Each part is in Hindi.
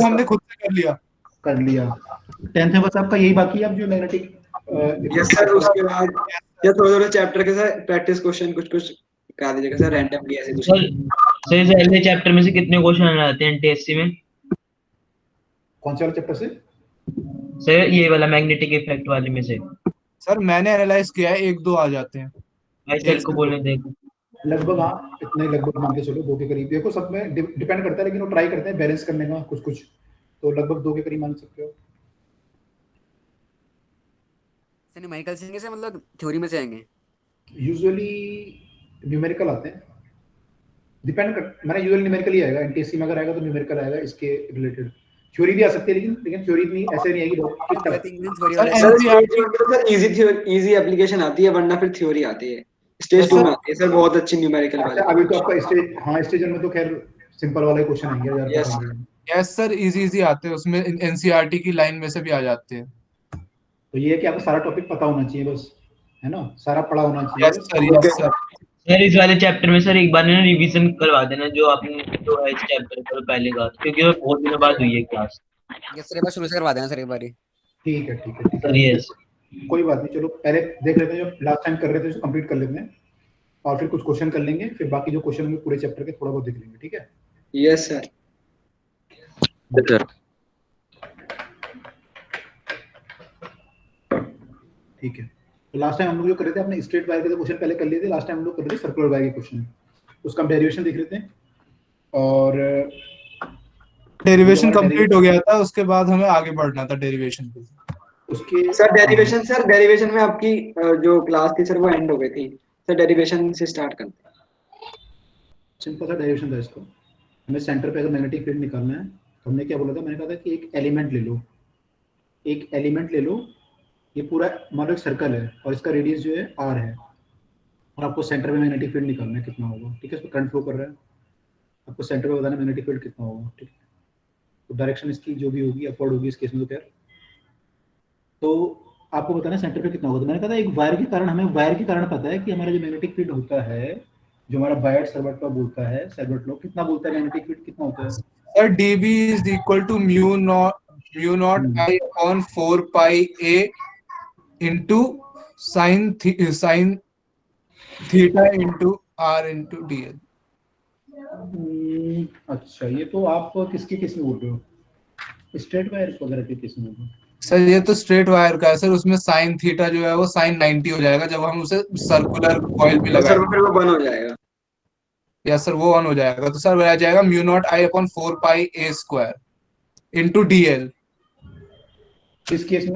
हमने खुद से कर लिया। 10th में बस आपका यही बाकी है, अब जो मैग्नेटिक यस सर। उसके बाद या थोड़ा चैप्टर के साथ प्रैक्टिस क्वेश्चन कुछ कुछ करा दीजिएगा सर, रैंडमली ऐसे कुछ। सर पहले चैप्टर में से कितने क्वेश्चन आते हैं टीएससी में? कौन से वाले चैप्टर से? सर ये वाला मैग्नेटिक इफेक्ट वाले में से। सर मैंने एनालाइज किया है, 1-2 आ जाते हैं। भाई सर को बोलने देखो। लगभग हाँ, इतने लगभग मान के चलो 2 के करीब। देखो सब में डिपेंड करता है, लेकिन वो ट्राई करते हैं बैलेंस करने का कुछ कुछ, तो लगभग 2 के करीब मान सकते हो। सर न्यूमेरिकल से आएंगे, मतलब थ्योरी में से आएंगे? यूजुअली न्यूमेरिकल आते हैं, डिपेंड कर, मैंने यूजुअली न्यूमेरिकल ही आएगा। एनटीएससी में अगर आएगा तो न्यूमेरिकल आएगा, इसके रिलेटेड थ्योरी भी आ सकती है, लेकिन थ्योरी इतनी ऐसे नहीं आएगी सर इजी एप्लीकेशन आती है, वरना फिर थ्योरी आती है स्टेज 2 में आती है सर, बहुत अच्छी न्यूमेरिकल वाली। अभी तो आपका स्टेज, हाँ स्टेज में तो खैर सिंपल वाले क्वेश्चन आएंगे। यस सर, इजी आते हैं, उसमें एनसीईआरटी की लाइन में से भी आ जाते हैं। तो ये है कि आपको सारा टॉपिक पता होना चाहिए बस, है ना, सारा पढ़ा होना चाहिए। Yes sir. सर इस वाले चैप्टर में सर एक बार ना रिवीजन करवा देना जो आपने जो है इस चैप्टर पर पहले का, क्योंकि वो बहुत दिनों बाद हुई है क्लास। यस सर, एक बार शुरू से करवा देना सर एक बार। ठीक है सर यस, कोई बात नहीं, चलो पहले देख लेते हैं जो लास्ट टाइम कर रहे थे उसको कंप्लीट कर लेते हैं, और फिर कुछ क्वेश्चन कर लेंगे, फिर बाकी जो क्वेश्चन होंगे पूरे चैप्टर के थोड़ा बहुत देख लेंगे, ठीक है? Yes sir. ठीक है, तो लास्ट टाइम हम लोग जो कर रहे थे, अपने स्ट्रेट वायर के क्वेश्चन पहले कर लिए थे। लास्ट टाइम हम लोग कर रहे थे सर्कुलर वायर के क्वेश्चन, उसका हम डेरिवेशन देख रहे थे, और डेरिवेशन कंप्लीट हो गया था, उसके बाद हमें आगे बढ़ना था डेरिवेशन पे। उसके सर डेरिवेशन में आपकी जो क्लास थी सर वो एंड हो गई थी सर, डेरिवेशन से स्टार्ट करते हैं। सिंपल सा डेरिवेशन था इसको। हमें सेंटर पे अगर मैग्नेटिक फील्ड निकालना है तो हमने क्या बोला था, मैंने कहा था कि एक एलिमेंट ले लो, ये पूरा मान लो एक सर्कल है और इसका रेडियस जो है r है, और आपको सेंटर में मैग्नेटिक फील्ड निकालना है कितना होगा, ठीक है? इसमें करंट फ्लो कर रहा है, आपको सेंटर में बताना मैग्नेटिक फील्ड कितना होगा, ठीक है? तो डायरेक्शन इसकी जो भी होगी अपवर्ड होगी इस केस में, तो खैर तो आपको बताना है सेंटर पे कितना होगा। तो मैंने कहा था एक वायर के कारण, हमें वायर के कारण पता है कि हमारा जो मैग्नेटिक फील्ड होता है, जो हमारा बायट सर्वट लॉ बोलता है, सर्वट लॉ कितना बोलता है मैग्नेटिक फील्ड कितना होता है sir? dB is equal to mu naught I upon 4 pi a into sin theta into r into dl। अच्छा, ये तो आप किसके केस में बोल रहे हो, स्ट्रेट वायर वगैरह के केस में बोल रहे हो? सर ये तो स्ट्रेट वायर का है सर, उसमें साइन थीटा जो है वो साइन 90 हो जाएगा जब हम उसे सर्कुलर कॉइल पे सर लगाएंगे। फिर वो बंद हो जाएगा। यस सर, वो ऑन हो जाएगा। तो सर वो आ जाएगा mu naught I upon 4 pi a square into DL. किस केस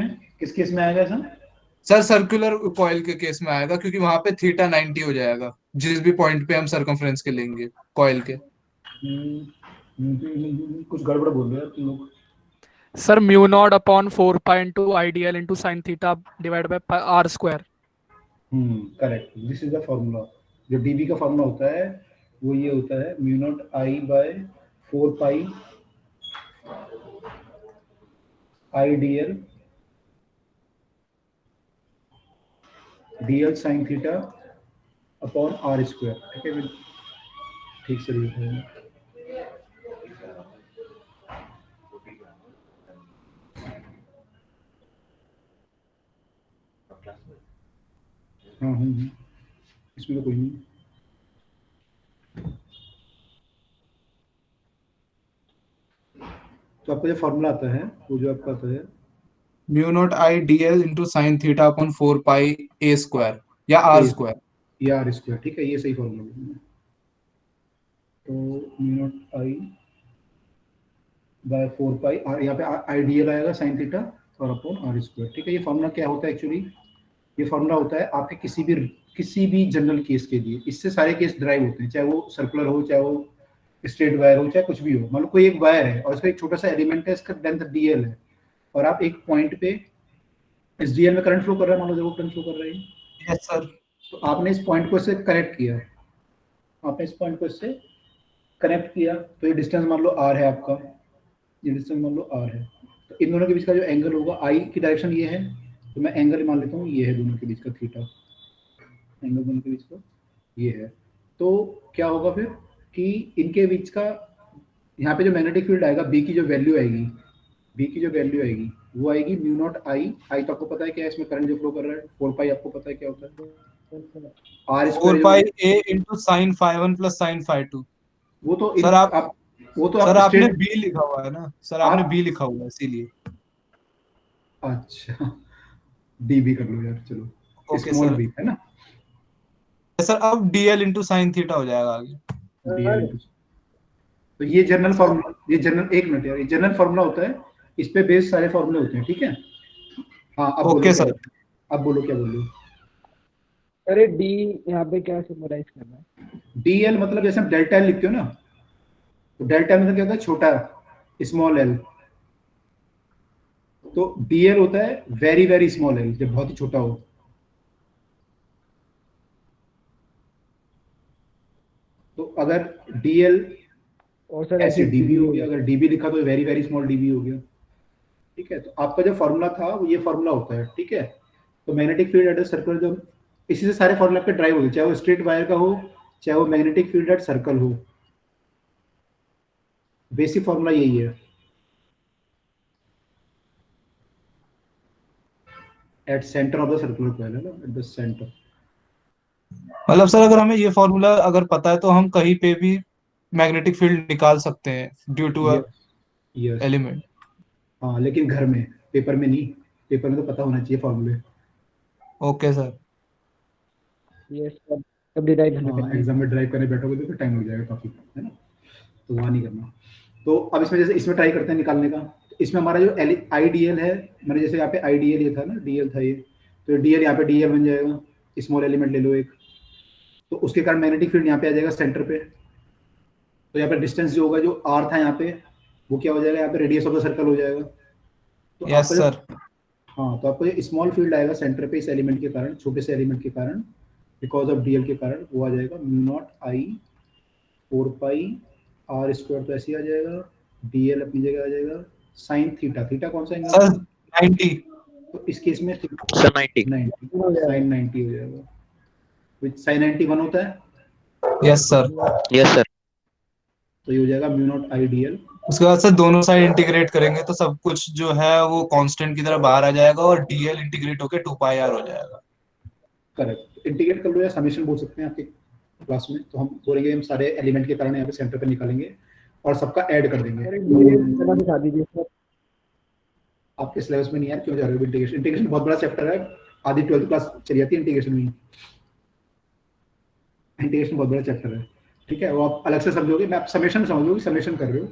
में आएगा सर? सर सर्कुलर कॉइल के केस में आएगा, क्योंकि वहां पे थीटा 90 हो जाएगा जिस भी पॉइंट पे हम सरकमफ्रेंस के लेंगे कॉइल के। कुछ गड़बड़ बोल रहे हो तुम लोग। Sir mu naught upon 4 pi into IDL into sine theta divide by R square. Correct, this is the formula. जो डीबी का फॉर्मूला होता है वो ये होता है mu naught I by 4 pi I DL sine theta upon are square, ठीक है? ठीक से लिख रहे हैं। हाँ, इसमें तो कोई नहीं। तो आपका जो फॉर्मूला आता है वो जो आपका आता है mu naught I dl into sine theta upon 4 pi a square या आर स्क्वायर, या आर स्क्वायर, ठीक है? ये सही फॉर्मूला है। तो mu naught I by 4 pi r, यहाँ पे आई डीएल आएगा साइन थीटा और अपॉन आर स्क्वायर, ठीक है? ये फॉर्मूला क्या होता है एक्चुअली? ये फॉर्मूला होता है आपके किसी भी जनरल केस के लिए। इससे सारे केस ड्राइव होते हैं, चाहे वो सर्कुलर हो, चाहे वो स्ट्रेट वायर हो, चाहे कुछ भी हो। मान लो कोई एक वायर है और इसका एक छोटा सा एलिमेंट है, इसका लेंथ डीएल है, और आप एक पॉइंट पे इस डीएल में करंट फ्लो कर रहा है, मान लो देखो करंट फ्लो कर रहा है। Yes sir. तो आपने इस पॉइंट को इससे कनेक्ट किया, तो ये डिस्टेंस मान लो आर है आपका, ये डिस्टेंस मान लो आर है। तो इन दोनों के बीच का जो एंगल होगा, आई की डायरेक्शन ये है, तो मैं एंगल मान लेता हूँ ये है, दोनों के बीच का थीटा, एंगल दोनों के बीच का ये है। तो क्या होगा फिर कि इनके बीच का यहाँ पे जो मैग्नेटिक फील्ड आएगा, बी की जो वैल्यू आएगी, बी की जो वैल्यू आएगी वो आएगी म्यू नॉट आई। आई तो आपको पता है क्या है, इसमें करंट जो फ्लो कर रहा है 4 पाई, आपको पता है क्या होता है, आर 4 स्क्वायर पाई जो, a into sin phi 1 plus sin phi 2। वो तो सर आप वो तो सर आप आपने स्ट्रेट, b लिखा हुआ है ना, सर आपने आप b लिखा हुआ है इसीलिए। अच्छा डी भी कर लो यार, चलो ओके स्मॉल सर। बी है ना, सर अब dl into sin थीटा हो जाएगा आगे। डी एल इंटू, तो ये जनरल सर फॉर्मूला, ये जनरल, एक मिनट यार, ये जनरल फॉर्मूला होता है, इस पे बेस सारे फॉर्मूले होते हैं, ठीक है। हाँ अब बोलो ओके क्या सर। बोल, अब बोलो क्या बोल रहे हो। अरे डी यहाँ पे क्या सिम्बलाइज करना है? डी एल मतलब जैसे हम डेल्टा एल लिखते हो ना, तो डेल्टा मतलब क्या होता है, छोटा, स्मॉल एल। तो डी एल होता है वेरी वेरी स्मॉल एल, जब बहुत ही छोटा हो। तो अगर डी एल और सर ऐसे ऐसे डीबी हो डी गया, अगर डीबी लिखा तो वेरी वेरी स्मॉल डीबी हो गया, ठीक है। तो आपका जो फॉर्मूला था वो ये फॉर्मूला होता है, ठीक है। तो मैग्नेटिक फील्ड एट सर्कल, जो इसी से सारे फॉर्मूला आपके ड्राइव होते हैं, चाहे वो स्ट्रेट वायर का हो, चाहे वो मैग्नेटिक फील्ड एट सर्कल हो, बेसिक फॉर्मूला यही है, at centre of the circular coil, है ना, एट द सेंटर। मतलब सर अगर हमें ये फॉर्मूला अगर पता है तो हम कहीं पे भी मैग्नेटिक फील्ड निकाल सकते हैं due to a yes yes, element. हाँ लेकिन घर में, पेपर में नहीं, पेपर में तो पता होना चाहिए फॉर्मूले। Okay sir. ये सब सब डिराइव हमें हाँ करना है। एग्जाम में ड्राइव करने बैठोगे तो फिर टाइम लग जाएगा काफी, है ना, तो वहाँ नहीं करना। तो अब इसमें जैसे इसमें ट्राई करते हैं निकालने का, तो इसमें हमारा जो आई डी एल है, मैंने जैसे यहाँ पे आई डी एल ये था ना, डी एल था ये, तो डी एल यहाँ पे डी एल बन जाएगा, स्मॉल एलिमेंट ले लो एक, तो उसके कारण मैग्नेटिक फील्ड यहाँ पे आ जाएगा सेंटर पे। तो यहाँ पे डिस्टेंस जो होगा, जो आर था यहाँ पे, वो क्या हो जाएगा, यहाँ पे रेडियस ऑफ द सर्कल हो जाएगा। तो यस आपका जो, सर। हाँ तो आपको ये स्मॉल फील्ड आएगा सेंटर पे, इस एलिमेंट के कारण, छोटे से एलिमेंट के कारण, बिकॉज ऑफ डीएल के कारण, वो आ जाएगा mu naught I 4 pi R square, तो ऐसे ही आ जाएगा, डीएल अपनी जगह आ जाएगा, साइन थीटा, थीटा कौन सा एंगल सर है, 90। तो इस केस में सर 90। 90, हो जाएगा। साइन 90 हो जाएगा, विच साइन 90 1 होता है, यस सर। Yes sir. तो ये हो जाएगा म्यू नॉट आई डीएल। उसके बाद सर दोनों साइड इंटीग्रेट करेंगे तो सब कुछ जो है वो कांस्टेंट की तरह बाहर आ जाएगा और डीएल इंटीग्रेट होके 2 पाई आर हो जाएगा। करेक्ट, इंटीग्रेट कर लो या समेशन बोल सकते हैं आपके क्लास में, तो हम बोलेंगे हम सारे एलिमेंट के कारण यहाँ पे सेंटर पे निकालेंगे और सबका ऐड कर देंगे। अरे ये करना सिखा दीजिए सर। आपके सिलेबस में नहीं है, क्यों जा रहे हो इंटीग्रेशन, इंटीग्रेशन बहुत बड़ा चैप्टर है, आधी 12th क्लास चली जाती है इंटीग्रेशन में, इंटीग्रेशन बहुत बड़ा चैप्टर है, ठीक है। वो आप अलग से समझोगे, मैं आप समेशन समझ लो कि समेशन कर रहे हो,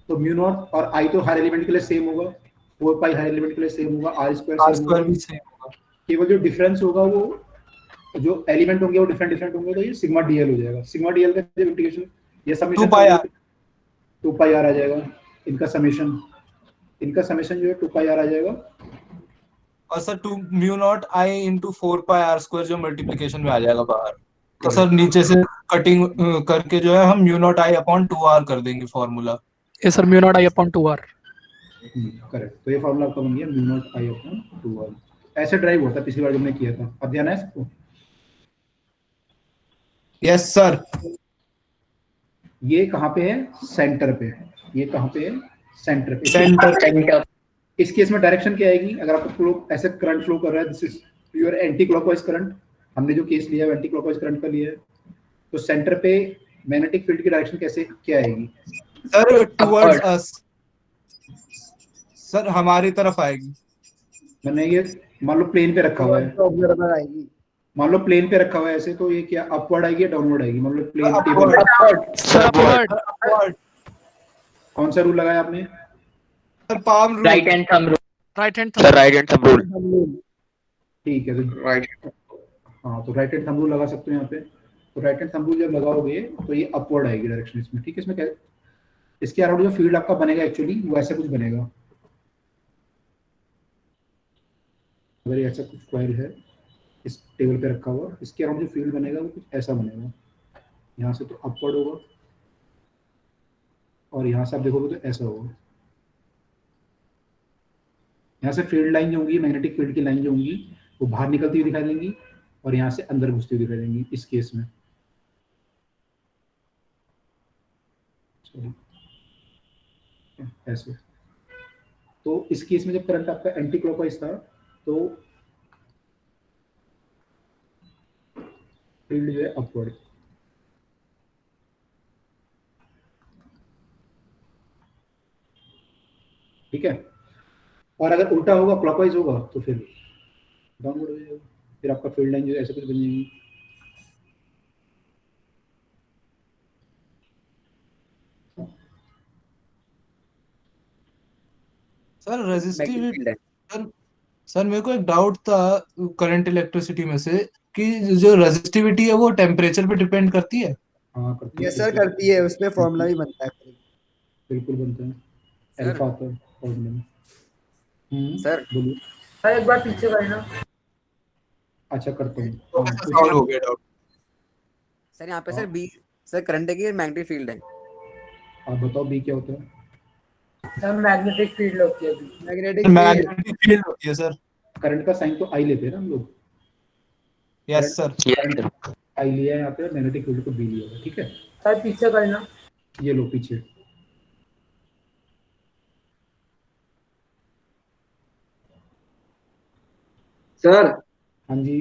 तो म्यू नॉट और आई तो हर एलिमेंट के लिए सेम होगा, 4 पाई हर एलिमेंट के लिए सेम होगा, R R square same square होगा, भी सेम होगा। केवल जो डिफरेंस होगा वो जो एलिमेंट होंगे वो डिफरेंट डिफरेंट होंगे, तो ये सिग्मा डीएल हो जाएगा, सिग्मा डीएल का जब इंटीग्रेशन, ये 2 summation pi r. 2 pi r आ जाएगा, इनका समेशन जो है 2 पाई आर आ जाएगा, और sir 2 mu naught I into 4 pi R square जो मल्टीप्लिकेशन में आ जाएगा बाहर। तो सर नीचे से कटिंग करके जो है हम mu naught I upon 2 R कर देंगे फॉर्मूला। ये sir mu naught I upon 2 R. Correct, तो ये फॉर्मूला आपका बन गया mu naught I upon 2 R. ऐसे ड्राइव होता है, पिछली बार जब हमने किया था, अब ध्यान है सबको। Yes sir. ये कहाँ पे है, सेंटर पे, ये कहाँ पे है, सेंटर पे। सेंटर। इस केस में डायरेक्शन क्या आएगी, अगर आपको फ्लो ऐसे करंट फ्लो कर रहा है, this is your anti clockwise current, हमने जो केस लिया है एंटी क्लॉकवाइज करंट का लिया है, तो सेंटर पे मैग्नेटिक फील्ड की डायरेक्शन कैसे क्या आएगी, सर टुवर्ड्स अस। सर हमारी तरफ आएगी। मैंने ये मान लो प्लेन पे रखा हुआ है, ऑब्जर्वर आएगी। मान लो प्लेन पे रखा हुआ है ऐसे, तो ये क्या अपवर्ड आएगी या डाउनवर्ड आएगी, मान लो प्लेन टेबल, सर अपवर्ड। कौन सा रूल लगाया आपने, sir palm rule. Right hand thumb rule. Right hand sir right hand thumb rule. ठीक है, तो राइट। हाँ तो राइट हैंड थंब रूल लगा सकते हो यहाँ पे, तो राइट हैंड थंब रूल जब लगाओगे तो ये अपवर्ड आएगी डायरेक्शन इसमें, ठीक है। इसमें क्या, इसके अराउंड जो फील्ड आपका बनेगा एक्चुअली वो ऐसा कुछ बनेगा, अगर ये ऐसा कुछ कॉइल है इस टेबल पे रखा हुआ, इसके अराउंड जो फील्ड बनेगा वो कुछ ऐसा बनेगा, यहाँ से तो अपवर्ड होगा और यहाँ से आप देखोगे तो ऐसा होगा, यहाँ से फील्ड लाइन जो होंगी, मैग्नेटिक फील्ड की लाइन जो होंगी वो बाहर निकलती हुई दिखाई देंगी और यहाँ से अंदर घुसती हुई दिखाई देंगी इस केस में। है, ऐसे। तो इस केस में जब करंट आपका एंटी क्लॉकवाइज था तो फील्ड जो है अपवर्ड। ठीक है, और अगर उल्टा होगा क्लॉकवाइज होगा तो फिर डाउनवर्ड हो जाएगा, फिर आपका फील्ड लाइन जो है ऐसे कुछ बन जाएगी। सर मैग्नेटिक रेजिस्टिविटी फील्ड है। सर मेरे को एक डाउट था करंट इलेक्ट्रिसिटी में से कि जो रेजिस्टिविटी है वो टेम्परेचर पे डिपेंड करती है। हाँ करती है, यस सर करती है, उसमें फॉर्मूला भी बनता है। बिल्कुल बनता है, सर अल्फा आता है फॉर्मूला में। सर बोलिए। सर एक बार पीछे गए ना। अच्छा करता हूँ। तो हाँ, ऐसा कुछ- सॉल्व हो गया डाउट। सर यहाँ पे हाँ। सर बी सर करंट है कि मैग्नेटिक फील्ड है? आप बताओ बी क्या होता है? सर मैग्नेटिक फील्ड होती है अभी। Magnetic field. मैग्नेटिक फील्ड होती है सर। करंट का साइन तो आई लेते हैं ना हम लोग। Yes sir. Yes, sir. आई लिया है यहाँ पे, मैग्नेटिक फील्ड को बी लिया है। ठीक है, सर पीछे गए ना। ये लो पीछे। सर हाँ जी,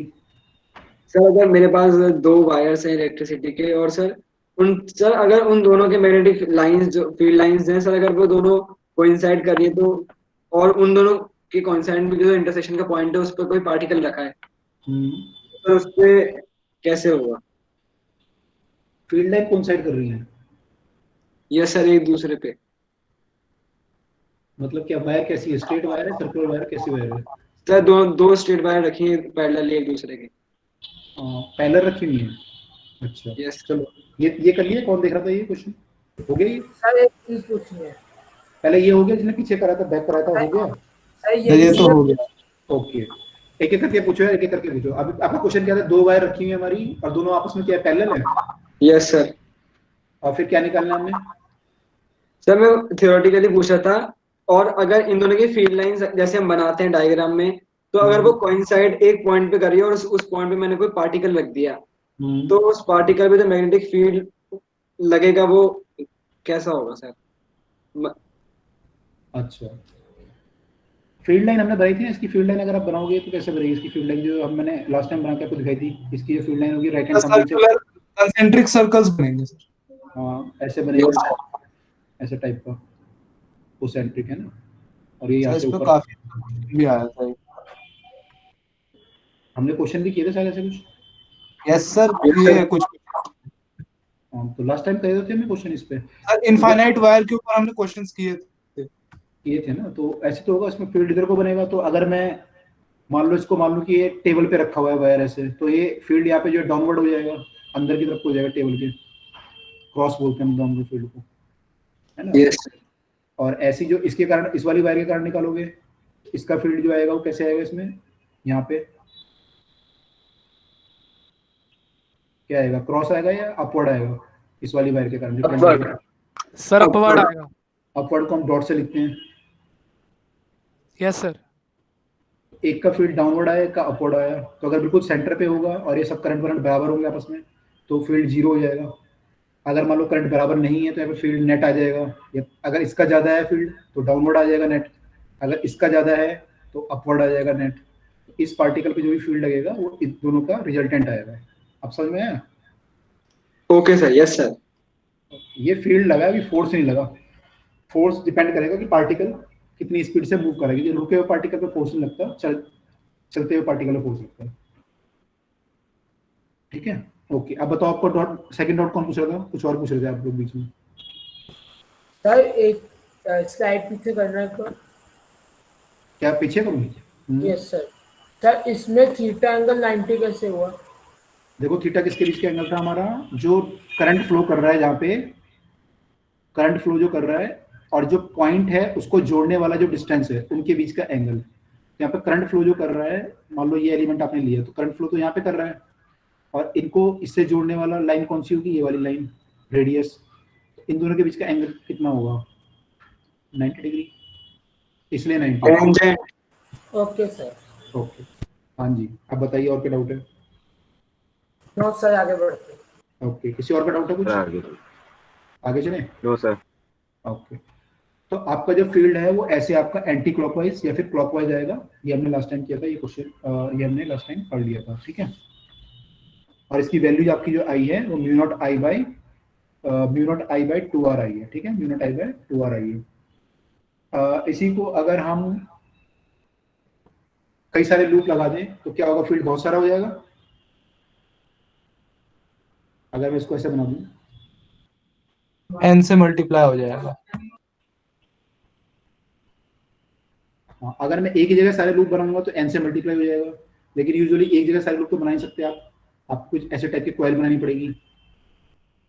सर अगर मेरे पास दो वायर्स हैं इलेक्ट्रिसिटी के, और सर अगर उन दोनों के मैग्नेटिक लाइंस जो फील्ड लाइंस हैं सर, अगर वो दोनों कोइंसाइड कर रही है तो, और उन दोनों के कोइंसाइड में जो इंटरसेक्शन का पॉइंट है उस पर कोई पार्टिकल रखा है, तो उस पे कैसे होगा? फील्ड लाइन कौन साइड कर रही है? यस सर, एक दूसरे पे। मतलब क्या वायर कैसी है, स्ट्रेट वायर है, सर्कुलर वायर, कैसी वायर है? सर दो दो स्ट्रेट वायर रखी है पैरेलल एक दूसरे के। पैरेलल रखी हुई है। अच्छा यस। चलो, ये कर लिया। कौन देख रहा था ये क्वेश्चन? हो गया ये? सर एक चीज पूछनी है। पहले ये हो गया जिसने पीछे करा था, बैक करा था, हो गया? सर ये तो हो गया। ओके, एक एक करके पूछो यार, एक एक करके पूछो। अभी आपका क्वेश्चन क्या था? दो वायर रखी हुई है हमारी और दोनों आपस में क्या है, पैरेलल है। Yes sir. और फिर क्या निकालना है हमने? सर मैं थियोरेटिकली पूछा था, और अगर इन दोनों की फील्ड लाइंस जैसे हम बनाते हैं डायग्राम में, तो अगर वो कोइंसाइड एक पॉइंट पे कर रही है और उस पॉइंट पे मैंने कोई पार्टिकल रख दिया, तो उस पार्टिकल पे जो मैग्नेटिक फील्ड लगेगा वो कैसा होगा सर? अच्छा, फील्ड लाइन हमने बनाई थी ना, इसकी फील्ड लाइन अगर आप बनाओगे तो कैसे बनेगी इसकी फील्ड लाइन? जो हम मैंने लास्ट टाइम बना के आपको दिखाई थी, इसकी जो फील्ड लाइन होगी राइट हैंड साइड से, सर्कुलर कंसेंट्रिक सर्कल्स बनेंगे सर। हाँ ऐसे बनेगा, ऐसे टाइप का कोसेंट्रिक है ना। और ये यहाँ सर से इस पे ऊपर काफी भी आया था। हमने क्वेश्चन भी किए थे शायद ऐसे कुछ। यस सर, ये कुछ हाँ तो लास्ट टाइम कहे थे हमने क्वेश्चन इस पे, सर इनफाइनाइट वायर के ऊपर हमने क्वेश्चंस किए थे ना। तो ऐसे तो होगा, इसमें फील्ड इधर को बनेगा। तो अगर मैं मान लो इसको, मान लो कि ये टेबल पे रखा हुआ है वायर ऐसे, तो ये फील्ड यहाँ पे जो डाउनवर्ड हो जाएगा, अंदर की तरफ हो जाएगा टेबल के, क्रॉस बोलते हैं डाउनवर्ड फील्ड को, है ना। यस। और ऐसी जो इसके कारण, इस वाली वायर के कारण निकालोगे, इसका फील्ड जो आएगा वो कैसे आएगा? इसमें यहाँ पे क्या आएगा, क्रॉस आएगा या अपवर्ड आएगा? इस वाली वायर के कारण सर अपवर्ड आएगा। अपवर्ड को हम डॉट से लिखते हैं। Yes sir. एक का फील्ड डाउनवर्ड आया, एक का अपवर्ड आया, तो अगर बिल्कुल सेंटर पे होगा और ये सब करंट बराबर होंगे आपस में, तो फील्ड जीरो हो जाएगा। अगर मान लो करंट बराबर नहीं है तो यहाँ पे फील्ड नेट आ जाएगा। अगर इसका ज्यादा है फील्ड तो डाउनवर्ड आ जाएगा नेट, अगर इसका ज्यादा है तो अपवर्ड आ जाएगा नेट। इस पार्टिकल पे जो भी फील्ड लगेगा वो इन दोनों का रिजल्टेंट आएगा। अब समझ में आया? Okay sir. Yes sir. ये फील्ड लगा, अभी फोर्स नहीं लगा। फोर्स डिपेंड करेगा कि पार्टिकल कितनी स्पीड से मूव करेगी। जो रुके हुए पार्टिकल पे फोर्स नहीं लगता, चलते हुए पार्टिकल पे फोर्स लगता है। ठीक है, ओके। अब बताओ, आपको डॉट सेकंड डॉट कौन पूछ रहा था? कुछ और पूछ रहे थे आप लोग बीच में। सर एक स्लाइड पीछे करना है तो। क्या पीछे करूँ? Yes sir. सर इसमें थीटा एंगल 90 कैसे हुआ? देखो थीटा किसके बीच का एंगल था हमारा? जो करंट फ्लो कर रहा है, जहाँ पे करंट फ्लो जो कर रहा है और जो पॉइंट है उसको जोड़ने वाला जो डिस्टेंस है, उनके बीच का एंगल। यहाँ पे करंट फ्लो जो कर रहा है, मान लो ये एलिमेंट आपने लिया, तो करंट फ्लो तो यहाँ पे कर रहा है, और इनको इससे जोड़ने वाला लाइन कौन सी होगी? ये वाली लाइन, रेडियस। इन दोनों के बीच का एंगल कितना होगा? 90 डिग्री, इसलिए 90। Okay sir. ओके, हाँ जी। अब बताइए, और क्या डाउट है? नो सर, आगे बढ़ते। ओके, किसी और का डाउट है कुछ? आगे चले? No, sir. ओके, तो आपका जो फील्ड है वो ऐसे आपका एंटी क्लॉकवाइज या फिर क्लॉकवाइज आएगा। ये हमने लास्ट टाइम किया था, ये क्वेश्चन ये हमने लास्ट टाइम पढ़ लिया था, ठीक है। और इसकी वैल्यू आपकी जो आई है वो mu naught I by 2r आई है, ठीक है, mu naught I by 2r आई है। इसी को अगर हम कई सारे लूप लगा दें तो क्या होगा, फील्ड बहुत सारा हो जाएगा। अगर मैं इसको ऐसे बना दूं, n से मल्टीप्लाई हो जाएगा। हाँ, अगर मैं एक ही जगह सारे लूप बनाऊंगा तो n से मल्टीप्लाई हो जाएगा, लेकिन यूजुअली एक जगह सारे लूप तो बना नहीं सकते आप, आपको कुछ ऐसे टाइप की कॉइल बनानी पड़ेगी।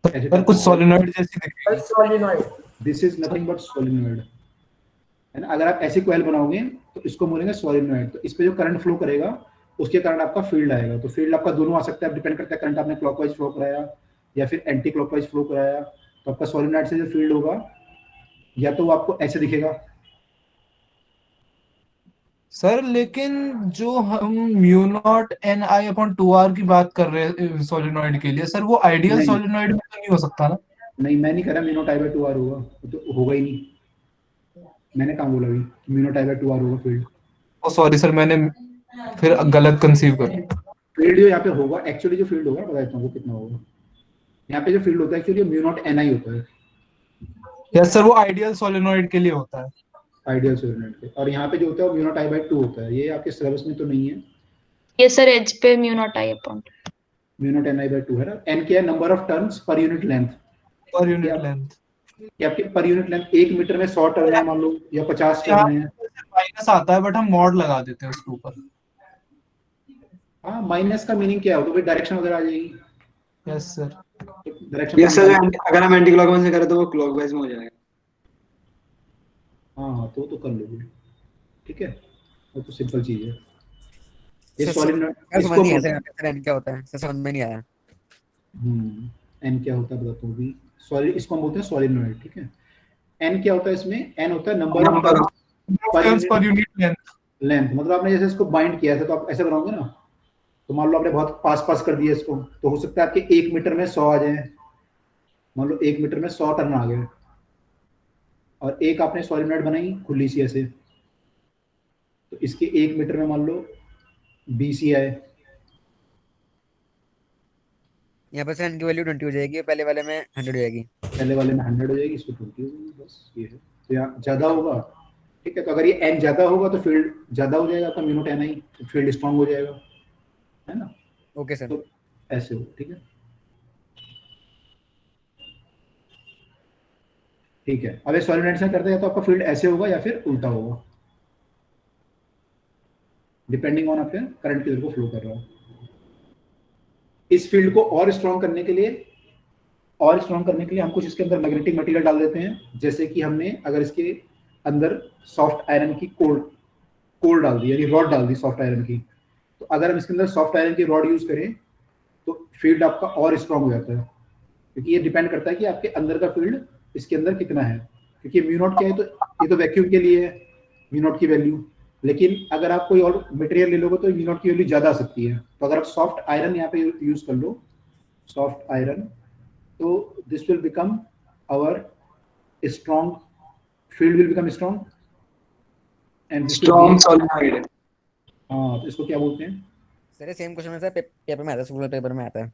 पर कुछ सोलेनॉइड जैसी दिखेगी। Solenoid. This is nothing but solenoid, है ना। अगर आप ऐसी कॉइल बनाओगे तो इसको बोलेंगे सोलिनॉइड। तो इस पे जो करंट फ्लो करेगा उसके कारण आपका फील्ड आएगा। तो फील्ड आपका दोनों आ सकता है, डिपेंड करता है करंट आपने क्लॉकवाइज फ्लो कराया या फिर एंटी क्लॉकवाइज फ्लो कराया। तो आपका सोलिनॉइड से जो फील्ड होगा या तो वो आपको ऐसे दिखेगा। सर लेकिन जो हम mu not an I upon 2r की बात कर रहे हैं सोलेनॉइड के लिए, सर वो आइडियल नहीं सोलेनॉइड में तो नहीं हो सकता ना? नहीं, मैं नहीं कह रहा mu naught I by 2r होगा, वो तो होगा ही नहीं। मैंने कहाँ बोला अभी mu naught I by 2r होगा फील्ड। ओ सॉरी सर, मैंने फिर गलत कंसीव कर लिया। फील्ड जो यहाँ पे होगा, एक्चुअली जो फील्ड होगा बता देता हूँ वो कितना होगा। यहाँ पे जो फील्ड होता है एक्चुअली म्यू नॉट एन आई होता है, यस सर, वो आइडियल सोलेनॉइड के लिए होता है। आइडियल सोलेनॉइड पे। और यहाँ पे जो होता है वो म्यू नॉट आई बाई 2 होता है। ये आपके सिलेबस में तो नहीं है। ये सर एज पे mu naught I upon mu not an I by 2 है ना। एन क्या है, number of turns per unit length. Per unit length. ये आपके पर यूनिट लेंथ 1 मीटर में 100 टर्न है मान लो, या 50 टर्न है। माइनस आता है बट हम मॉड लगा देते हैं उसके ऊपर। हाँ, माइनस का मीनिंग क्या है, तो भाई डायरेक्शन वगैरह आ जाएगी। Yes sir. Direction yes sir, अगर हम एंटी क्लॉकवाइज से करें तो वो क्लॉकवाइज में हो जाएगा। हाँ तो कर लोगे, ठीक है, वो तो सिंपल चीज है। ये सर, सॉलिड सर समझ इसको नहीं आया सर, सर एन क्या होता है सर, समझ में नहीं आया। एन क्या होता है बताता हूँ भी। सॉलिड इसको हम बोलते हैं सॉलिनॉइड, ठीक है। एन क्या होता है इसमें, एन होता है number of turns per unit length. Length. मतलब आपने जैसे इसको बाइंड किया था तो आप ऐसे बनाओगे ना, तो मान लो आपने बहुत पास पास कर दिया इसको, तो हो सकता है आपके 1 मीटर में 100 आ जाए। मान लो 1 मीटर में 100 टर्न आ गए, और एक आपने सॉलिनॉइड बनाई खुली सी ऐसे, तो इसके 1 मीटर में मान लो 20 ही आए। यहाँ पर सर एन की वैल्यू 20 हो जाएगी, पहले वाले में 100 हो जाएगी। पहले वाले में 100 हो जाएगी, इसको 20 हो जाएगी, बस ये है। तो यहाँ ज्यादा होगा, ठीक है। तो अगर ये एन ज्यादा होगा तो फील्ड ज्यादा हो जाएगा, तो म्यू नॉट एन आई, तो फील्ड स्ट्रांग हो जाएगा, है ना। Okay sir. तो ऐसे हो, ठीक है, ठीक है। अब ये सॉलिनॉइड से करते हैं तो आपका फील्ड ऐसे होगा या फिर उल्टा होगा, डिपेंडिंग ऑन आपके करंट किधर को फ्लो कर रहा है। इस फील्ड को और स्ट्रांग करने के लिए हम कुछ इसके अंदर मैग्नेटिक मटेरियल डाल देते हैं। जैसे कि हमने अगर इसके अंदर सॉफ्ट आयरन की कोर डाल दी, यानी रॉड डाल दी सॉफ्ट आयरन की, तो अगर हम इसके अंदर सॉफ्ट आयरन की रॉड यूज करें तो फील्ड आपका और स्ट्रांग हो जाता है, क्योंकि ये डिपेंड करता है कि आपके अंदर का फील्ड इसके अंदर कितना है। क्योंकि म्यू नॉट क्या है, तो ये तो वैक्यूम के लिए है म्यू नॉट की वैल्यू, लेकिन अगर आप कोई और मटेरियल ले लोगे तो म्यू नॉट की वैल्यू ज्यादा आ सकती है। तो अगर आप सॉफ्ट आयरन यहाँ पे यूज कर लो, सॉफ्ट आयरन, तो this will become our strong, field will become strong and strong solenoid. हाँ, तो इसको क्या बोलते हैं? सर सेम क्वेश्चन है सर, पेपर में आता है, स्कूल पेपर में आता है।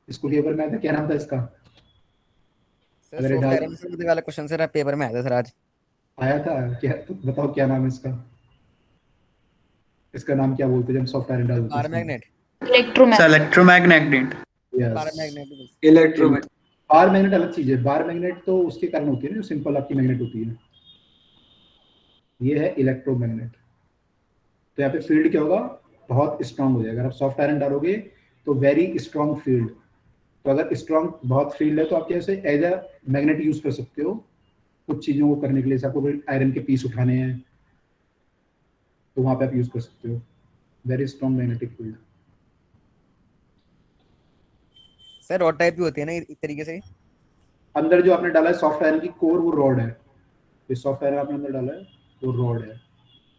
इसको पेपर में आता है, क्या नाम था इसका? सर अगर सॉफ्ट डाल आयरन से वाला क्वेश्चन सर पेपर में आया था सर आज। आया था क्या? तो बताओ क्या नाम है इसका, इसका नाम क्या बोलते हैं जब सॉफ्ट आयरन डालते हैं? पारमैग्नेट। इलेक्ट्रोमैग्नेट। पारमैग्नेट। इलेक्ट्रोमैग्नेट। बार मैग्नेट अलग चीज है, बार मैग्नेट तो उसके कारण होती है ना, जो सिंपल आपकी मैग्नेट होती है। ये है इलेक्ट्रोमैग्नेट। तो यहाँ पे फील्ड क्या होगा, बहुत स्ट्रांग हो जाएगा। अगर आप सॉफ्ट आयरन डालोगे तो वेरी स्ट्रांग फील्ड। तो अगर स्ट्रांग बहुत फील्ड है तो आप कैसे एज अ मैग्नेट यूज कर सकते हो कुछ चीजों को करने के लिए। आपको आयरन के पीस उठाने हैं तो वहां पे आप यूज कर सकते हो, very strong magnetic field. Sir rod type भी होती है ना एक तरीके से। अंदर जो आपने डाला है सॉफ्ट आयरन की कोर, वो रॉड है। ये सॉफ्ट आयरन आपने अंदर डाला है वो रॉड है,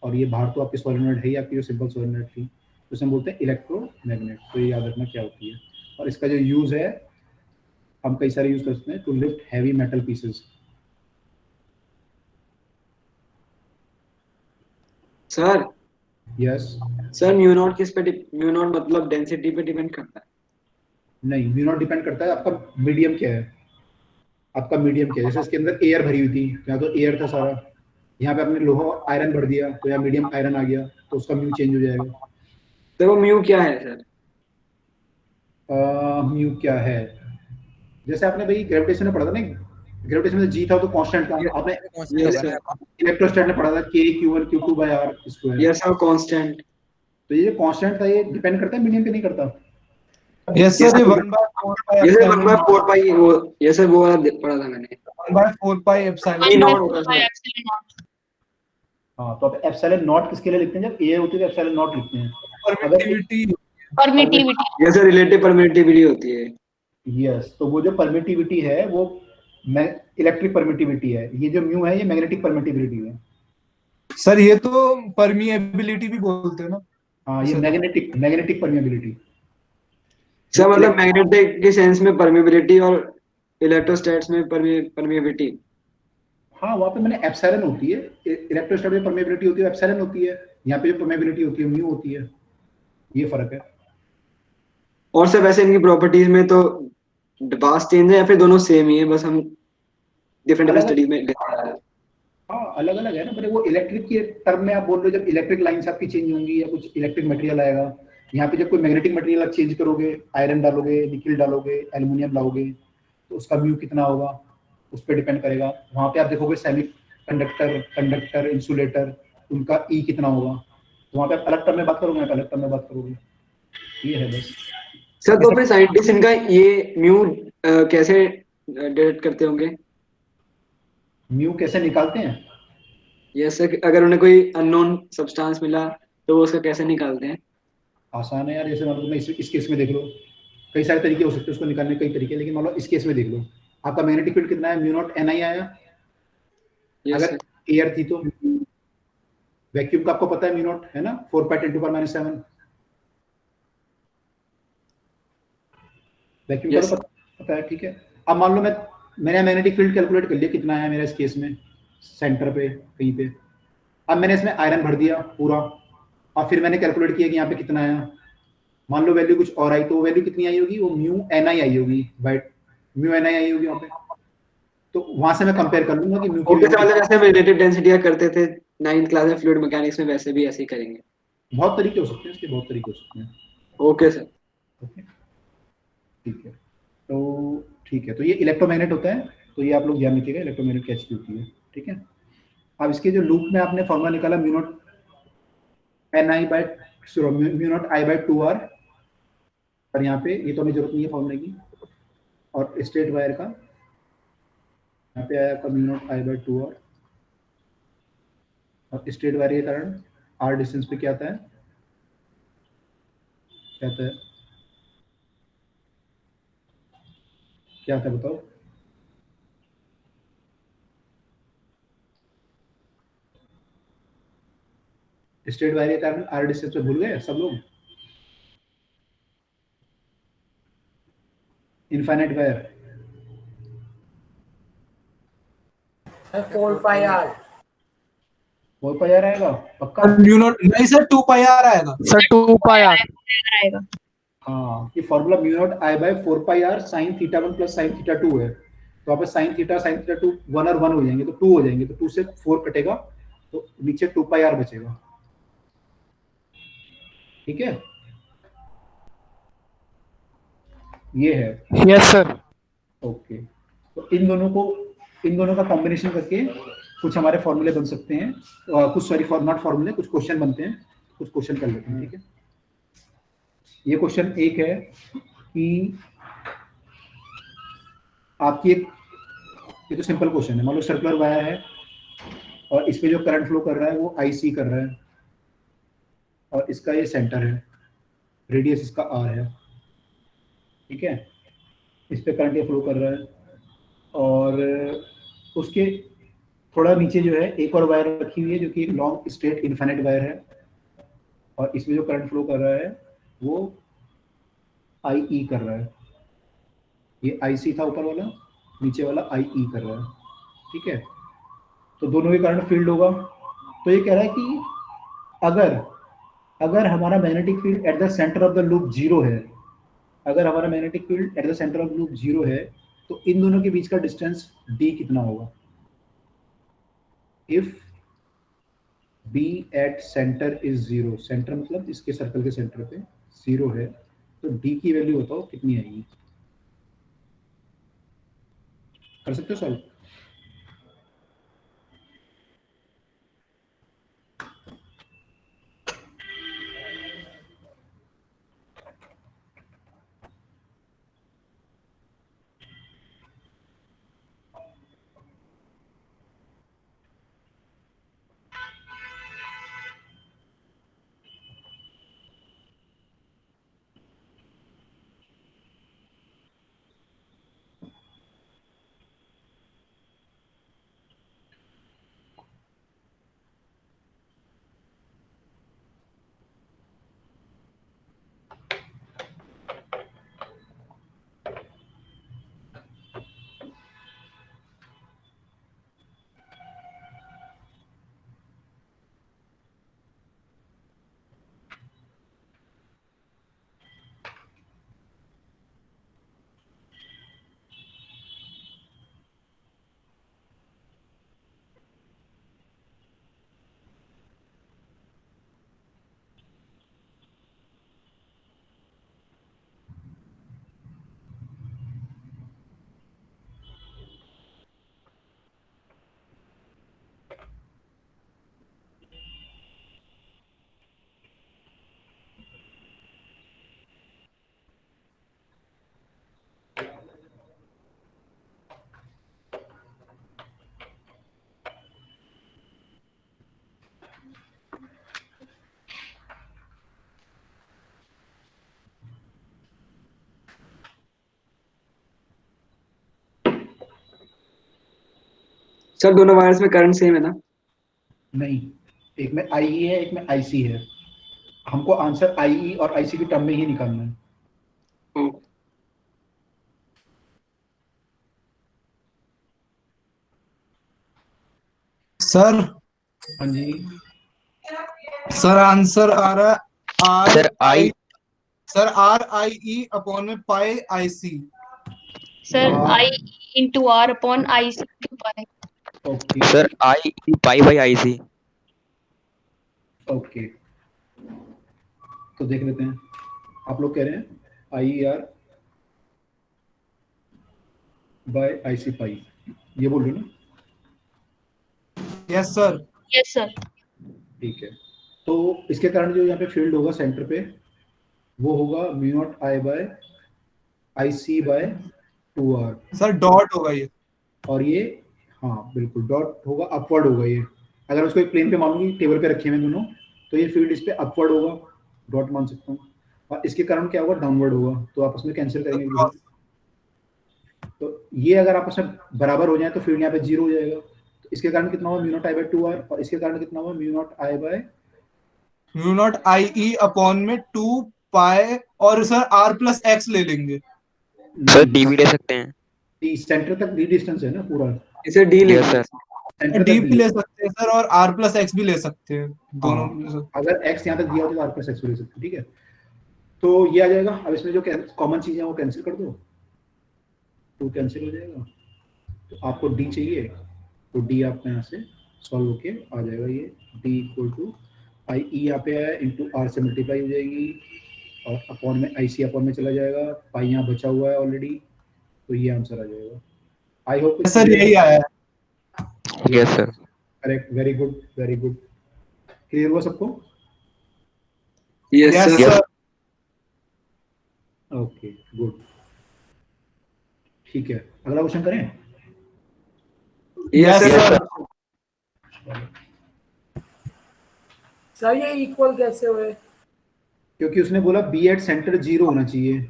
और ये बाहर तो आपकी सोलेनॉइड है ही, आपकी जो सिंपल सोलेनॉइड थी, तो उसे हम बोलते हैं इलेक्ट्रोमैग्नेट। तो ये याद रखना क्या होती है। और इसका जो यूज है, हम कई सारे यूज कर सकते हैं to lift heavy metal pieces. Sir yes. Sir mu naught mu naught मतलब डेंसिटी पे डिपेंड करता है? नहीं, म्यू नॉट डिपेंड करता है आपका मीडियम क्या है। आपका मीडियम क्या है, जैसे इसके अंदर एयर भरी हुई थी, यहाँ तो एयर था सारा, यहाँ पे आपने लोहा आयरन भर दिया तो यहाँ मीडियम आयरन आ गया, तो उसका म्यू चेंज हो जाएगा। तो वो म्यू क्या है सर? म्यू क्या है, जैसे आपने भाई ग्रेविटेशन में पढ़ा था ना, ग्रेविटेशन में जी था तो कांस्टेंट था। आपने यस सर, इलेक्ट्रोस्टैट में पढ़ा था के Q1 Q2 by R square. Yes sir, constant. तो ये जो कांस्टेंट था ये डिपेंड करता है मीडियम पे, नहीं करता। यस सर, ये 1/4 ये सर 1/4 पाई वो, ये सर वो वाला पढ़ा था मैंने। 1/4 pi epsilon E not By होता है सर। epsilon naught. हाँ, तो आप एप्सिलॉन नॉट किसके लिए लिखते हैं, जब ए होती है तो एप्सिलॉन नॉट लिखते हैं। परमिटिविटी। Permittivity. ये सर रिलेटिव परमिटिविटी होती है। यस, तो वो जो परमिटिविटी है वो इलेक्ट्रिक परमिटिविटी है, ये जो म्यू है ये मैग्नेटिक परमिटिविटी है। सर ये तो परमिएबिलिटी भी बोलते हैं ना? हाँ, ये मैग्नेटिक परमिएबिलिटी। सर मतलब मैग्नेटिक के सेंस में परमिबिलिटी और इलेक्ट्रोस्टैट्स में परमिएबिलिटी। हाँ, वहाँ पे मैंने एप्सिलॉन होती है, इलेक्ट्रोस्टैट में परमिएबिलिटी होती है, एप्सिलॉन होती है, यहाँ पे जो परमिएबिलिटी होती है म्यू होती है, ये फर्क है। और सर वैसे इनकी प्रॉपर्टीज में तो वास्ट चेंज है या फिर दोनों सेम ही है, बस हम डिफरेंट अलग स्टडी में लेते हैं? हाँ, अलग अलग है ना, पर वो इलेक्ट्रिक के टर्म में आप बोल रहे हो, जब इलेक्ट्रिक लाइंस आपकी चेंज होंगी या कुछ इलेक्ट्रिक मटेरियल आएगा, यहाँ पे जब कोई मैग्नेटिक मटेरियल आप चेंज करोगे, आयरन डालोगे, निकल डालोगे, एल्युमिनियम लाओगे, तो उसका म्यू कितना होगा उस पर डिपेंड करेगा। वहाँ पे आप देखोगे सेमी कंडक्टर, इंसुलेटर, उनका ई कितना होगा, तो वहाँ पे आप अलग टर्म में बात करोगे, अलग टर्म में बात करोगे। ये है बस। सर तो फिर साइंटिस्ट इनका ये म्यू कैसे डिटेक्ट करते होंगे? म्यू कैसे निकालते हैं? यस सर, अगर उन्हें कोई अननोन सब्सटेंस मिला तो वो उसका कैसे निकालते हैं? आसान है यार, जैसे मान लो मैं इस केस में देख लो, कई सारे तरीके हो सकते हैं उसको निकालने के, कई तरीके, लेकिन मान लो इस केस में देख लो, आपका मैग्नेटिक फील्ड कितना है, म्यू नॉट NI आया। यस अगर सर। एयर थी तो वैक्यूम का आपको पता है म्यू नॉट है ना, 4 पाई 10 to the -7। वैक्यूम का Yes. तो पता है, ठीक है। अब मान लो मैंने मैग्नेटिक फील्ड कैलकुलेट कर लिया कितना आया मेरा इस केस में, सेंटर पे कहीं पे। अब मैंने इसमें आयरन भर दिया पूरा, और फिर मैंने कैलकुलेट किया कि यहाँ पे कितना आया। मान लो वैल्यू कुछ और आई, तो वैल्यू कितनी आई होगी, वो म्यू NI आई होगी, बाय म्यू NI आई होगी वहाँ पे। तो वहां से मैं कंपेयर कर लूंगा कि म्यू की ओके सर, value मतलब जैसे हम रिलेटिव डेंसिटी करते थे 9th क्लास में फ्लूइड मैकेनिक्स में, वैसे भी ऐसे ही करेंगे? बहुत तरीके हो सकते हैं इसके, बहुत तरीके हो सकते हैं। Okay sir. ओके, ठीक है। तो ठीक है, तो ये इलेक्ट्रोमैग्नेट होता है, तो ये आप लोग ध्यान रखिएगा, इलेक्ट्रोमैग्नेट की एचपी होती है, ठीक है। अब इसके जो लूप में आपने फॉर्मूला निकाला mu naught I by 2R, और यहाँ पे ये तो हमें जरूरत नहीं है फॉर्मूले की, और स्ट्रेट वायर का यहाँ पे आया आपका mu naught I by 2R, और स्ट्रेट वायर के कारण R डिस्टेंस पे क्या आता है, क्या आता है, क्या आता है बताओ। स्ट्रेट वायर के कारण R डिस्टेंस पे भूल गए सब लोग। Infinite wire 4 pi r। 4 pi R आएगा पक्का? म्यू नॉट नहीं सर, 2 पाई आर आएगा। Sir 2 pi r। आएगा। हाँ, ये formula mu naught I by 4 pi r sin θ1 plus sin θ2 है। तो आप sin θ2 1 और 1 हो जाएंगे तो 2 हो जाएंगे, तो 2 से 4 कटेगा तो नीचे 2 पाई r बचेगा, ठीक है। ये है। Yes sir. ओके, तो इन दोनों का कॉम्बिनेशन करके कुछ हमारे फॉर्मूले बन सकते हैं, कुछ सॉरी नॉट फॉर्मूले, कुछ क्वेश्चन बनते हैं, कुछ क्वेश्चन कर लेते हैं, ठीक है। ये क्वेश्चन एक है कि आपकी ये तो सिंपल क्वेश्चन है, मान लो सर्कुलर वायर है और इसमें जो करंट फ्लो कर रहा है वो IC कर रहा है, और इसका ये सेंटर है, रेडियस इसका R है, ठीक है। इस पे करंट ये फ्लो कर रहा है, और उसके थोड़ा नीचे जो है एक और वायर रखी हुई है जो कि एक लॉन्ग स्ट्रेट इनफाइनाइट वायर है, और इसमें जो करंट फ्लो कर रहा है वो IE कर रहा है। ये IC था ऊपर वाला, नीचे वाला IE कर रहा है, ठीक है। तो दोनों के कारण फील्ड होगा। तो ये कह रहा है कि अगर अगर हमारा magnetic field at the centre of the loop zero है, अगर हमारा magnetic field at the centre of loop zero है, तो इन दोनों के बीच का डिस्टेंस d कितना होगा? If b at centre is zero, centre मतलब इसके सर्कल के सेंटर पे जीरो है, तो d की वैल्यू बताओ कितनी आएगी? कर सकते हो सॉल्व? सर दोनों वायर्स में करंट सेम है ना? नहीं, एक में IE है, एक में IC है। हमको आंसर IE और IC की टर्म में ही निकालना है। सर हाँ जी, सर आंसर आ रहा है सर आई RIE अपॉन में पाई IC। सर हाँ। I into R upon I into pi. Okay sir I pi by I C. Okay, तो देख लेते हैं। आप लोग कह रहे हैं IER बाय IC पाई, ये बोल रहे हो ना? Yes sir. Yes sir. ठीक है, तो इसके कारण जो यहाँ पे फील्ड होगा सेंटर पे, वो होगा mu naught I by IC by 2R। Sir dot होगा ये। और ये, हाँ बिल्कुल डॉट होगा, अपवर्ड होगा ये। अगर उसको एक प्लेन पे मानूंगी, टेबल पे रखे हुए दोनों, तो ये फील्ड इस पे अपवर्ड होगा, डॉट मान सकता हूँ। और इसके कारण क्या होगा? डाउनवर्ड होगा, तो आपस में कैंसिल करेंगे एक दूसरे। तो ये अगर आपस में बराबर हो जाए तो फील्ड यहाँ पे जीरो हो जाएगा। तो इसके कारण कितना हुआ? Mu naught I by 2R। और इसके कारण कितना हुआ? Mu naught I by mu naught IE upon में 2 पाई, और सर R प्लस एक्स ले लेंगे। सर डी भी ले सकते हैं। सेंटर तक डी डिस्टेंस है ना पूरा, इसे डी ले यस सर। सेंटर डी तक भी ले सकते हैं सर, और R प्लस एक्स भी ले सकते हैं, दोनों हाँ, ले सकते अगर x यहाँ तक दिया हो तो R प्लस एक्स ले सकते हैं। ठीक है, तो ये आ जाएगा। अब इसमें जो कॉमन चीजें वो कैंसिल कर दो, तो कैंसिल हो जाएगा। तो आपको d चाहिए, तो d आपका यहाँ से सॉल्व होके आ जाएगा। ये d इक्वल टू आई ई यहाँ पे है, इंटू आर से मल्टीप्लाई हो जाएगी, और अपॉन में IC अपॉन में चला जाएगा, पाई यहाँ बचा हुआ है ऑलरेडी, तो ये आंसर आ जाएगा। आई होप हैं। सर यही आया है। Yes sir. Correct, very good very good. Clear हुआ सबको? Yes yes sir. Sir. Okay good, ठीक है। अगला क्वेश्चन करें? Yes yes sir. Sir. Sir ये इक्वल कैसे हुए? क्योंकि उसने बोला बी एट सेंटर जीरो होना चाहिए।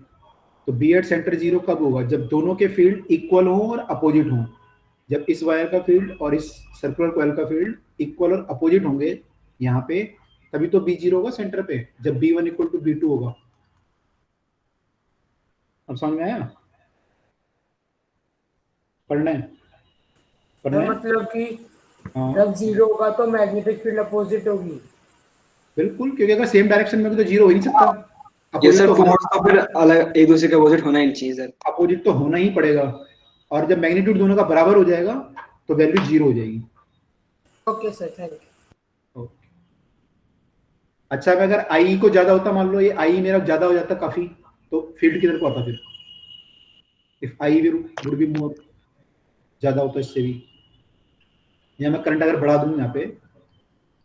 तो बी एट सेंटर जीरो कब होगा? जब दोनों के फील्ड इक्वल हो और अपोजिट हो। जब इस वायर का फील्ड और इस सर्कुलर कॉइल का फील्ड इक्वल और अपोजिट होंगे यहाँ पे, तभी तो बी जीरो होगा सेंटर पे, जब B1 इक्वल टू B2 होगा। अब समझ में आया? पढ़ना है? पढ़ना तो है? मतलब कि हाँ जब जीरो होगा तो मैग्नेटिक फील्ड अपोजिट होगी। बिल्कुल, क्योंकि अगर सेम डायरेक्शन में भी तो जीरो हो ही नहीं सकता। ये अपोजिट सर तो होना, फोर्स तो फिर अलग एक दूसरे के अपोजिट होना ही नहीं चाहिए सर। अपोजिट तो होना ही पड़ेगा, और जब मैग्नीट्यूड दोनों का बराबर हो जाएगा तो वैल्यू जीरो हो जाएगी। Okay sir, thank you. Okay. अच्छा, अगर आई को ज्यादा होता, मान लो ये आई मेरा ज्यादा हो जाता काफी, तो फील्ड किधर को आता फिर? If I would be more, ज्यादा होता इससे भी, या मैं करंट अगर बढ़ा दूं, यहाँ पे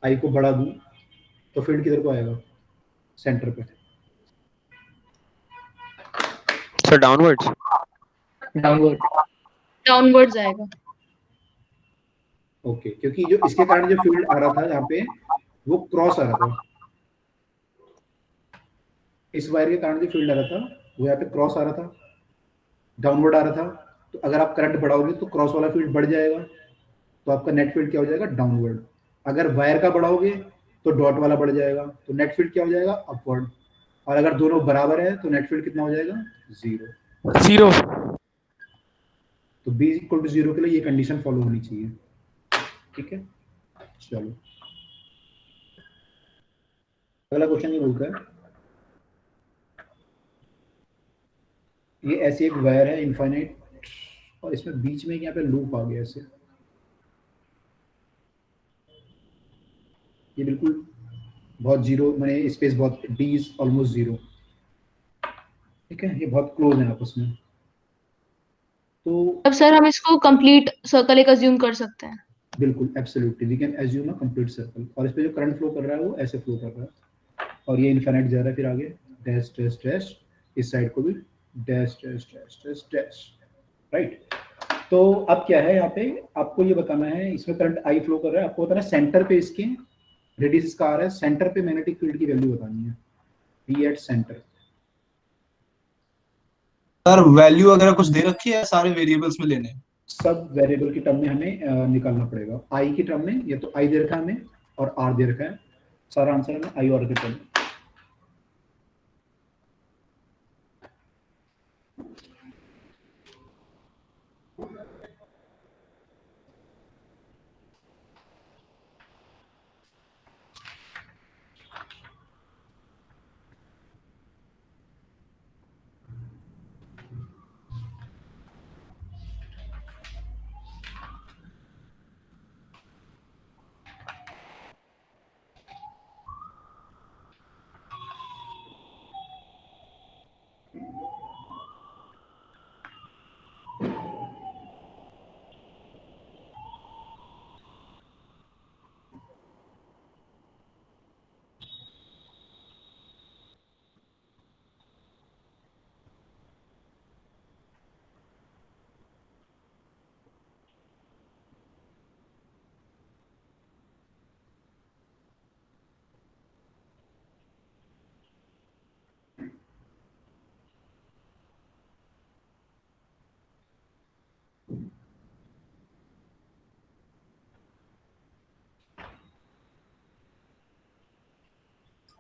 आई को बढ़ा दूं, तो फील्ड किधर को आएगा? सेंटर पे। Sir downwards. डाउनवर्ड। डाउनवर्ड्स आएगा। ओके, क्योंकि जो इसके कारण जो फील्ड आ रहा था यहाँ पे, वो क्रॉस आ रहा था। इस वायर के कारण जो फील्ड आ रहा था वो यहाँ पे क्रॉस आ रहा था, डाउनवर्ड आ रहा था। तो अगर आप करंट बढ़ाओगे तो क्रॉस वाला फील्ड बढ़ जाएगा, तो आपका नेट फील्ड क्या हो जाएगा? डाउनवर्ड। अगर वायर का बढ़ाओगे तो डॉट वाला बढ़ जाएगा, तो नेट फील्ड क्या हो जाएगा? अपवर्ड। और अगर दोनों बराबर है तो नेट फील्ड कितना हो जाएगा? जीरो। जीरो। तो b इक्वल टू जीरो के लिए ये कंडीशन फॉलो होनी चाहिए। ठीक है, चलो अगला क्वेश्चन ये बोलता है, ये ऐसी एक वायर है इनफाइनाइट, और इसमें बीच में यहाँ पे लूप आ गया ऐसे, ये बिल्कुल बहुत जीरो, मैंने स्पेस बहुत, डी इज ऑलमोस्ट जीरो। ठीक है, ये बहुत क्लोज है आपस में। तो अब सर हम इसको कंप्लीट सर्कल एक अज्यूम कर सकते हैं। बिल्कुल, absolutely we can assume a complete circle. और इस पे जो करंट फ्लो कर रहा है वो ऐसे फ्लो कर रहा है, और ये इनफाइनाइट जा रहा है, फिर आगे डैश डैश डैश, इस साइड को भी dash dash dash dash dash, right. तो अब क्या है, यहाँ पे आपको ये बताना है, इसमें करंट आई फ्लो कर रहा है, आपको बताना है सेंटर पे इसके रेडियस इसका आ रहा है, सेंटर पे मैग्नेटिक फील्ड की वैल्यू बतानी है, B at centre. Sir value वगैरह कुछ दे रखी है, सारे वेरिएबल्स में लेने हैं? सब वेरिएबल की टर्म में हमें निकालना पड़ेगा। आई की टर्म में, ये तो आई दे रखा है हमें और आर दे रखा है, सारा आंसर हमें आई और के टर्म में।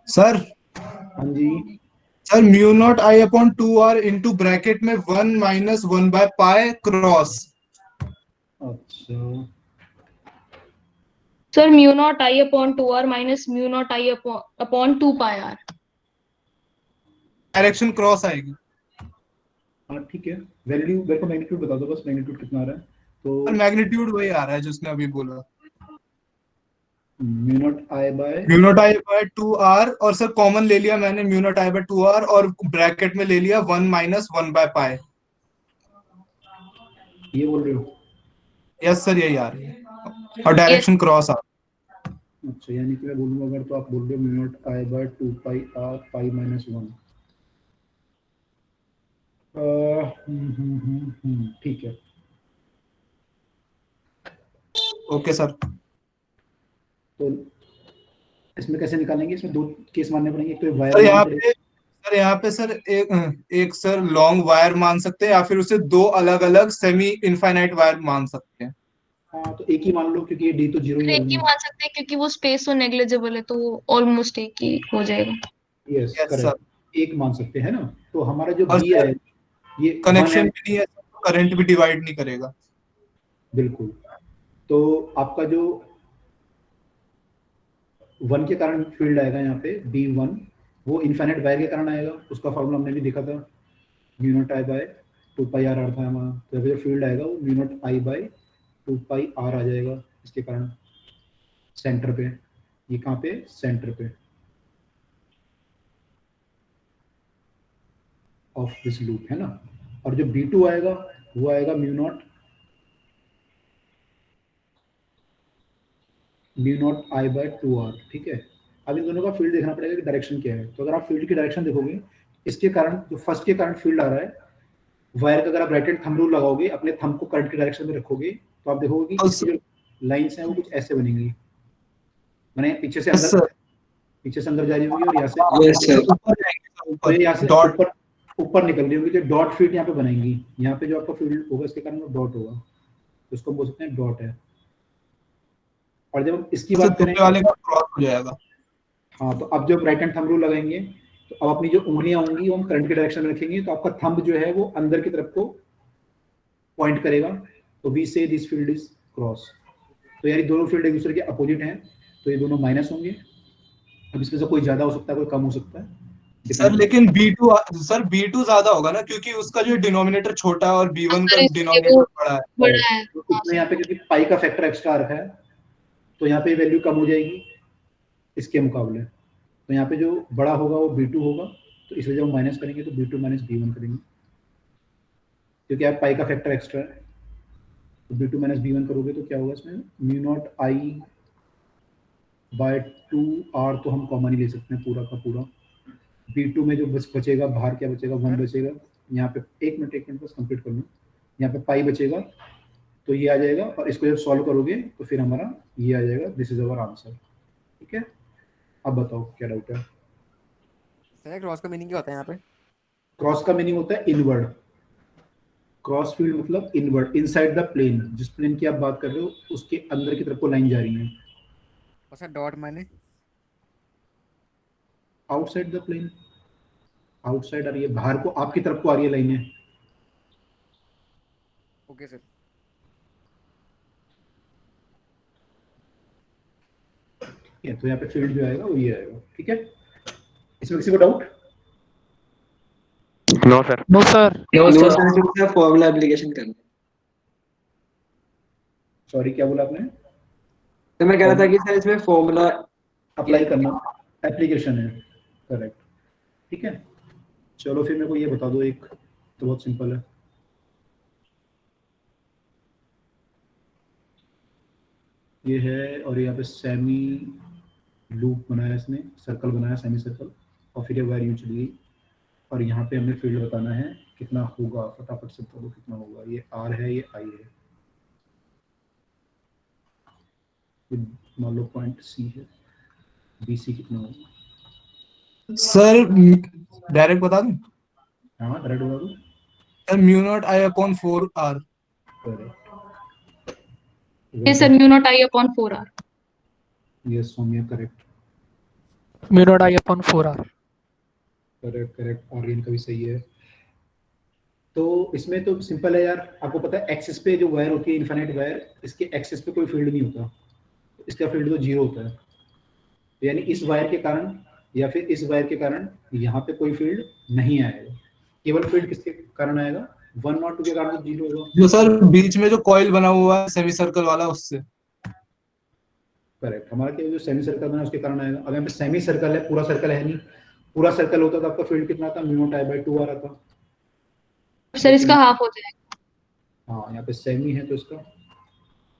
सर हाँ जी, sir mu naught I upon 2r into bracket में 1 माइनस 1 बाय पाई क्रॉस। अच्छा, sir mu naught I upon 2r minus mu naught I upon 2 pi R. Direction cross आएगी। हाँ ठीक है, वैल्यू मेरे को मैग्नीट्यूड बता दो बस, मैग्नीट्यूड कितना आ रहा है। तो मैग्नीट्यूड वही आ रहा है जिसने अभी बोला, mu naught I bye, mu naught I by 2r, और सर कॉमन ले लिया मैंने mu naught I by 2r, और ब्रैकेट में ले लिया 1 माइनस 1 बाय पाई। ये बोल रहे हो? यस सर, यही आ रही है, और डायरेक्शन क्रॉस आ रहा है। अच्छा, यानी कि मैं बोलूँगा अगर, तो आप बोल रहे हो mu naught I by 2 pi R pi minus 1। ठीक है, ओके सर। तो इसमें कैसे निकालेंगे? इसमें दो केस मानने पड़ेंगे, एक तो सर वायर यहाँ मानना पे सर यहाँ पे सर एक सर लॉन्ग वायर मान सकते हैं, या फिर उसे दो अलग अलग सेमी इनफाइनाइट वायर मान सकते हैं। हाँ, तो एक ही मान लो, क्योंकि ये डी तो जीरो ही एक ही है। मान सकते हैं क्योंकि वो स्पेस तो नेग्लिजिबल है, तो ऑलमोस्ट एक ही हो जाएगा। Yes yes sir. करेक्ट, एक मान सकते हैं ना। तो हमारा जो और बी है ये कनेक्शन भी नहीं है, करंट भी डिवाइड नहीं करेगा। बिल्कुल। तो आपका जो वन के कारण फील्ड आएगा यहाँ पे B1, वो इन्फाइनाइट वायर के कारण आएगा, उसका फॉर्मूला हमने भी देखा था, mu naught I bye 2πr था हमारा। तो जो फील्ड आएगा वो mu naught I bye 2πr आ जाएगा इसके कारण सेंटर पे। ये कहाँ पे? सेंटर पे ऑफ दिस लूप है ना। और जो B2 आएगा वो आएगा mu naught I by 2r। ठीक है, अब इन दोनों का फील्ड देखना पड़ेगा कि डायरेक्शन क्या है। तो अगर आप फील्ड की डायरेक्शन देखोगे, इसके कारण जो फर्स्ट के कारण फील्ड आ रहा है वायर का, अगर आप राइट हैंड थंब रूल लगाओगे, अपने थंब को करंट की डायरेक्शन में रखोगे, तो आप देखोगे कि इसकी जो लाइंस हैं वो कुछ ऐसे बनेंगी, माने पीछे से अंदर जा रही होगी और यहाँ से ऊपर निकल रही होगी। जो डॉट फील्ड यहाँ पे बनाएंगी, यहाँ पे जो आपका फील्ड होगा इसके कारण वो डॉट होगा, तो उसको बोल सकते हैं डॉट है। और जब हम इसकी बात करें वाले का क्रॉस हो जाएगा। हाँ, तो अब जब राइट हैंड थंब रूल लगाएंगे तो अब अपनी जो उंगलियां होंगी वो हम करंट की डायरेक्शन में रखेंगे, तो आपका थंब जो है वो अंदर की तरफ को पॉइंट करेगा, तो वी से दिस फील्ड इज क्रॉस। तो यानी दोनों फील्ड एक दूसरे के अपोजिट हैं, तो ये दोनों माइनस होंगे। अब इसमें से कोई ज्यादा हो सकता है, कोई कम हो सकता है सर। लेकिन B2 ज्यादा होगा ना, क्योंकि उसका जो डिनोमिनेटर छोटा है और B1 का डिनोमिनेटर बड़ा है। तो इसमें यहाँ पे क्योंकि पाई का फैक्टर एक्स्ट्रा रखा है, तो यहाँ पे वैल्यू कम हो जाएगी इसके मुकाबले। तो यहाँ पे जो बड़ा होगा वो B2 होगा, तो इसलिए जब हम माइनस करेंगे तो B2 माइनस B1 करेंगे, क्योंकि आप पाई का फैक्टर एक्स्ट्रा है। तो B2 माइनस B1 करोगे तो क्या होगा इसमें? Mu naught I by 2r, तो हम कॉमन ही ले सकते हैं पूरा का पूरा। B2 में जो बस बचेगा, बाहर क्या बचेगा? 1 बचेगा। यहाँ पे एक मिनट बस कंप्लीट कर लूँ। यहाँ पे पाई बचेगा, तो ये आ जाएगा, और इसको जब सॉल्व करोगे तो फिर हमारा ये आ जाएगा। This is our answer. ठीक है, अब बताओ क्या डाउट है? सर क्रॉस का मीनिंग क्या होता है यहाँ पे? क्रॉस का मीनिंग होता है इनवर्ड। क्रॉस फील्ड मतलब इनवर्ड, इनसाइड द प्लेन। जिस प्लेन की आप बात कर रहे हो उसके अंदर की तरफ को लाइन जा रही है। और सर डॉट माने? आउटसाइड द प्लेन, आउटसाइड आ रही है, बाहर को आपकी तरफ को आ रही है लाइनें। Okay sir. तो यहाँ पे फील्ड जो आएगा वो ये आएगा। ठीक है, इसमें किसी को doubt? No sir. No sir. Formula application करना। सॉरी, क्या बोला आपने? तो मैं कह रहा था कि सर इसमें फॉर्मूला अप्लाई करना एप्लीकेशन है, करेक्ट। ठीक है, चलो फिर मेरे को ये बता दो एक, तो बहुत सिंपल है। ये है, और यहाँ पे सेमी लूप बनाया इसने, सर्कल बनाया, सेमी सर्कल, और फिर ये वायर यूं चली गई, और यहाँ पे हमें फील्ड बताना है कितना होगा। फटाफट से बोलो कितना होगा। ये R है, ये I है, मान लो पॉइंट C है, BC कितना होगा? सर डायरेक्ट बता दूं? हाँ, डायरेक्ट बता दो। Sir mu naught I upon 4r। Correct. Yes, sir, mu naught I upon 4r. Yes Saumya, correct. Mu naught I upon 4r। Correct, Aryan का भी सही है। तो इसमें तो सिंपल है यार, आपको पता है एक्सिस पे जो वायर होती है, इनफाइनाइट वायर, इसके एक्सिस पे कोई फील्ड नहीं होता, इसका फील्ड तो 0 होता है। यानी इस वायर के कारण या फिर इस वायर के कारण यहाँ पे कोई फील्ड नहीं आएगा। केवल फील्ड किसके कारण आएगा? 1 और 2 के कारण 0 होगा। जो सर बीच में जो कॉइल बना हुआ है सेमी सर्कल वाला, उससे। करेक्ट, हमारा क्या जो सेमी सर्कल बना उसके कारण आएगा। अगर सेमी सर्कल है, पूरा सर्कल है नहीं, पूरा सर्कल होता तो आपका फील्ड कितना था? Mu naught I by 2r आता। सर इसका हाफ हो जाएगा। हाँ, यहाँ पे सेमी है तो इसका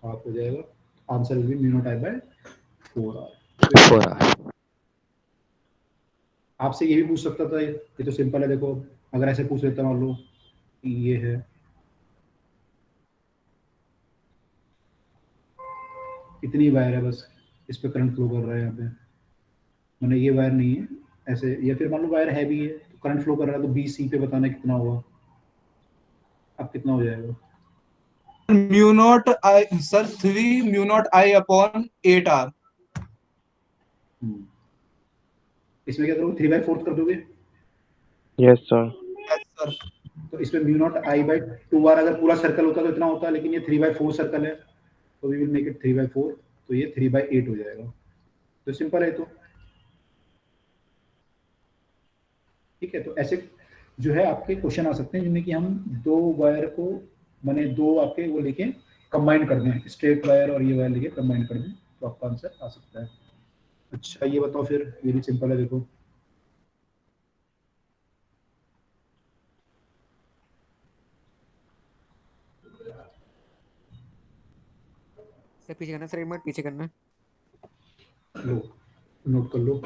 हाफ हो जाएगा। Answer will be mu naught I by 4r। आपसे ये भी पूछ सकता था, ये तो सिंपल है। देखो, अगर ऐसे पूछ लेता मान लो कि ये है, इतनी वायर है, बस इस पे करंट फ्लो कर रहा है यहाँ पे, मैंने ये वायर नहीं है ऐसे, या फिर मान लो वायर है भी है तो करंट फ्लो कर रहा है, तो BC पे बताना कितना हुआ। अब कितना हो जाएगा? Mu naught I sir 3 mu naught I upon 8r। इसमें क्या करोगे? 3/4 कर दोगे? Yes sir. तो इसमें mu naught I by 2r, अगर पूरा सर्कल होता तो इतना होता, लेकिन ये 3/4 सर्कल है, तो वी विल मेक इट 3/4, तो ये 3/8 हो जाएगा। तो सिंपल है। तो ठीक है, तो ऐसे जो है आपके क्वेश्चन आ सकते हैं जिनमें कि हम दो वायर को माने दो आपके वो लेके कंबाइन कर दें, स्ट्रेट वायर और ये वायर लेके कंबाइन कर दें, तो आपका आंसर आ सकता है। अच्छा ये बताओ फिर, ये भी सिंपल है देखो। सर पीछे करना, सर एक मिनट पीछे करना। लो नोट कर लो।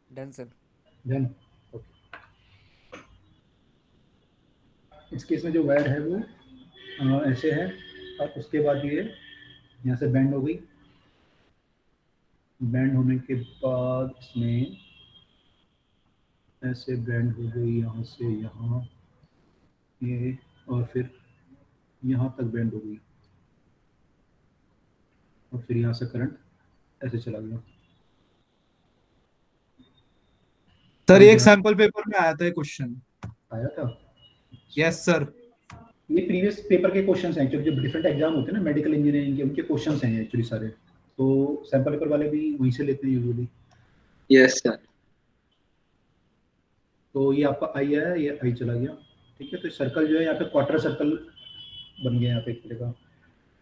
Done sir. डन। ओके, इस केस में जो वायर है वो ऐसे है, और उसके बाद ये यहाँ से बैंड हो गई। बैंड होने के बाद इसमें ऐसे बैंड हो गई यहाँ से यहाँ, ये, और फिर यहाँ तक बैंड हो गई, और फिर यहाँ से करंट ऐसे चला गया। सर एक सैंपल पेपर में आया था क्वेश्चन। आया था? Yes sir. ये प्रीवियस पेपर के क्वेश्चंस हैं एक्चुअली, जो डिफरेंट एग्जाम होते हैं ना मेडिकल इंजीनियरिंग के, उनके क्वेश्चंस हैं एक्चुअली सारे। तो सैंपल पेपर वाले भी वहीं से लेते हैं यूजुअली। Yes sir. तो ये आपका आई है, ये आई चला गया। ठीक है, तो सर्कल जो है यहाँ पे क्वार्टर सर्कल बन गया यहाँ पे एक तरह का।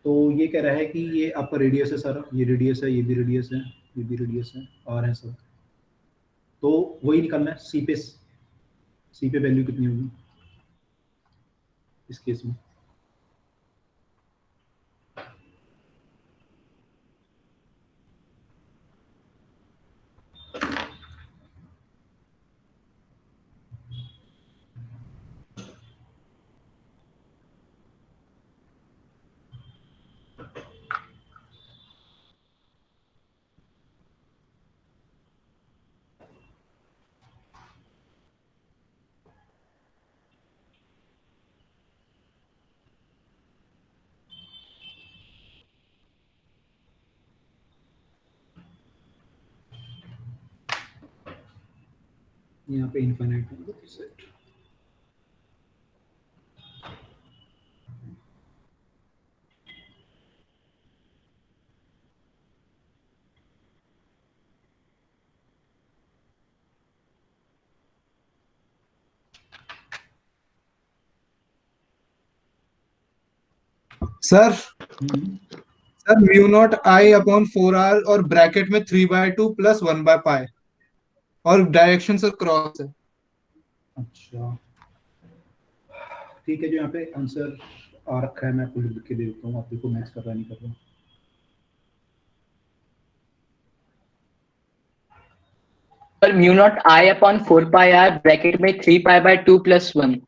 तो ये कह रहा है कि ये आपका रेडियस है सारा, ये रेडियस है, ये भी रेडियस है, ये भी रेडियस है, आर है सब। तो वही निकालना है सी पे वैल्यू कितनी होगी इस केस में। यहाँ पे infinite number set. Sir sir mu naught I upon 4r और ब्रैकेट में 3/2 प्लस 1/π और डायरेक्शन सर क्रॉस है। अच्छा ठीक है, जो यहाँ पे आंसर आ रखा है मैं आपको लिख के दे देता हूँ, आप देखो मैच कर रहा नहीं कर रहा। पर mu naught I upon 4πr bracket में 3π/2 + 1।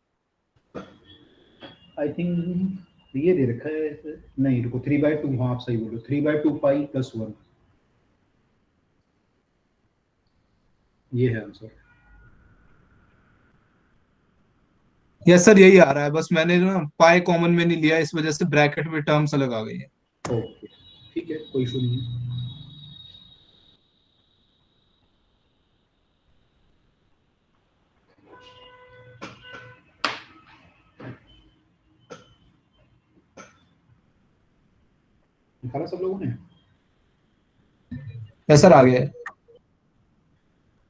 आई थिंक ये दे रखा है ऐसे। नहीं रुको, 3/2, हाँ आप सही बोलो, 3/2 पाई प्लस 1, ये है आंसर। यस सर यही आ रहा है, बस मैंने ना पाई कॉमन में नहीं लिया, इस वजह से ब्रैकेट में टर्म्स अलग आ गई है। ओके ठीक है, कोई इशू नहीं है। निकाला सब लोगों ने? यस सर आ गया है।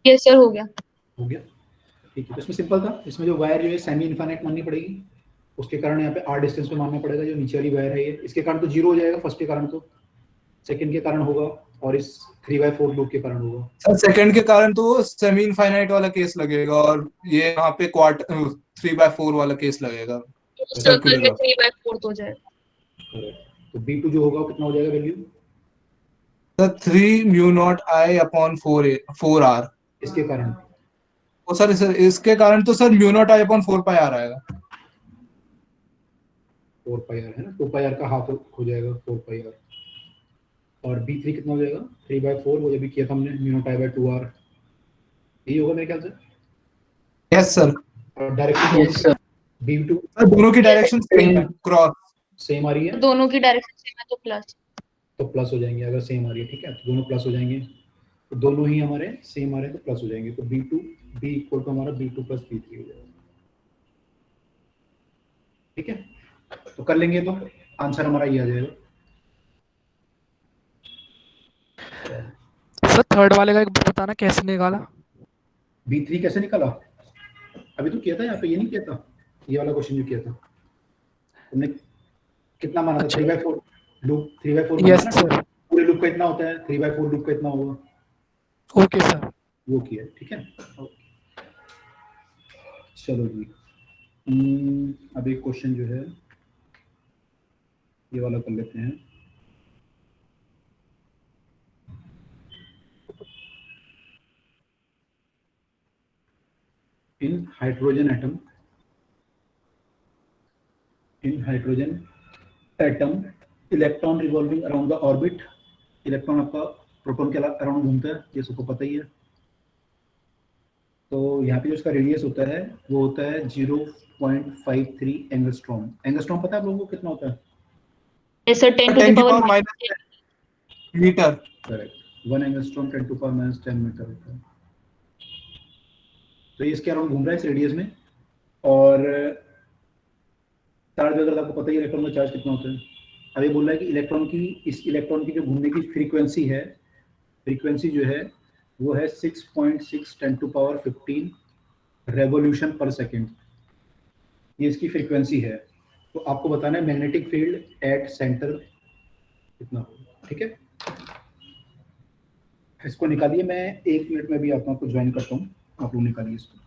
यस सर हो गया। हो गया ठीक है। तो इसमें सिंपल था, इसमें जो वायर जो है सेमी इनफाइनाइट माननी पड़ेगी, उसके कारण यहाँ पे आर डिस्टेंस पे मानना पड़ेगा। जो नीचे वाली वायर है ये, इसके कारण तो 0 हो जाएगा फर्स्ट के कारण, तो सेकंड के कारण होगा, और इस 3/4 लूप के कारण होगा। सर सेकंड के कारण तो सेमी इनफाइनाइट वाला केस लगेगा, और ये यहाँ पे क्वार्टर 3/4 वाला केस लगेगा। सर्कल में 3/4 हो जाएगा। तो B2 जो होगा वो कितना हो जाएगा value? Sir 3 mu naught I upon 4r। इसके कारण और सर इसके कारण तो sir mu naught I upon 4πr आएगा। 4πr है ना, 2πr का हाफ हो जाएगा 4πr। और B3 कितना हो जाएगा? 3/4, वो जब भी किया था हमने, mu naught I by 2r, यही होगा मेरे ख्याल से। Yes sir. और direction yes sir. B2 sir दोनों की डायरेक्शन सेम है, क्रॉस सेम आ रही है, दोनों की डायरेक्शन सेम है तो प्लस। तो प्लस हो जाएंगे। अगर सेम आ रही है ठीक है, तो दोनों प्लस हो जाएंगे। तो दोनों ही हमारे सेम आ रहे हैं तो प्लस हो जाएंगे, तो b2 b इक्वल टू हमारा b2 प्लस b3 हो जाएगा। ठीक है, तो कर लेंगे तो आंसर हमारा ये आ जाएगा। सर थर्ड वाले का एक बार बताना कैसे निकाला। b3 कैसे निकाला, अभी तो किया था यहाँ पे, ये नहीं किया था, ये वाला क्वेश्चन जो किया था तुमने, कितना माना था? अच्छा। 3/4 लूप, 3/4 यस माना ना, सर। पूरे लूप का इतना होता है, 3/4 लूप का इतना होगा, ओके सर। वो किया। ठीक है, चलो जी। अब एक क्वेश्चन जो है ये वाला कर लेते हैं। In hydrogen atom electron revolving around the orbit, electron आपका प्रोटॉन के अराउंड घूमता है, ये सबको पता ही है। तो यहाँ पे जो इसका रेडियस होता है वो होता है 0.53 एंगस्ट्रॉम। एंगस्ट्रॉम पता है आप लोगों को कितना होता है? Yes, sir. 10 to 10 the की power power minus minus metre. Correct, 1 angstrom 10 to power minus 10 metre होता है। तो ये इसके अराउंड घूम रहा है इस रेडियस में, और चार्ज वगैरह आपको पता ही है, इलेक्ट्रॉन का चार्ज कितना होता है। अब ये बोल रहा है कि इस इलेक्ट्रॉन की जो घूमने की फ्रीक्वेंसी है, फ्रीक्वेंसी जो है वो है 6.6 10 टू पावर 15 रेवोल्यूशन पर सेकेंड, ये इसकी फ्रीक्वेंसी है। तो आपको बताना है मैग्नेटिक फील्ड एट सेंटर कितना होगा। ठीक है, इसको निकालिए, मैं 1 मिनट में भी आपको ज्वाइन करता हूँ, आप लोग निकालिए इसको।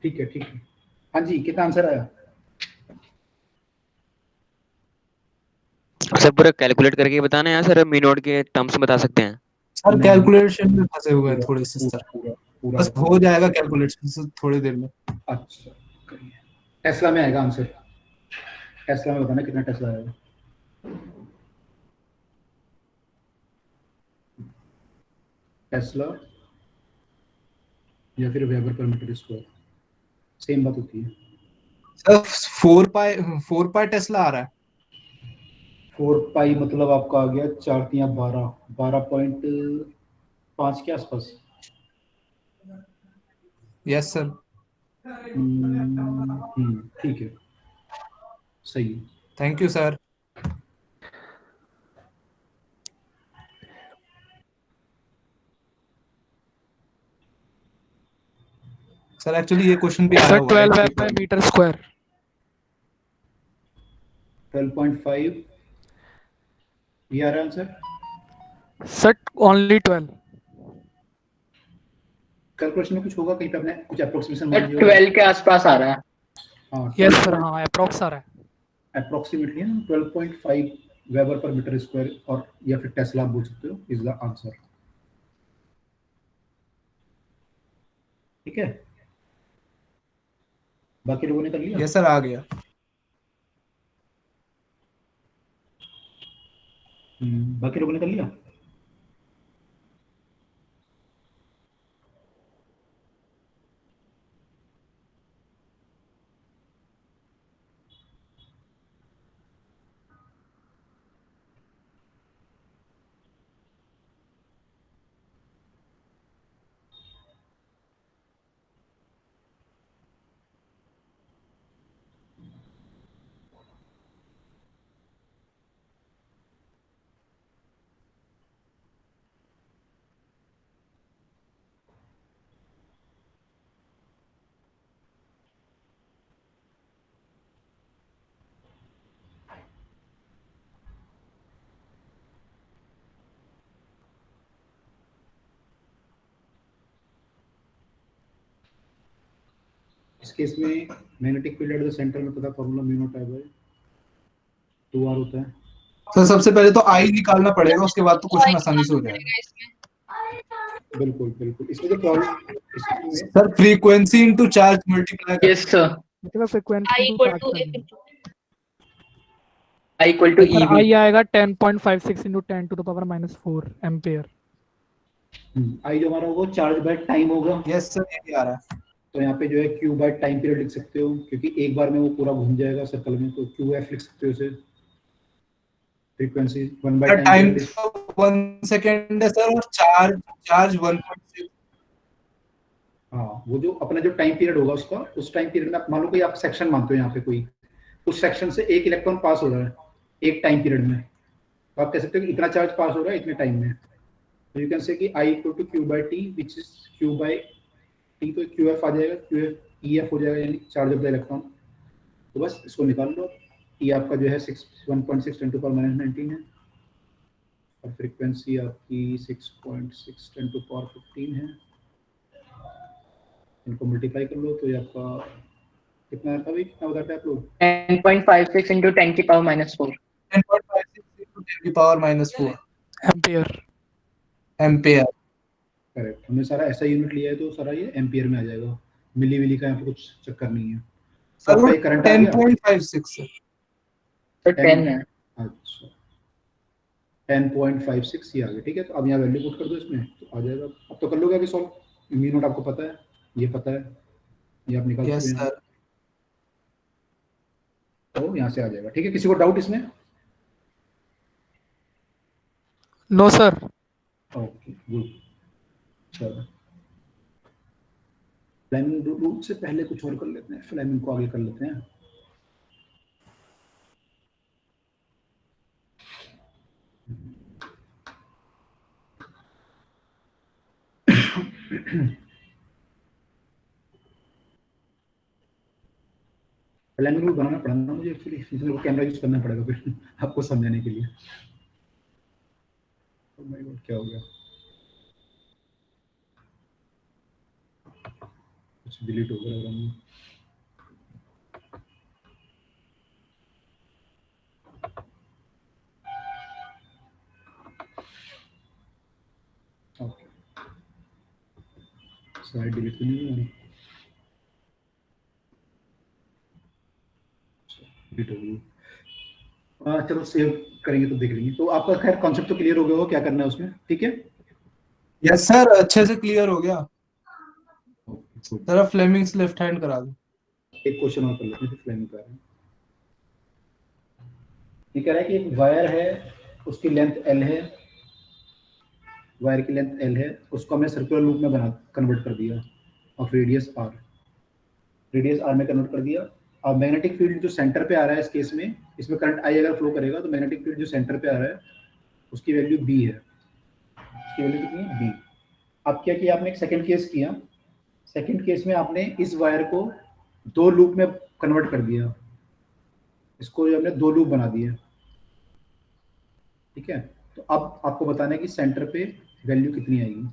ठीक है, ठीक है। हाँ जी, कितना आंसर आया? सर पूरा कैलकुलेट करके बताना है सर, मी नोट के टर्म्स में बता सकते हैं? सर कैलकुलेशन में फंसे हुए हैं थोड़े से सर, पूरा बस हो जाएगा कैलकुलेशन से थोड़ी देर में। अच्छा, करिए। टेस्ला में आएगा आंसर, टेस्ला में बताना कितना टेस्ला आएगा। टेस्ला या फिर वेबर पर मीटर स्क्वायर, सेम बात होती है। सर 4 पाई टेस्ला आ रहा है। 4 पाई मतलब आपका आ गया 4 या 12.5 के आसपास। Yes sir. ठीक है, सही है। Thank you sir. Sir actually ये क्वेश्चन भी आया सर हुआ है 12 वेब बाय मीटर स्क्वायर। 12.5 ये आ रहा है आंसर। Sir only 12। कैलकुलेशन में कुछ होगा कहीं पे आपने कुछ अप्रोक्सीमेशन मान लिया होगा। 12 के आसपास आ रहा है। हाँ यस सर, हाँ अप्रोक्स आ रहा है। अप्रोक्सीमेटली 12.5 वेबर पर मीटर स्क्वायर, और या फिर टेस्ला आप बोल सकते हो, इज द आंसर। ठीक है, बाकी लोगों ने कर लिया। यस सर, आ गया। बाकी लोगों ने कर लिया। इस केस में magnetic field at the centre में पता formula mu naught I by 2r होता है। सर सबसे पहले तो आई निकालना पड़ेगा, उसके बाद तो क्वेश्चन आसानी से हो जाएगा। बिल्कुल बिल्कुल, इसमें जो problem sir frequency into charge multiply. Yes sir. मतलब frequency I into equal to charge A. I equal to sir EV। I आएगा 10.56 into 10 to the power -4 ampere. I जो हमारा होगा चार्ज बाय टाइम होगा। यस सर, ये भी आ रहा है। तो यहाँ पे जो है क्यू बाय टाइम पीरियड लिख सकते हो, क्योंकि एक बार में वो पूरा घूम जाएगा सर्कल में, तो क्यू एफ लिख सकते हो उसे। Frequency 1 by time time period 1 second है सर, और चार्ज 1.6। हाँ, वो जो अपना जो टाइम पीरियड होगा उसका, उस टाइम पीरियड में आप मान लो कोई आप सेक्शन मानते हो यहाँ पे कोई, उस सेक्शन से एक इलेक्ट्रॉन पास हो रहा है एक टाइम पीरियड में, तो आप कह सकते हो कि इतना चार्ज पास हो रहा है इतने टाइम में। तो यू कैन से कि I equal to q by t which is q by t, तो क्यू एफ आ जाएगा, क्यू एफ ई एफ हो जाएगा, यानी चार्ज ऑफ द इलेक्ट्रॉन। तो बस इसको निकाल लो। ई आपका जो है 1.6 × 10⁻19 है, और फ्रीक्वेंसी आपकी 6.6 × 10⁻15 है। इनको मल्टीप्लाई कर लो तो ये आपका कितना आता है, कितना बताते हैं आप लोग? 10.56 into 10 की पावर -4। 10.56 into 10 की पावर -4 एम्पियर। एम्पियर। करेक्ट, हमने सारा ऐसा यूनिट लिया है तो सारा ये एम्पियर में आ जाएगा। मिली विली का यहाँ पे कुछ चक्कर नहीं है। सर वो आपका ये करंट आ गया 10.56 है। सर 10 है। अच्छा 10.56 ये आ गया, ठीक है। तो अब यहाँ वैल्यू पुट कर दो इसमें तो आ जाएगा। अब तो कर लोगे अभी सॉल्व। म्यू नॉट आपको पता है, ये पता है, ये आप निकाल यस सकते हैं। सर। तो यहाँ से आ जाएगा, ठीक है। किसी को डाउट इसमें? No sir. Okay good. चलो फ्लेमिंग रूल से पहले कुछ और कर लेते हैं, फ्लेमिंग को आगे कर लेते हैं। फ्लेमिंग रूल बनाना पड़ेगा मुझे एक्चुअली, इसलिए वो कैमरा यूज करना पड़ेगा फिर आपको समझाने के लिए। Oh my God, क्या हो गया? कुछ डिलीट हो गया लग रहा है। ओके स्लाइड डिलीट तो नहीं है, डिलीट हो गई। चलो सेव करेंगे तो देख लेंगे। तो आपका खैर कॉन्सेप्ट तो क्लियर हो गया होगा क्या करना है उसमें, ठीक है। यस सर, अच्छे से क्लियर हो गया। सर फ्लेमिंग्स लेफ्ट हैंड करा दो। एक क्वेश्चन और कर लेते हैं, फ्लेमिंग का है। ये कह रहा है कि एक वायर है, उसकी लेंथ एल है, वायर की लेंथ एल है, उसको हमने सर्कुलर लूप में बना कन्वर्ट कर दिया of radius R. Radius R में कन्वर्ट कर दिया। अब मैग्नेटिक फील्ड जो सेंटर पे आ रहा है इस केस में, इसमें करंट आई अगर फ्लो करेगा तो मैग्नेटिक फील्ड जो सेंटर पे आ रहा है उसकी वैल्यू बी है। उसकी वैल्यू कितनी है? बी। अब क्या किया आपने, एक सेकंड केस किया। सेकंड केस में आपने इस वायर को दो लूप में कन्वर्ट कर दिया, इसको हमने दो लूप बना दिया, ठीक है। तो अब आपको बताना है कि सेंटर पे वैल्यू कितनी आएगी।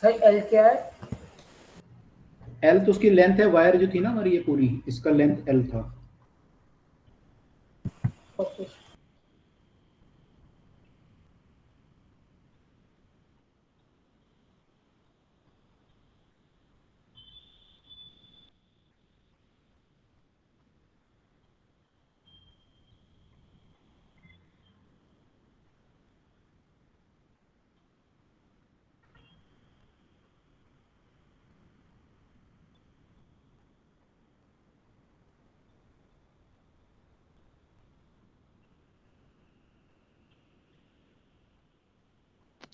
सर एल क्या है? एल तो उसकी लेंथ है, वायर जो थी ना हमारी ये पूरी, इसका लेंथ एल था। Okay.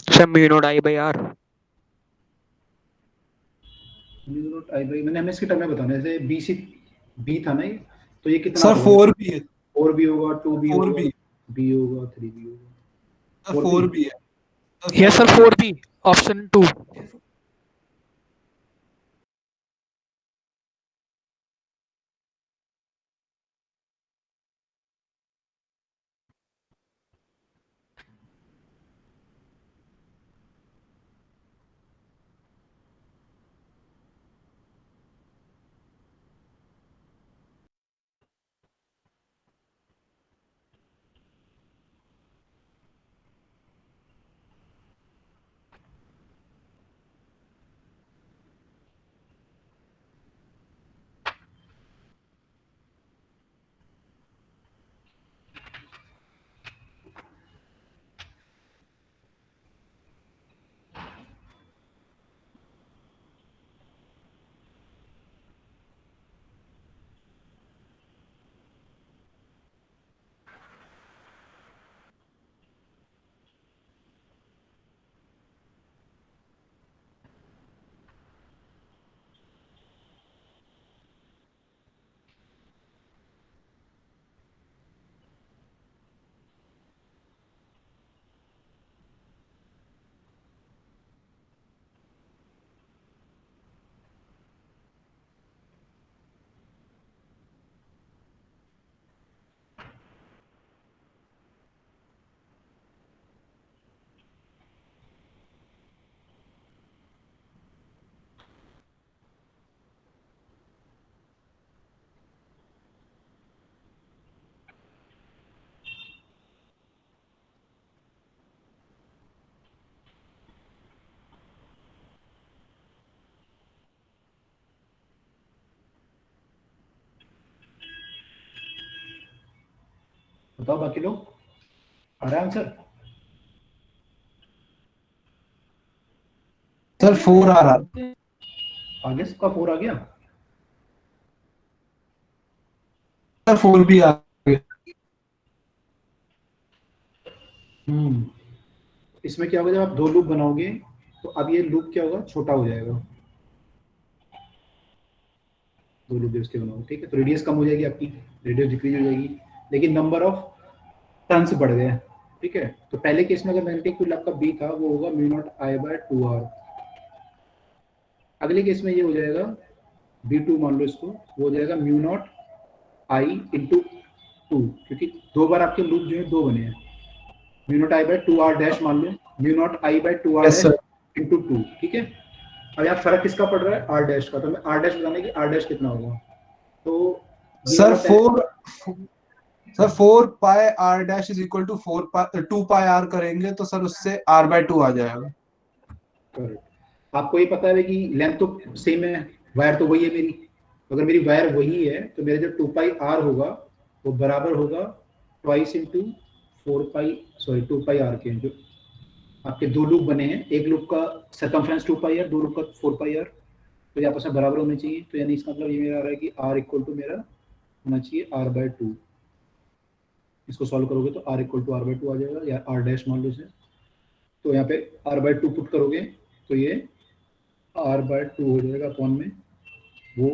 Sir mu naught I by R. Mu naught I by, मैंने हमें इसके टर्म में बताना है। जैसे बी सी बी था ना ये, तो ये कितना सर होगा? 4 भी है, 4 भी होगा, 2 भी 4 होगा, भी, बी होगा, 3 भी होगा। सर 4 भी है। Yes sir 4B option 2। बताओ बाकी लोग, आ रहा है आंसर? सर 4 आ रहा, आगे सबका 4 आ गया? सर 4 भी आ गया। इसमें क्या होगा, जब आप दो लूप बनाओगे तो अब ये लूप क्या होगा, छोटा हो जाएगा। दो लूप इसके बनाओगे, ठीक है, तो रेडियस कम हो जाएगी आपकी, रेडियस डिक्रीज हो जाएगी, लेकिन नंबर ऑफ टर्न्स बढ़ गए, ठीक है। तो पहले केस में अगर मैग्नेटिक फील्ड आपका बी था, वो होगा mu naught I by 2r। अगले केस में ये हो जाएगा B2, मान लो इसको, वो हो जाएगा म्यू नॉट आई इंटू 2, क्योंकि दो बार आपके लूप जो है दो बने हैं। Mu naught I by 2r dash मान लो, mu naught I by 2r Yes, sir. Into 2, ठीक है। अब यहाँ फर्क किसका पड़ रहा है, r डैश का। तो मैं r डैश बताने की r डैश कितना होगा, तो sir 4 pi r dash is equal to 2 pi r करेंगे तो सर उससे r बाय 2 आ जाएगा। करेक्ट। आपको ये पता है कि लेंथ तो सेम है, वायर तो वही है मेरी, अगर मेरी वायर वही है तो मेरा जो 2 पाई r होगा वो बराबर होगा ट्वाइस इंटू 2 पाई r के। जो आपके दो लूप बने हैं, एक लूप का सर्कमफ्रेंस 2 पाई r, दो लूप का 4 पाई r, तो ये आपस में बराबर होने चाहिए। तो यानी इसका मतलब ये मेरा आ रहा है कि r इक्वल टू मेरा होना चाहिए r बाय 2। इसको सॉल्व करोगे तो r equal to r by two आ जाएगा, या r डैश मान लो इसे। तो यहाँ पे r बाई टू पुट करोगे तो ये r बाई टू हो जाएगा अपॉन में वो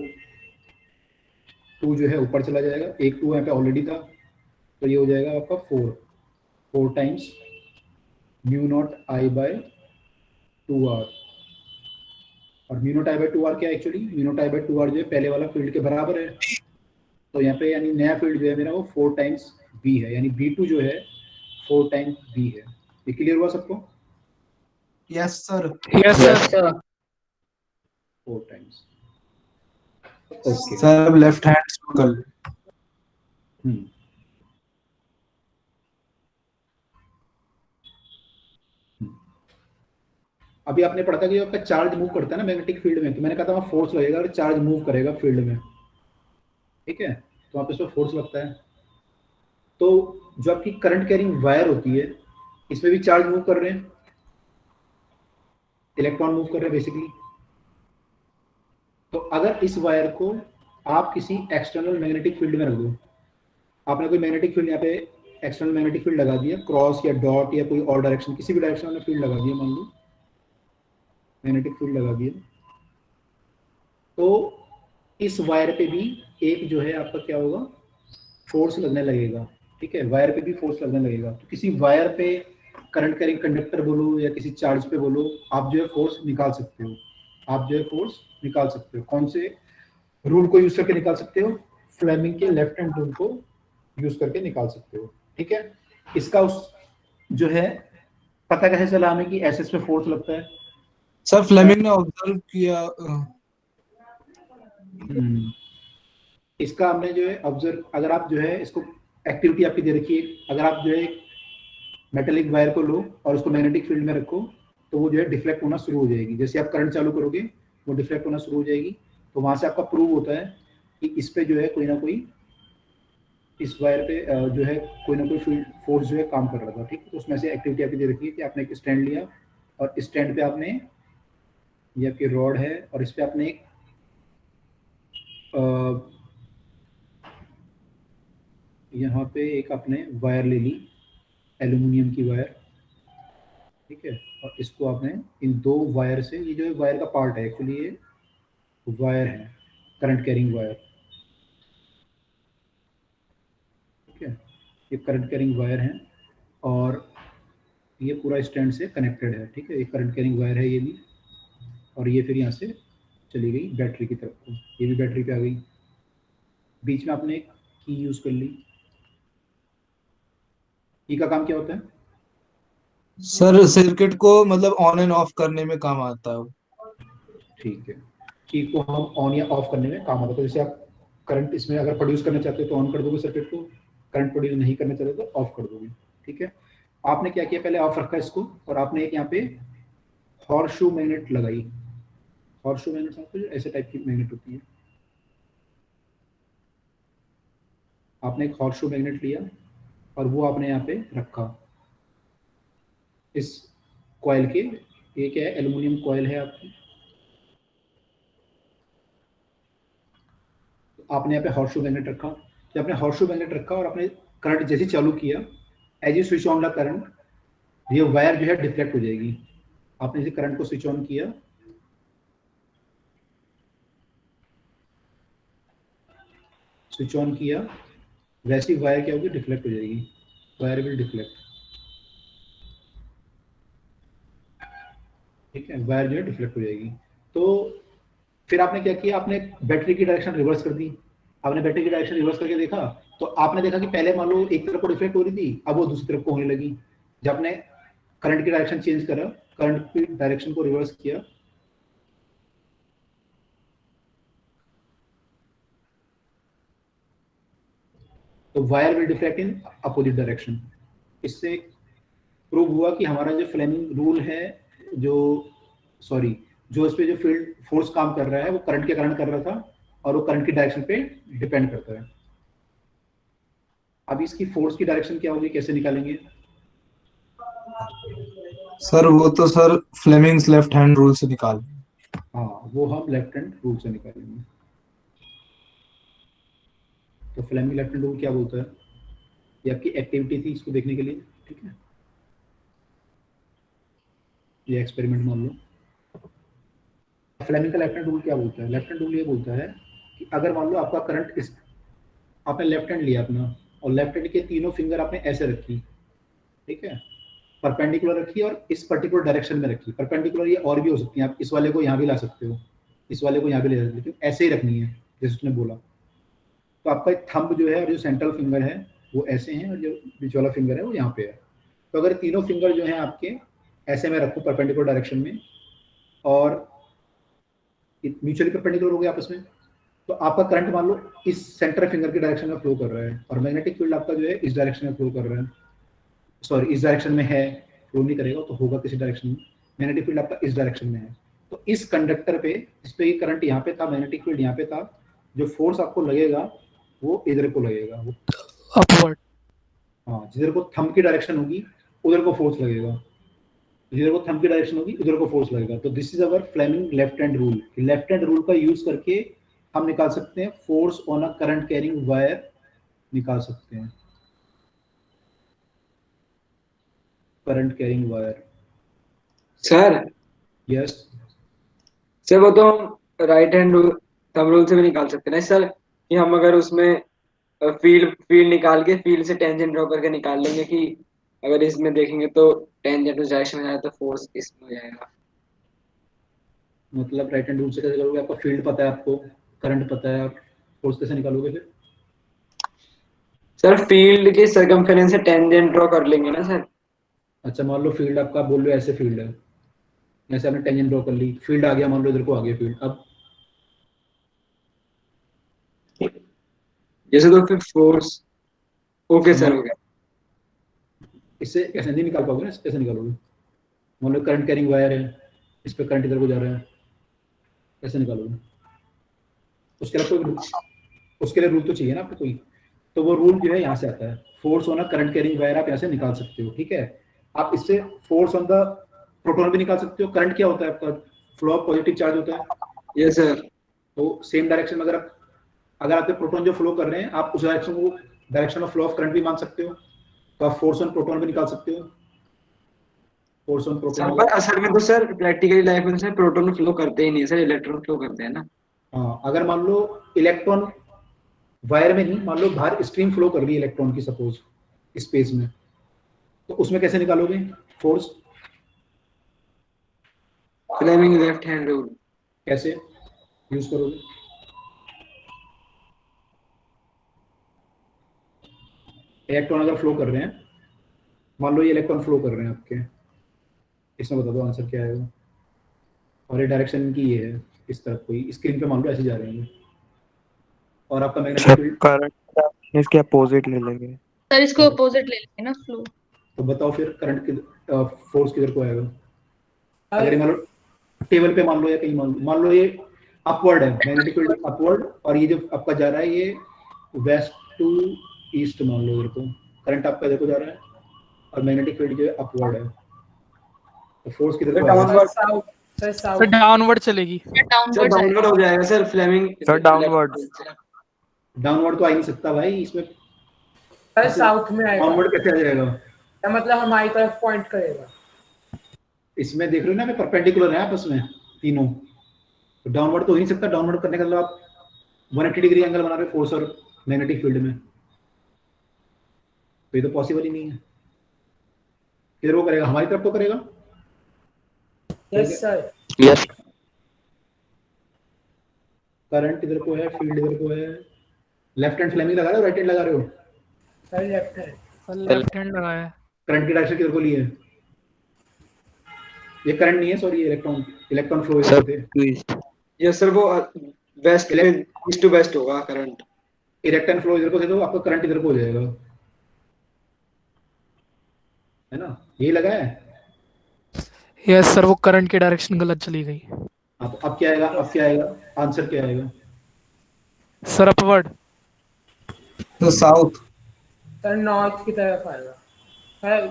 2 जो है ऊपर चला जाएगा, एक 2 यहाँ पे ऑलरेडी था, तो ये हो जाएगा आपका 4 times mu naught I by 2r। और mu naught I by 2r क्या है actually, mu naught I by 2r जो है पहले वाला फील्ड के बराबर है। तो यहाँ पे यानी नया फील्ड जो है मेरा वो 4 टाइम्स b है, यानी b2 जो है 4 टाइम्स b है। ये क्लियर हुआ सबको? Yes sir. Yes sir. 4 times. Okay sir अब लेफ्ट हैंड शुरू कर ले। अभी आपने पढ़ा था कि आपका चार्ज मूव करता है ना मैग्नेटिक फील्ड में, तो मैंने कहा था वहाँ फोर्स लगेगा और चार्ज मूव करेगा फील्ड में, ठीक है, तो वहाँ पे इसमें फोर्स लगता है। तो जो आपकी करंट कैरिंग वायर होती है इसमें भी चार्ज मूव कर रहे हैं, इलेक्ट्रॉन मूव कर रहे हैं बेसिकली। तो अगर इस वायर को आप किसी एक्सटर्नल मैग्नेटिक फील्ड में रख दो, आपने कोई मैग्नेटिक फील्ड यहाँ पे एक्सटर्नल मैग्नेटिक फील्ड लगा दिया, क्रॉस या डॉट या कोई और डायरेक्शन, किसी भी डायरेक्शन में फील्ड लगा दिया, मान लो मैग्नेटिक फील्ड लगा दिया, तो इस वायर पे भी एक जो है आपका क्या होगा, फोर्स लगने लगेगा, ठीक है, वायर पे भी फोर्स लगने लगेगा। तो किसी वायर पे करंट कैरिंग कंडक्टर बोलो या किसी चार्ज पे बोलो, आप जो है फोर्स निकाल सकते हो, आप जो है फोर्स निकाल सकते हो। कौन से रूल को यूज करके निकाल सकते हो? फ्लेमिंग के लेफ्ट हैंड रूल को यूज करके निकाल सकते हो, ठीक है। इसका उस जो है पता कैसे चला हमें कि एसएस पे फोर्स लगता है? सर फ्लेमिंग ने ऑब्जर्व किया। इसका हमने जो है ऑब्जर्व, अगर आप जो है इसको एक्टिविटी आपकी दे रखी है, अगर आप जो है मेटेलिक वायर को लो और उसको मैग्नेटिक फील्ड में रखो तो वो जो है डिफ्लेक्ट होना शुरू हो जाएगी। जैसे आप करंट चालू करोगे वो डिफ्लेक्ट होना शुरू हो जाएगी। तो वहां से आपका प्रूव होता है कि इस पे जो है कोई ना कोई, इस वायर पे जो है कोई ना कोई फील्ड फोर्स जो है काम कर रहा था, ठीक है। तो उसमें से एक्टिविटी आपकी दे रखी है कि आपने एक स्टैंड लिया और स्टैंड पे आपने, ये आपकी रॉड है और इस पे आपने एक यहाँ पे एक आपने वायर ले ली, एल्यूमिनियम की वायर, ठीक है, और इसको आपने इन दो वायर से, ये जो है वायर का पार्ट है एक्चुअली, ये वायर है, करंट कैरिंग वायर, ठीक है, ये करंट कैरिंग वायर है और ये पूरा स्टैंड से कनेक्टेड है, ठीक है, ये करंट कैरिंग वायर है ये भी, और ये फिर यहाँ से चली गई बैटरी की तरफ को, ये भी बैटरी पे आ गई। बीच में आपने एक की यूज कर ली। की का काम क्या होता है? सर सर्किट को मतलब ऑन एंड ऑफ करने में काम आता है वो। ठीक है, की को हम ऑन या ऑफ करने में काम आता है। तो जैसे आप करंट इसमें अगर प्रोड्यूस करना चाहते हो तो ऑन कर दोगे सर्किट को, करंट प्रोड्यूस नहीं करना चाहते तो ऑफ कर दोगे, ठीक है। आपने क्या किया, पहले ऑफ रखा इसको और आपने एक यहाँ पे हॉर्सशू मैग्नेट लगाई। हॉर्सशू मैग्नेट समझते हो, ऐसे टाइप की मैग्नेट होती है। आपने एक हॉर्सशू मैग्नेट लिया और वो आपने यहाँ पे रखा इस कॉइल के, ये क्या है, एल्युमिनियम कॉइल है आपकी। आपने यहाँ पे हॉर्सशू मैग्नेट रखा, जब आपने हॉर्सशू मैग्नेट रखा और आपने करंट जैसे चालू किया, as you switch on the current, ये वायर जो है डिफ्लेक्ट हो जाएगी। आपने इसे करंट को स्विच ऑन किया, स्विच ऑन किया, वैसी वायर क्या होगी, डिफ्लेक्ट हो जाएगी, वायर विल डिफ्लेक्ट, ठीक है, वायर जो है डिफ्लेक्ट हो जाएगी। तो फिर आपने क्या किया, आपने बैटरी की डायरेक्शन रिवर्स कर दी। आपने बैटरी की डायरेक्शन रिवर्स करके देखा तो आपने देखा कि पहले मान लो एक तरफ को डिफ्लेक्ट हो रही थी, अब वो दूसरी तरफ को होने लगी। जब आपने करंट की डायरेक्शन चेंज करा, करंट की डायरेक्शन को रिवर्स किया, तो wire will deflect in opposite direction. इससे प्रूव हुआ कि हमारा जो फ्लेमिंग रूल है, जो इस पे जो फील्ड फोर्स काम कर रहा है वो करंट के कारण कर रहा था और वो करंट की डायरेक्शन पे डिपेंड करता है। अब इसकी फोर्स की डायरेक्शन क्या होगी, कैसे निकालेंगे? सर वो तो sir Fleming's left hand rule से निकाल। हाँ, वो हम लेफ्ट हैंड रूल से निकालेंगे। तो फ्लेमिंग लेफ्ट हैंड रूल क्या बोलता है? ये आपकी एक्टिविटी थी इसको देखने के लिए, ठीक है। ये एक्सपेरिमेंट मान लो। फ्लेमिंग का लेफ्ट हैंड रूल क्या बोलता है? लेफ्ट हैंड रूल ये बोलता है कि अगर मान लो आपका करंट इस, आपने लेफ्ट हैंड लिया अपना और लेफ्ट हैंड के तीनों फिंगर आपने ऐसे रखी, ठीक है, परपेंडिकुलर रखी और इस पर्टिकुलर डायरेक्शन में रखी। परपेंडिकुलर ये और भी हो सकती है, आप इस वाले को यहाँ भी ला सकते हो, इस वाले को यहाँ भी ले सकते हो, लेकिन ऐसे ही रखनी है जैसे उसने बोला। तो आपका थंब जो है और जो सेंट्रल फिंगर है वो ऐसे हैं और जो बीच वाला फिंगर है वो यहाँ पे है। तो अगर तीनों फिंगर जो हैं आपके ऐसे में रखो परपेंडिकुलर डायरेक्शन में और म्यूचुअली परपेंडिकुलर हो गए आपस में, तो आपका करंट मान लो इस सेंटर फिंगर की डायरेक्शन में फ्लो कर रहा है और मैग्नेटिक फील्ड आपका जो है इस डायरेक्शन में फ्लो कर रहा है, सॉरी इस डायरेक्शन में है, फ्लो नहीं करेगा तो होगा किसी डायरेक्शन में। मैग्नेटिक फील्ड आपका इस डायरेक्शन में है, तो इस कंडक्टर पे जिस पे ये करंट यहाँ पे था, मैग्नेटिक फील्ड यहाँ पे था, जो फोर्स आपको लगेगा वो इधर को लगेगा, वो अपवर्ड। हाँ, जिधर को थंब की डायरेक्शन होगी उधर को फोर्स लगेगा, जिधर को थंब की डायरेक्शन होगी उधर को फोर्स लगेगा। तो this is our Fleming left hand rule. Left hand rule का यूज करके हम निकाल सकते हैं force on a current carrying wire, निकाल सकते हैं current carrying wire. Sir yes sir वो तो हम राइट हैंड थंब रूल से भी निकाल सकते हैं ना सर, कि हम अगर उसमें फील्ड फील्ड निकाल के फील्ड से टेंजेंट ड्रॉ करके निकाल लेंगे कि अगर इसमें देखेंगे तो टेंजेंट उस डायरेक्शन में जाए तो फोर्स इसमें हो जाएगा। मतलब राइट हैंड रूल से कैसे करोगे? आपका फील्ड पता है, आपको करंट पता है, आप फोर्स कैसे निकालोगे फिर? सर फील्ड के सर्कमफेरेंस से टेंजेंट ड्रॉ कर लेंगे ना सर। अच्छा मान लो फील्ड आपका, बोल लो ऐसे फील्ड है, ऐसे आपने टेंजेंट ड्रॉ कर ली, फील्ड आ गया, मान लो इधर को आ गया फील्ड, अब जैसे तो फिर फोर्स, ओके सर हो गया। इससे कैसे नहीं निकाल पाओगे ना, इससे कैसे निकालोगे? मान लो करंट कैरिंग वायर है, इस पे करंट इधर को जा रहा है, कैसे निकालोगे? उसके लिए कोई उसके लिए रूल तो चाहिए ना आपको कोई, तो वो रूल जो है यहाँ से आता है, force on a current carrying wire आप यहाँ से निकाल सकते हो, ठीक है। आप इससे फोर्स ऑन द प्रोटॉन भी निकाल सकते हो। करंट क्या होता है आपका? फ्लो ऑफ पॉजिटिव चार्ज होता है। Yes sir. तो सेम डायरेक्शन में अगर आपके प्रोटॉन जो फ्लो कर रहे हैं, आप उस डायरेक्शन को direction of flow of current भी मान सकते हो, तो आप फोर्स ऑन प्रोटॉन भी निकाल सकते हो, फोर्स ऑन प्रोटॉन। पर असल में तो सर प्रैक्टिकली लाइफ में सर प्रोटॉन फ्लो करते ही नहीं सर, इलेक्ट्रॉन फ्लो करते हैं ना। हाँ, अगर मान लो इलेक्ट्रॉन वायर में नहीं, मान लो बाहर स्ट्रीम फ्लो कर रही है इलेक्ट्रॉन की सपोज स्पेस में, तो उसमें कैसे निकालोगे force? Fleming left hand rule कैसे यूज करोगे? इलेक्ट्रॉन अगर फ्लो कर रहे हैं, मान लो ये इलेक्ट्रॉन फ्लो कर रहे हैं आपके, इसमें बता दो आंसर क्या आएगा। और ये डायरेक्शन इनकी ये है, इस तरफ कोई स्क्रीन पे मान लो ऐसे जा रहे हैं, और आपका मैग्नेटिक फील्ड करंट इसके अपोजिट ले लेंगे सर इसको अपोजिट ले लेंगे ना फ्लो। तो बताओ फिर करंट की फोर्स किधर को आएगा? अगर ये मान लो टेबल पे मान लो या कहीं मान लो ये अपवर्ड है, मैग्नेटिक फील्ड अपवर्ड, और ये जो आपका जा रहा है ये वेस्ट टू ईस्ट मान लो इधर को, करंट आपका इधर को जा रहा है और मैग्नेटिक फील्ड जो है अपवर्ड है, तो फोर्स किधर को आएगा? सर डाउनवर्ड चलेगी। सर डाउनवर्ड हो जाएगा sir, Fleming sir downward. Downward तो आ ही नहीं सकता भाई इसमें, सर साउथ में आएगा। डाउनवर्ड कैसे आ जाएगा? मतलब हमारी तरफ पॉइंट करेगा। इसमें देख रहे हो ना, मैं परपेंडिकुलर है आपस में तीनों, तो डाउनवर्ड तो हो ही नहीं सकता। डाउनवर्ड करने का मतलब आप 180 डिग्री एंगल बना रहे हो फोर्स और मैग्नेटिक फील्ड में, तो ये तो पॉसिबल ही नहीं है। किधर वो करेगा? हमारी तरफ तो करेगा। Yes sir. यस करंट इधर को है, फील्ड इधर को है। लेफ्ट हैंड फ्लेमिंग लगा रहे हो, राइट हैंड लगा रहे हो? Sir left hand. Sir left hand लगाया है। करंट की डायरेक्शन किधर को ली है? ये करंट नहीं है, सॉरी ये इलेक्ट्रॉन फ्लो इधर थे। यस सर, वो वेस्ट में ईस्ट टू वेस्ट होगा करंट। इलेक्ट्रॉन फ्लो इधर को थे तो आपका करंट इधर को हो जाएगा, है ना? यही लगा है। यस सर, वो करंट की डायरेक्शन गलत चली गई। अब क्या आएगा? अब क्या आएगा? आंसर क्या आएगा? Sir upward. तो साउथ। सर नॉर्थ की तरफ आएगा। सर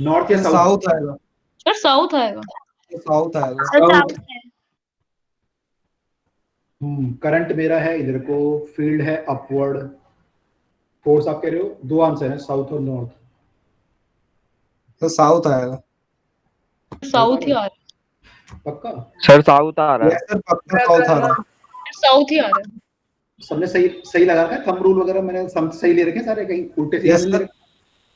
नॉर्थ या साउथ आएगा? सर साउथ आएगा। साउथ आएगा। साउथ है। करंट मेरा है इधर को, फील्ड है अपवर्ड, फोर्स आप कह रहे हो, दो आंसर है, साउथ और नॉर्थ। तो साउथ आएगा। साउथ ही आ रहा पक्का? सर साउथ आ रहा है। यस सर, पक्का साउथ आ रहा है। है, साउथ ही आ रहा है। सबने सही सही लगा रखा है, थंब रूल वगैरह मैंने सब सही ले रखे सारे, कहीं उल्टे सीधे यस नहीं ले सर। रखे।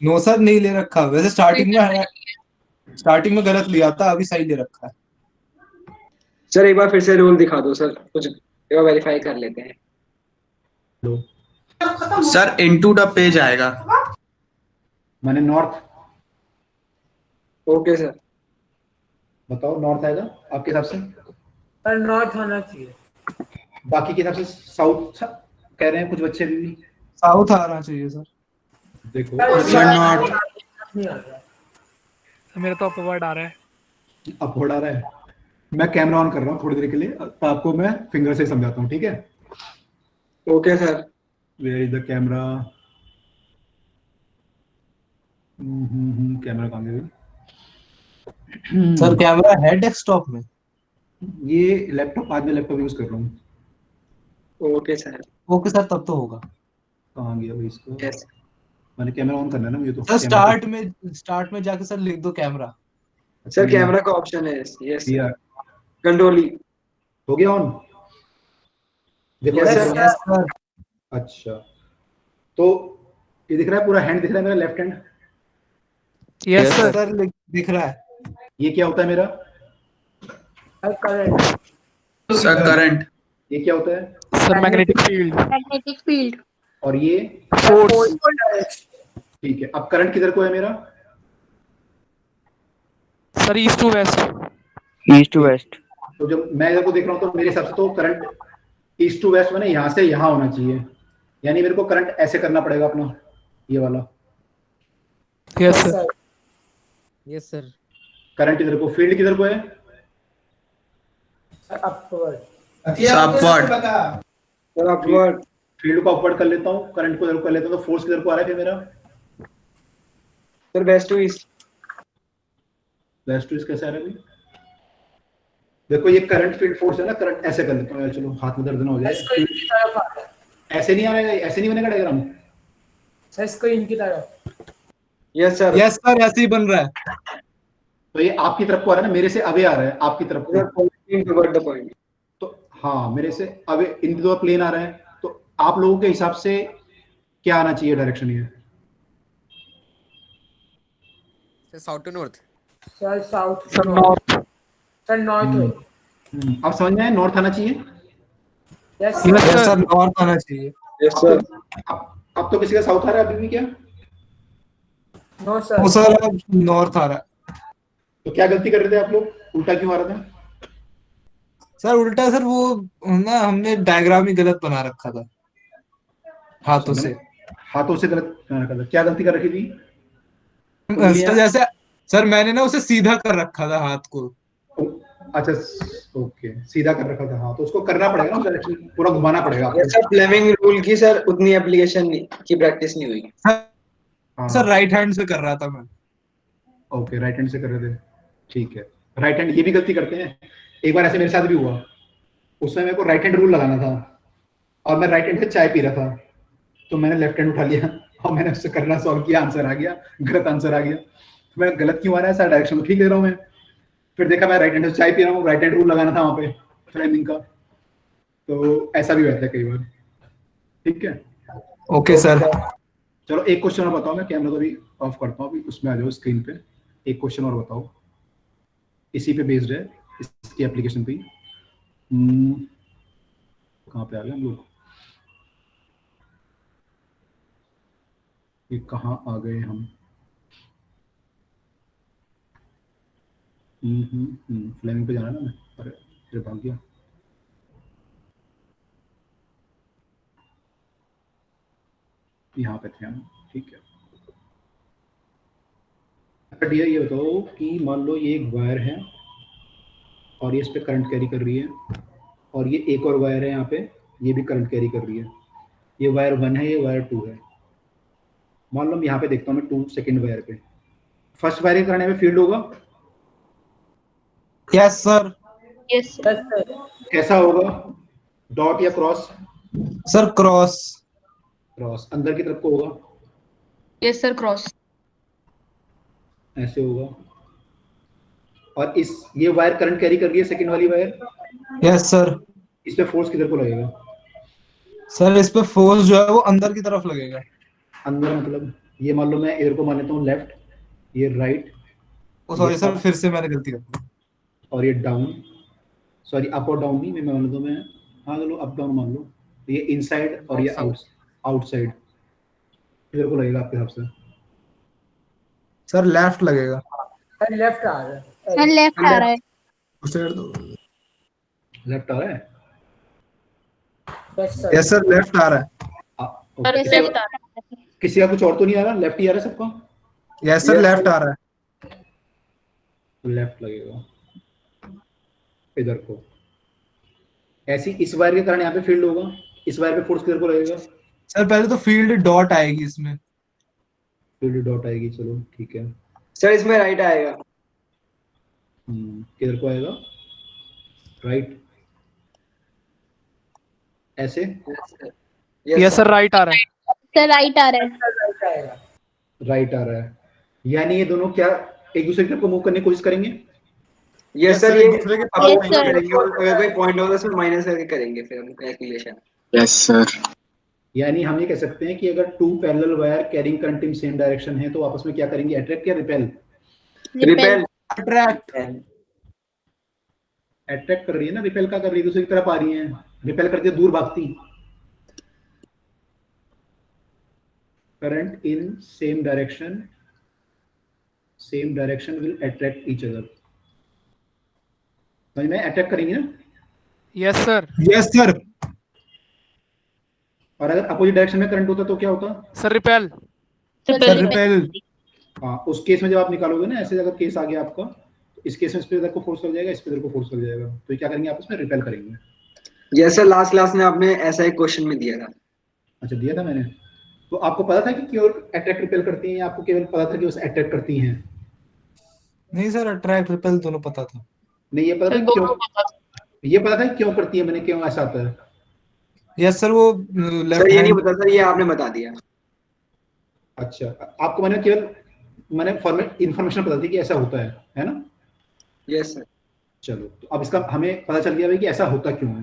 नो सर, नहीं ले रखा। वैसे स्टार्टिंग में गलत लिया था, अभी सही ले रखा है। सर एक बार फिर से रूल दिखा दो सर, कुछ एक बार वेरीफाई कर लेते हैं। सर इनटू द पेज आएगा। मैंने नॉर्थ। Okay sir. बताओ नॉर्थ आएगा आपके हिसाब से? पर नॉर्थ होना चाहिए। बाकी के हिसाब से साउथ कह रहे हैं कुछ बच्चे भी। साउथ आना चाहिए सर। देखो सर नॉर्थ। नहीं आ रहा। मेरा तो अपवर्ड आ रहा है। अपवर्ड आ रहा है। मैं कैमरा ऑन कर रहा हूँ थोड़ी देर के लिए, तो आपको मैं फिंगर से समझाता हूँ, ठीक है? Okay sir. Where is the camera? Camera कहाँ गया? सर कैमरा है डेस्कटॉप में। ये लैपटॉप, आज मैं लैपटॉप यूज कर रहा हूँ। Okay sir. ओके सर, तब तो होगा। कहाँ गया भाई इसको? यस मैंने कैमरा ऑन करना है ना मुझे, तो सर कैमरा स्टार्ट में जाके सर लिख दो कैमरा। सर कैमरा का ऑप्शन है। यस दिया। कंट्रोल ई। हो गया ऑन? देखो Yes, दिख sir. रहा है? अच्छा, तो ये दिख रहा है, पूरा हैंड दिख रहा है मेरा, left hand. Yes sir. Sir दिख रहा है। ये क्या होता है मेरा? करंट। Sir current. ये क्या होता है? Sir magnetic field. Magnetic field. और ये? फोर्स। ठीक है, अब करंट किधर को है मेरा? Sir east to west. East to west. तो जब मैं इधर को देख रहा हूँ तो मेरे हिसाब से तो करंट ईस्ट टू वेस्ट मैंने यहाँ से यहाँ होना चाहिए, यानी मेरे को करंट ऐसे करना पड़ेगा अपना, ये वाला। Yes sir. Yes sir. Current किधर को, फील्ड किधर को है? Upward. Upward. Sir upward. Field को अपवर्ड कर लेता हूँ, करंट को इधर कर लेता हूँ, तो फोर्स किधर को आ रहा है फिर मेरा? Sir west to east. West to east कैसे आ रहा है भाई? देखो ये करंट फील्ड फोर्स है ना, करंट ऐसे कर लेता हूँ, चलो हाथ में दर्द ना हो जाए। इसको इनकी तरफ आ रहा है। ऐसे नहीं आएगा, ऐसे नहीं बनेगा डायग्राम। सर इसको इनकी तरफ। Yes sir. यस सर, ऐसे ही बन रहा है। तो ये आपकी तरफ को आ रहा है ना, मेरे से अवे आ रहा है आपकी तरफ को। Pointing toward the point. तो हाँ, मेरे से अवे इन दो प्लेन आ रहा है, तो आप लोगों के हिसाब से क्या आना चाहिए डायरेक्शन? ये sir south to north. Sir south. Sir north. Sir north हो। अब समझ में आया, नॉर्थ आना चाहिए। Yes yes sir sir. North आना चाहिए। Yes sir. अब तो किसी का साउथ आ रहा है अभी भी क्या? नो वो सर। सर अब नॉर्थ आ रहा है। तो क्या गलती कर रहे थे आप लोग, उल्टा क्यों आ रहा था? सर उल्टा सर, वो ना हमने डायग्राम ही गलत बना रखा था हाथों से। हाथों से गलत कर रखा था? क्या गलती कर रखी थी? सर जैसे सर मैंने ना उसे सीधा कर रखा था हाथ को। अच्छा ओके, सीधा कर रखा था, हाँ तो उसको करना पड़ेगा ना, डायरेक्शन पूरा घुमाना पड़ेगा आपको। सर फ्लेमिंग रूल की सर उतनी एप्लीकेशन की प्रैक्टिस नहीं हुई। हाँ। सर राइट हैंड से कर रहा था मैं। ओके, राइट हैंड से कर रहे थे, ठीक है। राइट हैंड ये भी गलती करते हैं, एक बार ऐसे मेरे साथ भी हुआ, उसमें मेरे को राइट हैंड रूल लगाना था और मैं राइट हैंड से चाय पी रहा था, तो मैंने लेफ्ट हैंड उठा लिया और मैंने उससे करना सॉल्व किया, आंसर आ गया, गलत आंसर आ गया। तो मैं गलत क्यों आ रहा है सर, डायरेक्शन तो ठीक ले रहा हूँ मैं। फिर देखा मैं राइट हैंड से चाय पी रहा हूँ, राइट हैंड रूल लगाना था वहाँ पे फ्रेमिंग का, तो ऐसा भी होता है कई बार, ठीक है। Okay sir. चलो एक क्वेश्चन और बताओ, मैं कैमरा तो भी ऑफ करता हूँ, अभी उसमें आ जाओ स्क्रीन पे। एक क्वेश्चन और बताओ, इसी पे बेस्ड है, इसकी एप्लीकेशन पे ही। कहाँ पे आ गए हम लोग, ये कहाँ आ गए हम? फ्लेमिंग पे जाना ना मैं, अरे फिर भाग गया। यहाँ पे थे हम, ठीक है। डियर ये बताओ कि मान लो ये एक वायर है और ये इस पे करंट कैरी कर रही है, और ये एक और वायर है यहाँ पे, ये भी करंट कैरी कर रही है। ये वायर 1 है, ये वायर 2 है। मान लो मैं यहाँ पे देखता हूँ, मैं 2 सेकेंड वायर पे, फर्स्ट वायर के करने में फील्ड होगा। Yes sir. यस कैसा होगा, डॉट या क्रॉस? Sir cross. क्रॉस अंदर की तरफ को होगा, यस सर क्रॉस। ऐसे होगा। और इस ये वायर करंट कैरी कर रही है, सेकंड वाली वायर, यस सर। इस पे फोर्स किधर को लगेगा? सर इस पे फोर्स जो है वो अंदर की तरफ लगेगा। अंदर मतलब ये मान लो मैं इधर को मान लेता हूँ लेफ्ट, ये राइट, सॉरी सर, फिर से मैंने गलती कर दी। और ये डाउन, सॉरी अप और डाउन नहीं, मैं मान लो मैं, हाँ चलो अप डाउन मान लो। तो ये इनसाइड और ये आउटसाइड इधर को लगेगा आपके हिसाब से? सर लेफ्ट लगेगा। सर लेफ्ट आ रहा है। सर लेफ्ट आ रहा है। लेफ्ट आ रहा है? यस सर लेफ्ट आ रहा है। सर लेफ्ट आ रहा है। किसी का कुछ और तो नहीं आ रहा? लेफ्ट ही आ रहा है सबका? यस सर लेफ्ट आ रहा है। तो लेफ्ट लगेगा इधर को। ऐसी इस वायर के कारण यहाँ पे फील्ड होगा, इस वायर पे फोर्स किधर को लगेगा? सर पहले तो फील्ड डॉट आएगी इसमें। फील्ड डॉट आएगी, चलो ठीक है। सर इसमें राइट आएगा। किधर को आएगा? राइट, ऐसे? यस सर राइट आ रहा है। सर राइट आ रहा है। राइट आ रहा है, यानी ये दोनों क्या एक दूसरे की तरफ को मूव करने की कोशिश करेंगे? यस सर, ये दूसरे के अपोजिट करेंगे और अगर कोई पॉइंट होगा उसमें माइनस करके करेंगे फिर हम कैलकुलेशन। Yes sir. यानी हम ये कह सकते हैं कि अगर two parallel wire carrying current in same direction है तो आपस में क्या करेंगे? अट्रैक्ट या रिपेल? रिपेल। अट्रैक्ट। अट्रैक्ट कर रही है ना, रिपेल का कर रही है, दूसरी तरफ आ रही है, रिपेल करती है दूर भागती। Current in same direction will attract each other. समझ में? अट्रैक्ट करेंगे ना? Yes sir. Yes sir. और अगर अपोजिट डायरेक्शन में करंट होता तो क्या होता? Sir repel. Sir repel. हाँ, उस केस में जब आप निकालोगे ना, ऐसे अगर केस आ गया आपका, तो इस केस में इस पे इधर को फोर्स लग जाएगा, इस पे इधर को फोर्स लग जाएगा, तो ये क्या करेंगे आपस में? रिपेल करेंगे। यस सर, लास्ट क्लास में आपने ऐसा एक क्वेश्चन में दिया था। अच्छा दिया था मैंने? तो आपको पता था कि क्यों अट्रैक्ट रिपेल करती हैं, या आपको केवल पता था कि उसे अट्रैक्ट करती हैं? नहीं सर, अट्रैक्ट रिपेल दोनों पता था। नहीं, ये पता था क्यों, ये पता था क्यों करती है, मैंने क्यों ऐसा आता है? यस सर, वो सर ये नहीं पता सर, ये आपने बता दिया। अच्छा, आपको मैंने फॉर्मेट इन्फॉर्मेशन पता थी कि ऐसा होता है ना? Yes sir. चलो, तो अब इसका हमें पता चल गया भाई कि ऐसा होता क्यों है।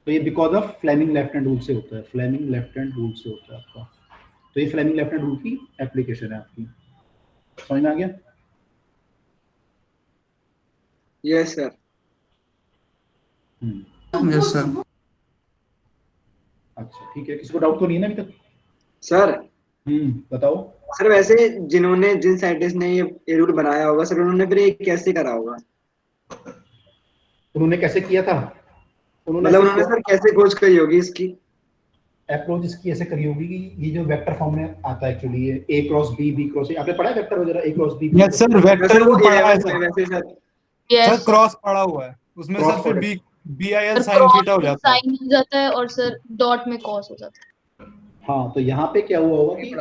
तो ये because of Fleming left hand rule से होता है, फ्लेमिंग लेफ्ट हैंड रूल से होता है आपका। तो ये फ्लेमिंग लेफ्ट हैंड रूल की एप्लीकेशन है आपकी। समझ में आ गया? Yes sir. Yes sir. अच्छा ठीक है, किसी को डाउट तो नहीं है ना अभी तक? सर बताओ। सर वैसे जिन साइंटिस्ट ने ये रूल बनाया होगा सर, उन्होंने फिर ये कैसे करा होगा? उन्होंने कैसे किया था? उन्होंने सर कैसे खोज करी होगी इसकी? अप्रोच इसकी ऐसे करी होगी कि ये जो वेक्टर फॉर्म में आता है एक्चुअली, ये a cross b, b cross a, आपने पढ़ा है वेक्टर वगैरह? a cross b। Yes sir, vector को पढ़ा है सर। वैसे सर सर क्रॉस पढ़ा हुआ है उसमें सर, फिर BIL sin थीटा हो जाता है। साइन हो जाता है और सर डॉट में कॉस हो जाता है। हाँ, तो यहाँ पे क्या हुआ होगा कि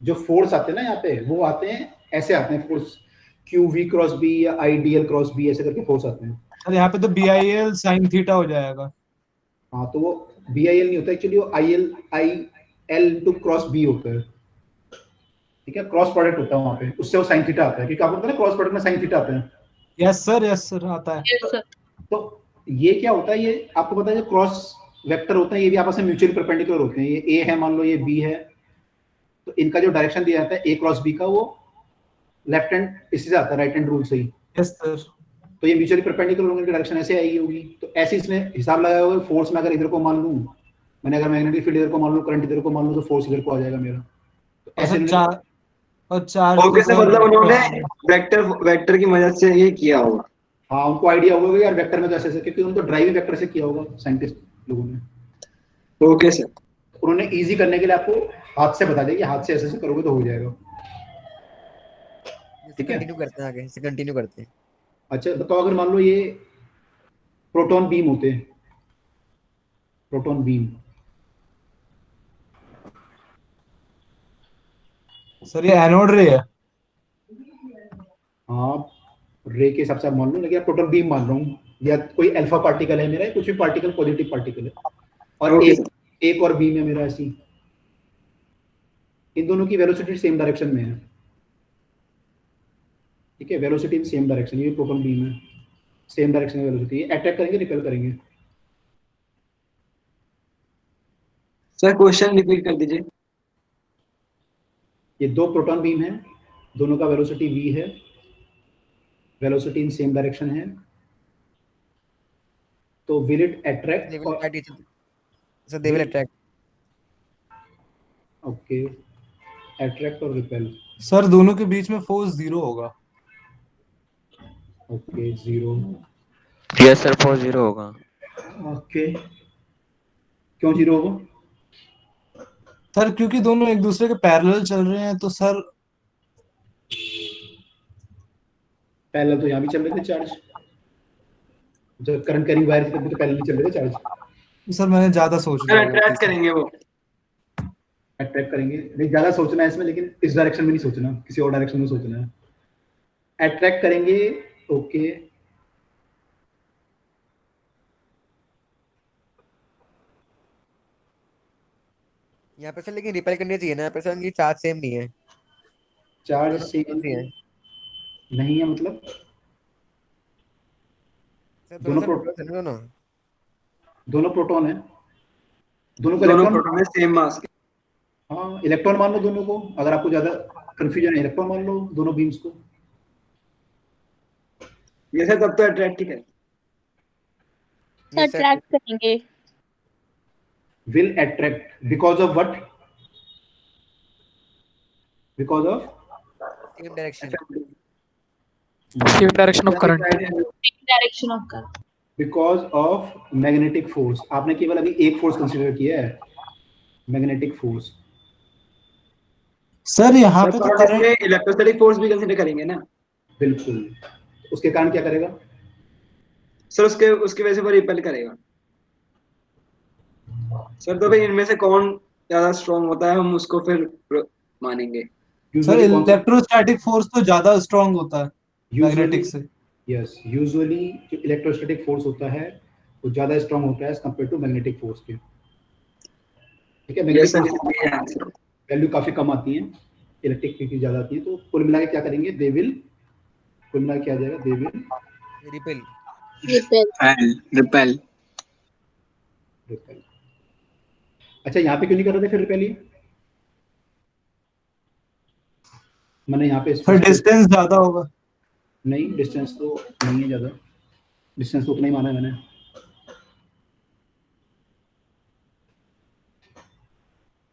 जो फोर्स आते हैं ना यहाँ पे, वो आते हैं ऐसे, आते हैं फोर्स QV क्रॉस B या IDL क्रॉस B, ऐसे करके फोर्स आते हैं। सर यहाँ पे तो BIL sin थीटा हो जाएगा। हाँ, तो वो BIL नहीं होता एक्चुअली, वो IL into क्रॉस B होता है। ठीक है, क्रॉस प्रोडक्ट होता है वहाँ पे, उससे वो sin थीटा आता है, क्योंकि आपको पता है क्रॉस प्रोडक्ट में sin थीटा आता है। यस सर आता है। तो ये क्या होता है, ये आपको पता है जो क्रॉस वेक्टर होते हैं ये भी आपस में म्यूचुअली परपेंडिकुलर होते हैं। ये A है मान लो, ये B है, तो इनका जो डायरेक्शन दिया जाता है A क्रॉस B का, वो लेफ्ट हैंड इसी से आता है, राइट हैंड रूल से ही। Yes sir. तो ये म्यूचुअली परपेंडिकुलर होंगे, डायरेक्शन ऐसे आएगी होगी। तो ऐसे इसने हिसाब लगाया होगा, फोर्स में अगर इधर को मान लूं, मैंने अगर मैग्नेटिक फील्ड इधर को मान लूं, करंट इधर को मान लूं, तो फोर्स इधर को आ जाएगा मेरा। तो ऐसे चार्ज ओके सर, मतलब उन्होंने वेक्टर की मदद से ये किया होगा। हाँ, उनको आइडिया होगा यार वेक्टर में तो ऐसे, क्योंकि उनको ड्राइविंग वेक्टर से किया होगा साइंटिस्ट लोगों ने। Okay sir. उन्होंने इजी करने के लिए आपको हाथ से बता दिया कि हाथ से ऐसे करोगे तो हो जाएगा। ठीक है, कंटिन्यू करते हैं आगे, इसे कंटिन्यू करते हैं। अच्छा बताओ, अगर मान लो ये प्रोटॉन बीम होते, प्रोटॉन बीम, सर ये एनोड रे है। हाँ, रे के हिसाब से आप मान लो, लेकिन प्रोटॉन बीम मान रहा हूँ, या कोई अल्फा पार्टिकल है मेरा, कुछ भी पार्टिकल, पॉजिटिव पार्टिकल है, और एक और बीम है मेरा ऐसी। इन दोनों की वेलोसिटी सेम डायरेक्शन में है, ठीक है, वेलोसिटी इन सेम डायरेक्शन, ये प्रोटॉन बीम है, सेम डायरेक्शन में वेलोसिटी, अटैक करेंगे रिपेल करेंगे। सर क्वेश्चन रिपीट कर दीजिए। ये दो प्रोटॉन बीम है, दोनों का वेलोसिटी v है, वेलोसिटी इन सेम डायरेक्शन है, तो will it attract sir they will attract. Okay, attract और रिपेल। सर दोनों के बीच में फोर्स 0 होगा। ओके 0। यस सर, फोर्स 0 होगा। ओके, क्यों 0 होगा? सर क्योंकि दोनों एक दूसरे के पैरेलल चल रहे हैं, तो सर पैरेलल तो यहाँ भी चल रहे थे चार्ज, जब करंट कैरिंग वायर थी तब भी तो पैरेलल चल रहे थे चार्ज। सर मैंने ज्यादा सोच सर लिया। अट्रैक्ट करेंगे वो, अट्रैक्ट करेंगे, नहीं ज्यादा सोचना है इसमें, लेकिन इस डायरेक्शन में नहीं सोचना, किसी और डायरेक्शन में सोचना है। अट्रैक्ट करेंगे, ओके, यहाँ पे सर लेकिन रिपेल करनी चाहिए ना, यहाँ पे सर उनकी चार्ज सेम नहीं है। चार्ज दोनों सेम opposite हैं। नहीं है, मतलब सर दोनों सर प्रोटॉन, opposite हैं दोनों। दोनों प्रोटॉन है, दोनों को दोनों इलेक्ट्रॉन, प्रोटॉन में सेम मास के। हाँ इलेक्ट्रॉन मान लो दोनों को, अगर आपको ज्यादा कंफ्यूजन है इलेक्ट्रॉन मान लो दोनों बीम्स को। ये सर तब तो अट्रैक्ट ही करें। सर अट्रैक्ट करेंगे। will attract because of what? Because of same direction. Same direction of current. Direction of current. because of magnetic force। आपने केवल अभी एक फोर्स कंसीडर किया है, मैग्नेटिक फोर्स। सर यहाँ पे तो तो करंट, इलेक्ट्रोस्टैटिक फोर्स भी कंसीडर करेंगे ना। बिल्कुल, उसके कारण क्या करेगा? सर उसके उसकी वजह से वो रिपेल करेगा। सर तो भाई इनमें से कौन ज्यादा स्ट्रांग होता है हम उसको फिर मानेंगे। सर इलेक्ट्रोस्टैटिक फोर्स तो ज्यादा स्ट्रांग होता है मैग्नेटिक से। यस, यूजुअली जो इलेक्ट्रोस्टैटिक फोर्स होता है वो ज्यादा स्ट्रांग होता है as compare to magnetic force के, ठीक है। मैग्नेटिक फोर्स वैल्यू काफी कम आती है, इलेक्ट्रिक की ज्यादा आती है, तो कुल मिला के क्या करेंगे, दे विल, कुल मिला के क्या आ जाएगा, दे विल रिपेल। रिपेल। अच्छा यहाँ पे क्यों नहीं कर रहे थे फिर रिपेल? ये मैंने यहाँ पे सर डिस्टेंस ज्यादा होगा। नहीं, डिस्टेंस तो नहीं है ज्यादा, डिस्टेंस तो उतना ही माना है मैंने।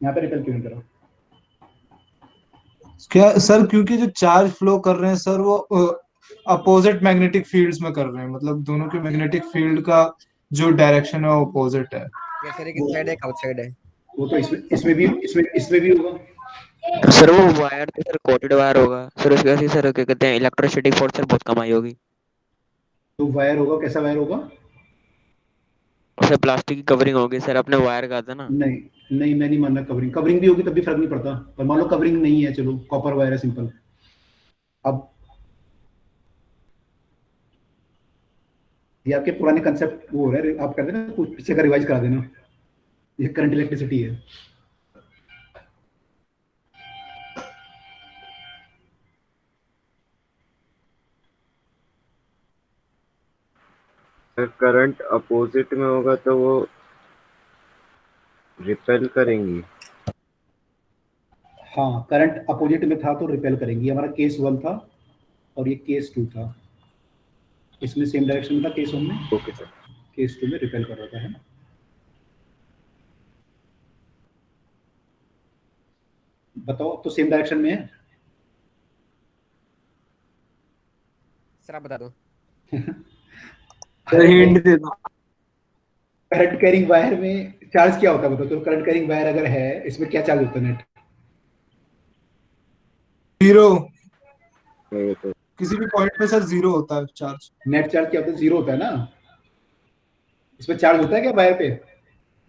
यहाँ पे रिपेल क्यों नहीं करा? क्या सर, क्योंकि जो चार्ज फ्लो कर रहे हैं सर वो अपोजिट मैग्नेटिक फील्ड्स में कर रहे हैं, मतलब दोनों के मैग्नेटिक फील्ड का जो डायरेक्शन है वो अपोजिट है। ये सर एक इनसाइड है एक आउटसाइड है। वो तो इसमें भी होगा। सर वो वायर तो सर कोटेड वायर होगा सर, उसकी वजह से सर क्या कहते हैं इलेक्ट्रोस्टैटिक फोर्स सर बहुत कम आई होगी। तो वायर होगा, कैसा वायर होगा? सर प्लास्टिक की कवरिंग होगी सर, आपने वायर कहा था ना। नहीं नहीं, मैं नहीं मानना, कवरिंग भी होगी तब भी फर्क नहीं पड़ता, पर मान लो कवरिंग नहीं है, चलो कॉपर वायर है सिंपल। अब ये आपके पुराने कंसेप्ट वो हो रहा है, आप कर देना कुछ पीछे का रिवाइज करा देना, ये करंट इलेक्ट्रिसिटी है। करंट अपोजिट में होगा तो वो रिपेल करेंगी। हाँ, करंट अपोजिट में था तो रिपेल करेंगी। ये हमारा केस 1 था और ये केस 2 था, इसमें सेम डायरेक्शन में था केस 1 में। Okay sir. केस 2 में रिपेल कर रहा था, है ना। बताओ तो सेम डायरेक्शन में है। सर आप बता दो। हिंट दे दो। करंट कैरिंग वायर में चार्ज क्या होता है बताओ? तो करंट कैरिंग वायर अगर है, इसमें क्या चार्ज होता है? नेट 0। किसी भी पॉइंट पे सर 0 होता है चार्ज। नेट चार्ज क्या होता है? 0 होता है ना। इसमें चार्ज होता है क्या वायर पे?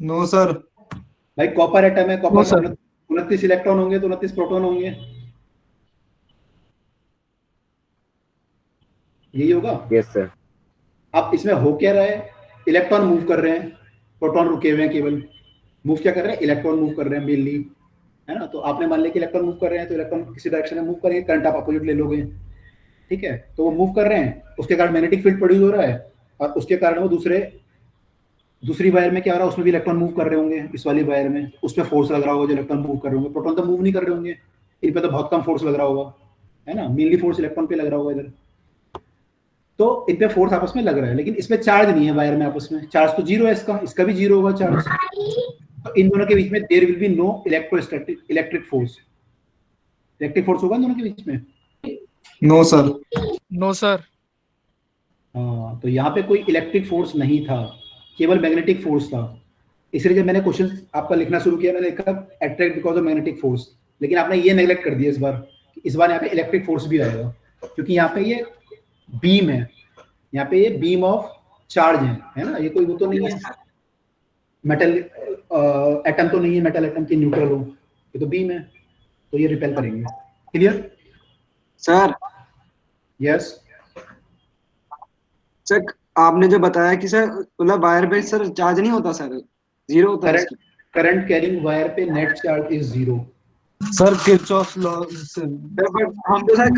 No sir. भाई कॉपर एटम है, कॉपर में 29 इलेक्ट्रॉन होंगे तो 29 प्रोटॉन होंगे, यही होगा। Yes sir. अब इसमें हो क्या रहा है, इलेक्ट्रॉन मूव कर रहे हैं, प्रोटॉन रुके हुए हैं, केवल मूव क्या कर रहे हैं, इलेक्ट्रॉन मूव कर रहे हैं मेनली, है ना। तो आपने मान लिया कि इलेक्ट्रॉन मूव कर रहे हैं, तो इलेक्ट्रॉन किसी डायरेक्शन में मूव करेंगे, करंट आप अपोजिट ले लोगे, ठीक है। तो वो मूव कर रहे हैं, उसके कारण मैग्नेटिक फील्ड प्रोड्यूस हो रहा है, और उसके कारण वो दूसरी वायर में क्या हो रहा है, उसमें भी इलेक्ट्रॉन मूव कर रहे होंगे, इस वाली वायर में उसमें फोर्स लग रहा होगा, जो इलेक्ट्रॉन मूव कर रहे होंगे। प्रोटॉन तो मूव नहीं कर रहे होंगे, इन पे तो बहुत कम फोर्स लग रहा होगा, है ना। मेनली फोर्स इलेक्ट्रॉन पे लग रहा होगा इधर, तो इन पे फोर्स आपस में लग रहा है, लेकिन इसमें चार्ज नहीं है वायर में आपस में, चार्ज तो जीरो है, इसका भी जीरो होगा चार्ज। तो इन दोनों के बीच में there will be no electric force. Electric force होगा इन दोनों के बीच में? No sir. No sir. हाँ, तो यहाँ पे कोई इलेक्ट्रिक फोर्स नहीं था, केवल मैग्नेटिक फोर्स था। इसलिए जब मैंने क्वेश्चन आपका लिखना शुरू किया, मैंने लिखा attract because of magnetic force, लेकिन आपने ये नेग्लेक्ट कर दिया इस बार यहाँ पे इलेक्ट्रिक फोर्स भी आएगा, क्योंकि यहाँ पे ये बीम है, यहाँ पे ये बीम ऑफ चार्ज है ना। ये कोई वो तो नहीं है मेटल एटम तो नहीं है, मेटल एटम की न्यूट्रल हो, ये तो बीम है, तो ये रिपेल करेंगे। Clear sir? यस सर, आपने जो बताया कि सर मतलब वायर पे सर चार्ज नहीं होता सर, जीरो होता है। करंट कैरिंग वायर पे net charge is zero. Sir Kirchhoff law से बट हम तो सर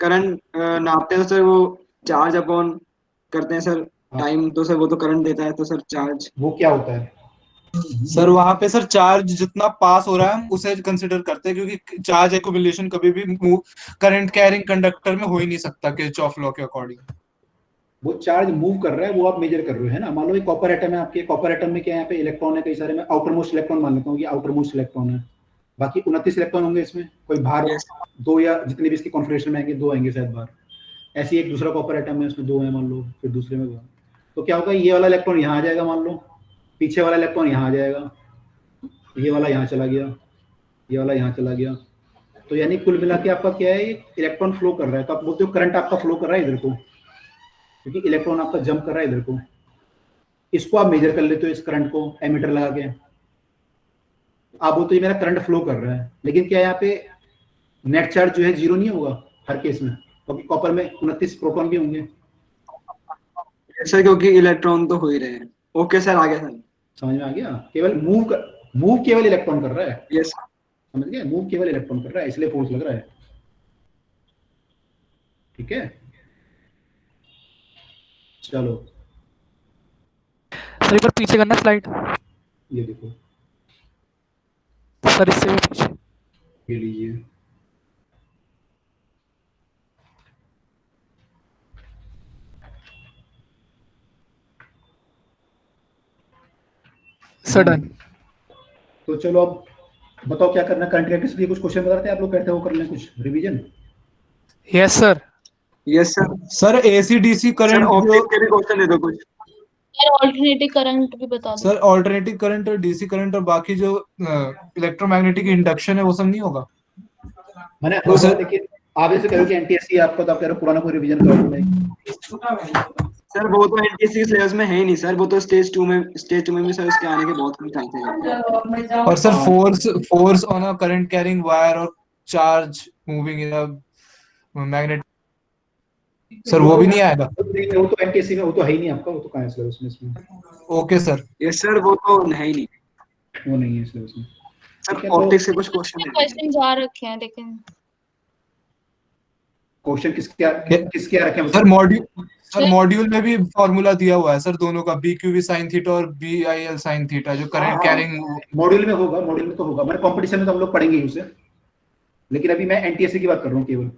करंट नापते हैं सर, वो चार्ज अपॉन करते हैं सर, टाइम तो सर वो तो करंट देता है, तो सर चार्ज वो क्या होता है? सर वहां पे सर चार्ज जितना पास हो रहा है हम उसे कंसिडर करते हैं, क्योंकि चार्ज एक्युमुलेशन कभी भी करंट कैरिंग कंडक्टर में हो ही नहीं सकता किरचॉफ लॉ के अकॉर्डिंग। वो चार्ज मूव कर रहा है, वो आप मेजर कर रहे हो, है ना। मान लो एक कॉपर एटम है आपके, कॉपर एटम में क्या है, यहाँ पे इलेक्ट्रॉन है कई सारे, मैं आउटर मोस्ट इलेक्ट्रॉन मान लेता हूँ, ये आउटर मोस्ट इलेक्ट्रॉन है, बाकी 29 इलेक्ट्रॉन होंगे इसमें, कोई बाहर दो या जितने भी इसकी कॉन्फ़िगरेशन में आएंगे, दो आएंगे शायद बाहर। ऐसे ही एक दूसरा कॉपर एटम है, उसमें दो है मान लो, फिर दूसरे में दो। तो क्या होगा, ये वाला इलेक्ट्रॉन यहाँ आ जाएगा मान लो, पीछे वाला इलेक्ट्रॉन यहाँ आ जाएगा, ये वाला यहाँ चला गया, ये वाला यहाँ चला गया। तो यानी कुल मिला के आपका क्या है, इलेक्ट्रॉन फ्लो कर रहा है। तो आप बोलते हो करंट आपका फ्लो कर रहा है इधर को, क्योंकि इलेक्ट्रॉन आपका जंप कर रहा है इधर को। इसको आप मेजर कर लेते हो, इस करंट को एमीटर लगा के आप बोलते हो ये मेरा करंट फ्लो कर रहा है, लेकिन क्या यहाँ पे नेट चार्ज जो है जीरो नहीं होगा हर केस में, क्योंकि कॉपर में 29 प्रोटॉन भी होंगे सर, क्योंकि इलेक्ट्रॉन तो हो ही रहे हैं। ओके सर, आ गया सर, समझ में आ गया। केवल मूव केवल इलेक्ट्रॉन कर रहा है। यस समझ गए, मूव केवल इलेक्ट्रॉन कर रहा है, इसलिए फोर्स लग रहा है। ठीक है, चलो सर एक बार पीछे करना स्लाइड, ये देखो, सर इससे भी पीछे। ये लीजिए, सर डन। तो चलो अब बताओ क्या करना है। करंट इलेक्ट्रिसिटी कुछ क्वेश्चन बता रहे थे आप लोग, कहते हो कर लें कुछ revision. Yes sir. Yes sir. Sir AC DC current optics के भी क्वेश्चन दे दो कुछ। सर ऑल्टरनेटिव करंट भी बता दो। सर ऑल्टरनेटिव करंट और डीसी करंट और बाकी जो इलेक्ट्रोमैग्नेटिक इंडक्शन है वो सब नहीं होगा मैंने तो सर, लेकिन आप ऐसे कहो कि एनटीएससी आपका, तो आप कह रहे हो पुराना कोई रिवीजन करो। सर वो तो एनटीएससी सिलेबस में है ही नहीं सर, वो तो स्टेज 2 में भी सर इसके आने के बहुत कम चांसेस हैं। और sir force on a current carrying wire और charge moving in a magnet, sir वो भी नहीं आएगा। वो तो एनटीएससी में, वो तो है ही नहीं आपका, वो तो कहां है सिलेबस में इसमें। Okay sir. यस सर, वो तो है ही नहीं, वो नहीं है सिलेबस में। सर ऑप्टिक्स से कुछ क्वेश्चन आ रखे हैं लेकिन क्वेश्चन किसके रखे हैं सर मॉड्यूल में भी फॉर्मूला दिया हुआ है सर दोनों का, B q v sine theta और B I l sine theta, जो करंट कैरिंग मॉड्यूल में होगा, मॉड्यूल में तो होगा, मैंने कंपटीशन में तो हम लोग पढ़ेंगे ही उसे, लेकिन अभी मैं एनटीएससी की बात कर रहा हूँ केवल।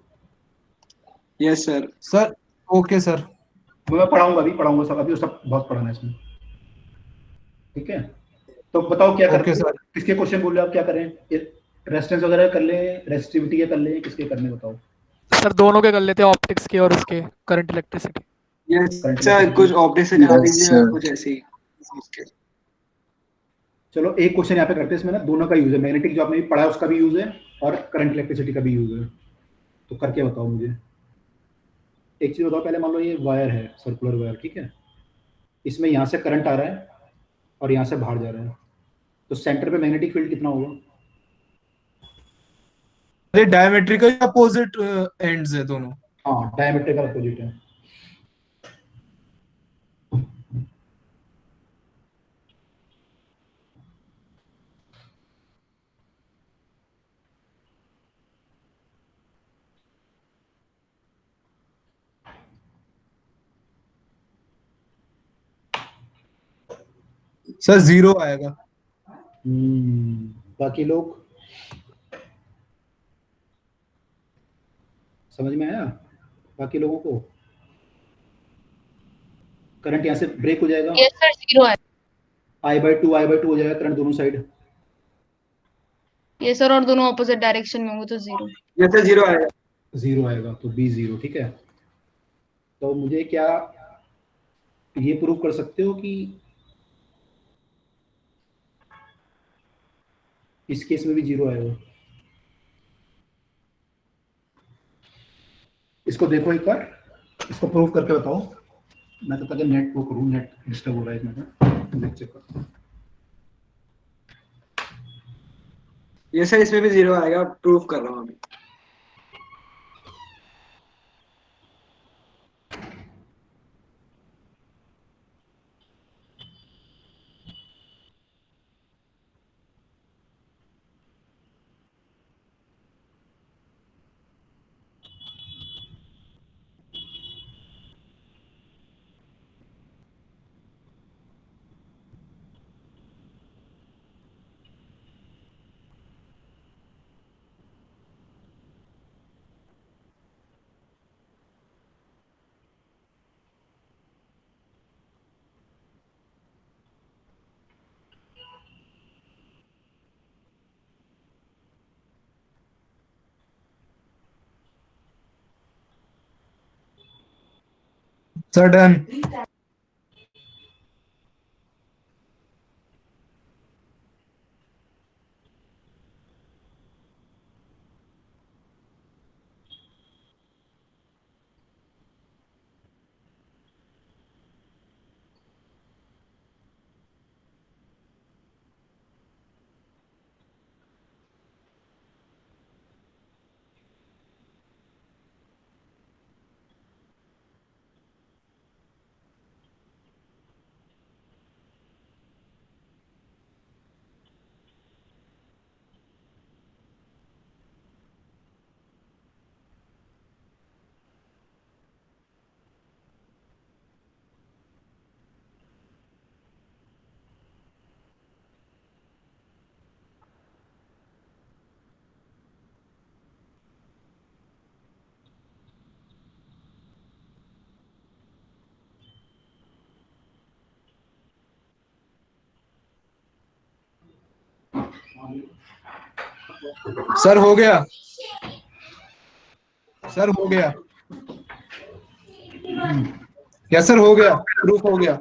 Yes sir. Sir okay sir, मैं पढ़ाऊंगा सब, अभी सब बहुत पढ़ाना है इसमें। ठीक है, तो बताओ क्या करें सर, किसके क्वेश्चन बोल रहे हो आप, क्या करें? रेजिस्टेंस वगैरह कर लें, रेजिस्टिविटी के कर लें, किसके करने बताओ। सर दोनों के कर लेते हैं, ऑप्टिक्स के और उसके करंट इलेक्ट्रिसिटी। यस सर, कुछ ऑप्टिक्स से करा दीजिए, कुछ ऐसे ही। चलो एक क्वेश्चन यहाँ पे करते हैं, इसमें ना दोनों का यूज है, मैग्नेटिक जो आपने भी पढ़ा है उसका भी यूज है और करंट इलेक्ट्रिसिटी का भी यूज है, तो करके बताओ मुझे। एक चीज बताओ पहले, मान लो ये वायर है, सर्कुलर वायर, ठीक है, इसमें यहाँ से करंट आ रहा है और यहाँ से बाहर जा रहा है, तो सेंटर पे मैग्नेटिक फील्ड कितना होगा? अरे डायमेट्रिकल अपोजिट एंड्स है दोनों। हाँ, डायमेट्रिकल अपोजिट है। सर 0 आएगा। बाकी लोग समझ में आया? बाकी लोगों को करंट यहाँ से ब्रेक हो जाएगा। यस सर 0 है। I/2 हो जाएगा करंट दोनों साइड। यस सर, और दोनों ऑपोजिट डायरेक्शन में होंगे तो 0। यस सर 0 आएगा। 0 आएगा तो B 0, ठीक है। तो मुझे क्या ये प्रूव कर सकते हो कि इस केस में भी 0 आएगा? इसको देखो एक बार, इसको प्रूव करके बताओ। मैं तो पहले नेट को करूँ, नेट डिस्टर्ब हो रहा है एक मिनट, नेट चेक कर। यस सर इसमें भी 0 आएगा, प्रूफ कर रहा हूँ अभी। Sir done. सर हो गया, सर हो गया। यस सर हो गया, प्रूफ हो गया।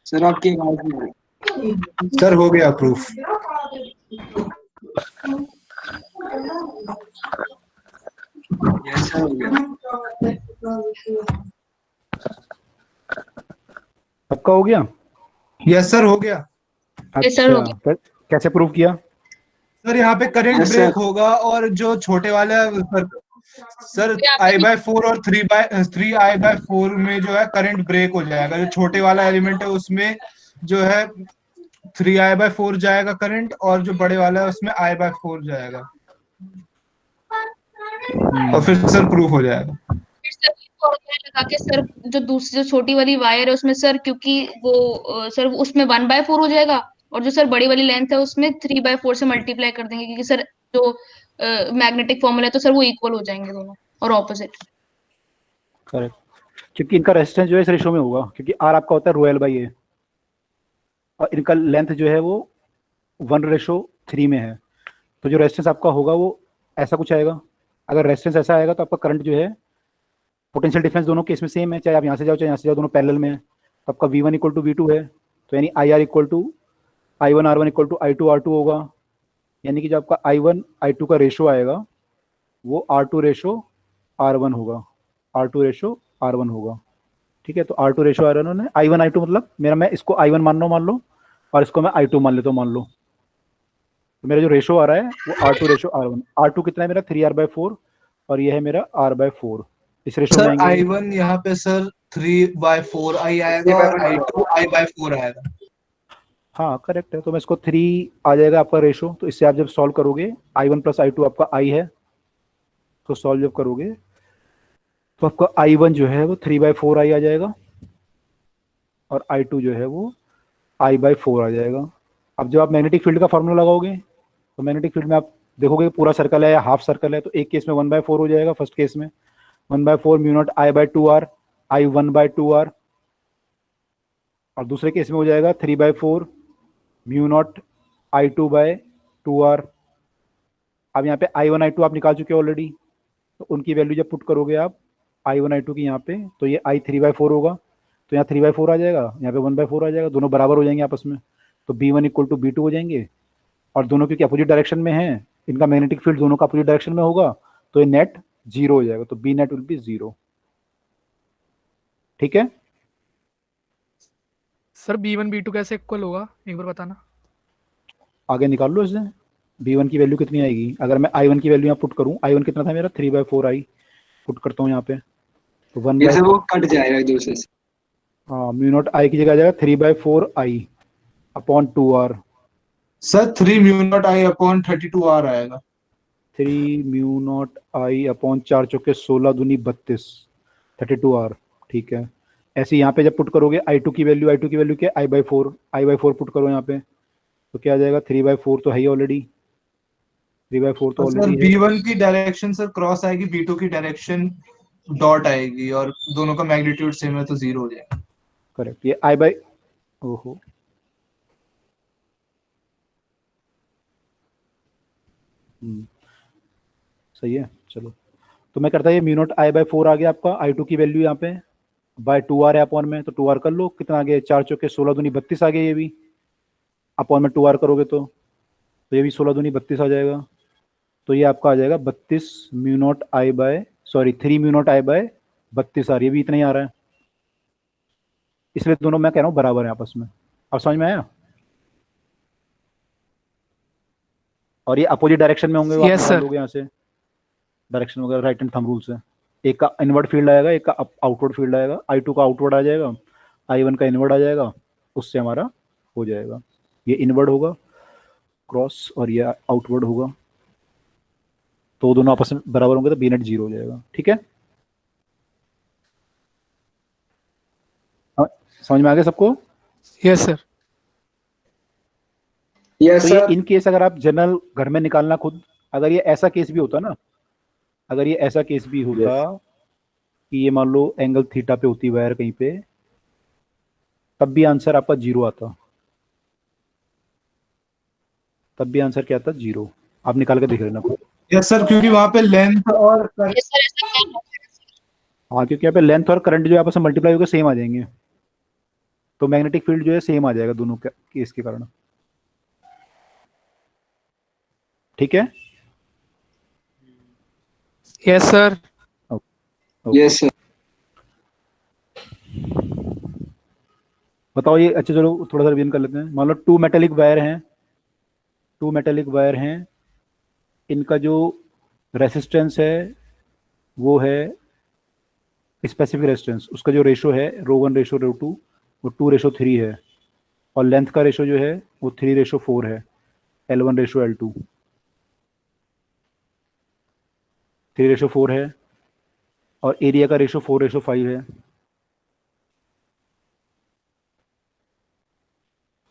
सर आपकी आवाज नहीं आ रही। सर हो गया प्रूफ। यस सर हो गया। आपका हो गया? यस सर हो गया। यस सर हो गया। अच्छा, कैसे प्रूव किया? सर यहाँ पे करंट Yes, ब्रेक sir. होगा और जो छोटे वाला सर I/4 और 3I/4 में जो है करंट ब्रेक हो जाएगा। जो छोटे वाला एलिमेंट है उसमें जो है 3I/4 जाएगा करंट, और जो बड़े वाला है उसमें I/4 जाएगा, और फिर सर प्रूफ हो जाएगा। फिर सर इसको और क्या लगा के सर जो दूसरी जो छोटी वाली वायर है उसमें सर, क्योंकि वो सर उसमें 1/4 हो जाएगा, और जो सर बड़ी वाली लेंथ है उसमें 3/4 से मल्टीप्लाई कर देंगे, क्योंकि सर जो मैग्नेटिक फॉर्मूला है तो सर वो इक्वल हो जाएंगे दोनों और ऑपोजिट। करेक्ट, क्योंकि इनका रेजिस्टेंस जो है इस रेशो में होगा, क्योंकि R आपका होता है ρl/a और इनका लेंथ जो है वो 1:3 में है। तो जो रेजिस्टेंस आपका होगा वो ऐसा कुछ आएगा। अगर रेजिस्टेंस ऐसा आएगा तो आपका करंट जो है, पोटेंशियल डिफरेंस दोनों केस में सेम है, चाहे आप यहाँ से जाओ चाहे यहाँ से जाओ, दोनों पैरेलल में है। तो आपका V1 = V2 है, तो यानी IR = I1R1 = I2R2 होगा। यानी कि जो आपका I1 I2 का रेशो आएगा वो R2:R1 होगा, R2:R1 होगा। ठीक है, तो R2:R1 है, I1 I2 मतलब मेरा, मैं इसको I1 मान लो और इसको मैं I2 मान लेता हूँ, मान लो। तो मेरा जो रेशो आ रहा है वो R2:R1। R2 कितना है मेरा? 3R/4 और ये है मेरा R/4। इस रेशो में सर आएंगे। I1 यहाँ पे सर 3/4 I आएगा और I2 I/4 आएगा। हाँ करेक्ट है, तो मैं इसको 3 आ जाएगा आपका रेशो। तो इससे आप जब सॉल्व करोगे I1 + I2 आपका I है, तो सॉल्व जब करोगे तो आपका I1 जो है वो 3/4 I आ जाएगा और I2 जो है वो I/4 आ जाएगा। अब जब आप मैग्नेटिक फील्ड का फॉर्मूला लगाओगे तो मैग्नेटिक फील्ड में आप देखोगे पूरा सर्कल है या हाफ सर्कल है, तो एक केस में 1/4 हो जाएगा, फर्स्ट केस में 1/4 म्यू नॉट I/2R I1/2R, और दूसरे केस में हो जाएगा 3/4 म्यू नॉट I2/2R। अब यहाँ पे I1 I2 आप निकाल चुके हो ऑलरेडी, तो उनकी वैल्यू जब पुट करोगे आप I1 I2 की यहाँ पे, तो ये I 3/4 होगा, तो यहाँ 3/4 आ जाएगा, यहाँ पे 1/4 आ जाएगा, दोनों बराबर हो जाएंगे आपस में, तो B1 = B2 हो जाएंगे। और दोनों क्योंकि अपोजिट डायरेक्शन में हैं, इनका मैग्नेटिक फील्ड दोनों का अपोजिट डायरेक्शन में होगा, तो ये नेट 0 हो जाएगा, तो B net will be 0। ठीक है सर B1 B2 कैसे इक्वल होगा, एक बार बताना। आगे निकाल लो इससे, B1 की वैल्यू कितनी आएगी। अगर मैं I1 की वैल्यू यहाँ पुट करूँ, I1 कितना था मेरा 3/4I, पुट करता हूँ यहाँ पे, तो 1 जैसे वो कट जाएगा एक दूसरे से। हाँ, म्यू नॉट I की जगह आ जाएगा 3/4I/2R। Sir 3 mu naught I upon 32R आएगा। 3 म्यू नॉट I/4 चौके 16 दूनी 32 32R। ठीक है, ऐसे यहाँ पे जब पुट करोगे I2 की वैल्यू क्या है I/4 पुट करो यहाँ पे, तो क्या आ जाएगा 3/4 तो है ही ऑलरेडी, 3/4 तो सर ऑलरेडी है। B1 की डायरेक्शन सर क्रॉस आएगी, B2 की डायरेक्शन डॉट आएगी, और दोनों का मैग्नीट्यूड सेम है तो 0 हो जाएगा। करेक्ट, ये I/, ओहो सही है। चलो, तो मैं करता है ये म्यू नॉट I/4 आ गया आपका, I2 की वैल्यू यहाँ पे /2R है अपॉन में, तो 2R कर लो, कितना आ गया 4 चौके 16 दूनी 32 आ गया, ये भी अपॉन में 2R करोगे तो ये भी 16 दूनी 32 आ जाएगा, तो ये आपका आ जाएगा 32 mu naught I/3 mu naught I/32R, ये भी इतना ही आ रहा है, इसलिए दोनों मैं कह रहा हूँ बराबर है आपस में। अब समझ में आया, और ये अपोजिट डायरेक्शन में होंगे, Yes, sir. लोग यहाँ से डायरेक्शन वगैरह राइट एंड थंब रूल से, एक का इनवर्ड फील्ड आएगा, एक का आउटवर्ड फील्ड आएगा, I2 का आउटवर्ड आ जाएगा, I1 का इनवर्ड आ जाएगा, उससे हमारा हो जाएगा, ये इनवर्ड होगा क्रॉस और ये आउटवर्ड होगा, तो दोनों आपस में बराबर होंगे, तो B net 0 हो जाएगा। ठीक है, समझ में आ गया सबको? Yes sir. यस तो सर। ये इन केस अगर आप जनरल घर में निकालना खुद, अगर ये ऐसा केस भी होता ना, अगर ये ऐसा केस भी होता कि ये मान लो एंगल थीटा पे होती वायर कहीं पे, तब भी आंसर आपका 0 आता, तब भी आंसर क्या आता 0। आप निकाल के देख लेना खुद। यस सर, क्योंकि वहां पे लेंथ और हाँ, क्योंकि यहाँ पे लेंथ और करंट जो है आपस में मल्टीप्लाई होकर सेम आ जाएंगे, तो मैग्नेटिक फील्ड जो है सेम आ जाएगा दोनों केस के कारण। ठीक है, यस सर। Yes sir. बताओ ये, अच्छा चलो थोड़ा सा रिवीजन कर लेते हैं। मान लो 2 मेटेलिक वायर हैं, इनका जो रेसिस्टेंस है वो है स्पेसिफिक रेजिस्टेंस, उसका जो रेशो है ρ1 रेशो ρ2 वो 2:3 है, और लेंथ का रेशो जो है वो 3:4 है, L1 रेशो L2 3:4 है, और एरिया का रेशो 4:5 है,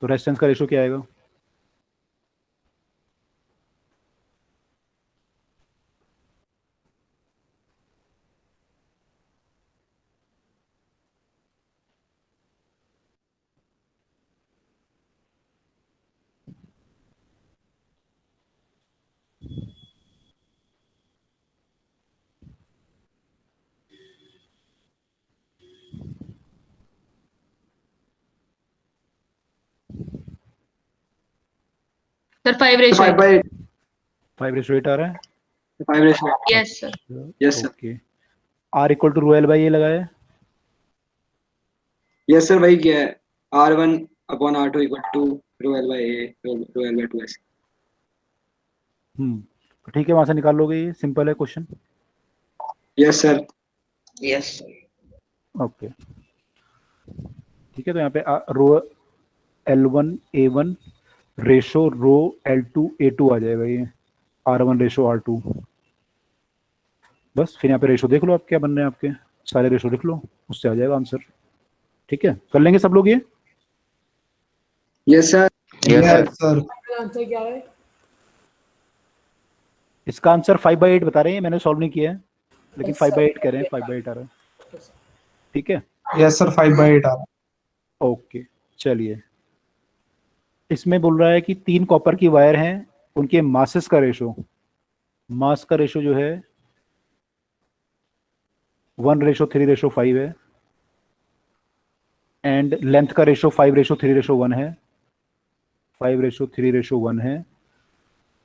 तो रेजिस्टेंस का रेशो क्या आएगा? सर 5:8। 5:8 आ रहा है। 5:8। Yes sir. Yes sir. Okay, R = ρl/a लगाया। यस सर, वही क्या है, R1/R2 = ρl/a ρl/2s। तो ठीक है, वहां से निकाल लोगे, ये सिंपल है question. Yes sir. Yes okay, ठीक है, तो यहाँ पे ρl1 a1 ratio ρl2 a2 आ जाएगा, ये R1 रेशो R2। बस फिर यहाँ पे रेशो देख लो आप क्या बन रहे हैं, आपके सारे रेशो लिख लो, उससे आ जाएगा आंसर। ठीक है, कर लेंगे सब लोग ये? Yes sir. सर आंसर क्या है? इसका आंसर 5/8 बता रहे हैं, मैंने सॉल्व नहीं किया है, लेकिन Yes, 5/8 sir. कह रहे हैं, 5/8 आ रहा है। ठीक है, यस सर 5/8 आ रहा है। ओके। चलिए, इसमें बोल रहा है कि 3 कॉपर की वायर हैं, उनके मासेस का रेशो, मास का रेशो जो है 1:3:5 है, एंड लेंथ का रेशो 5:3:1 है, 5:3:1 है।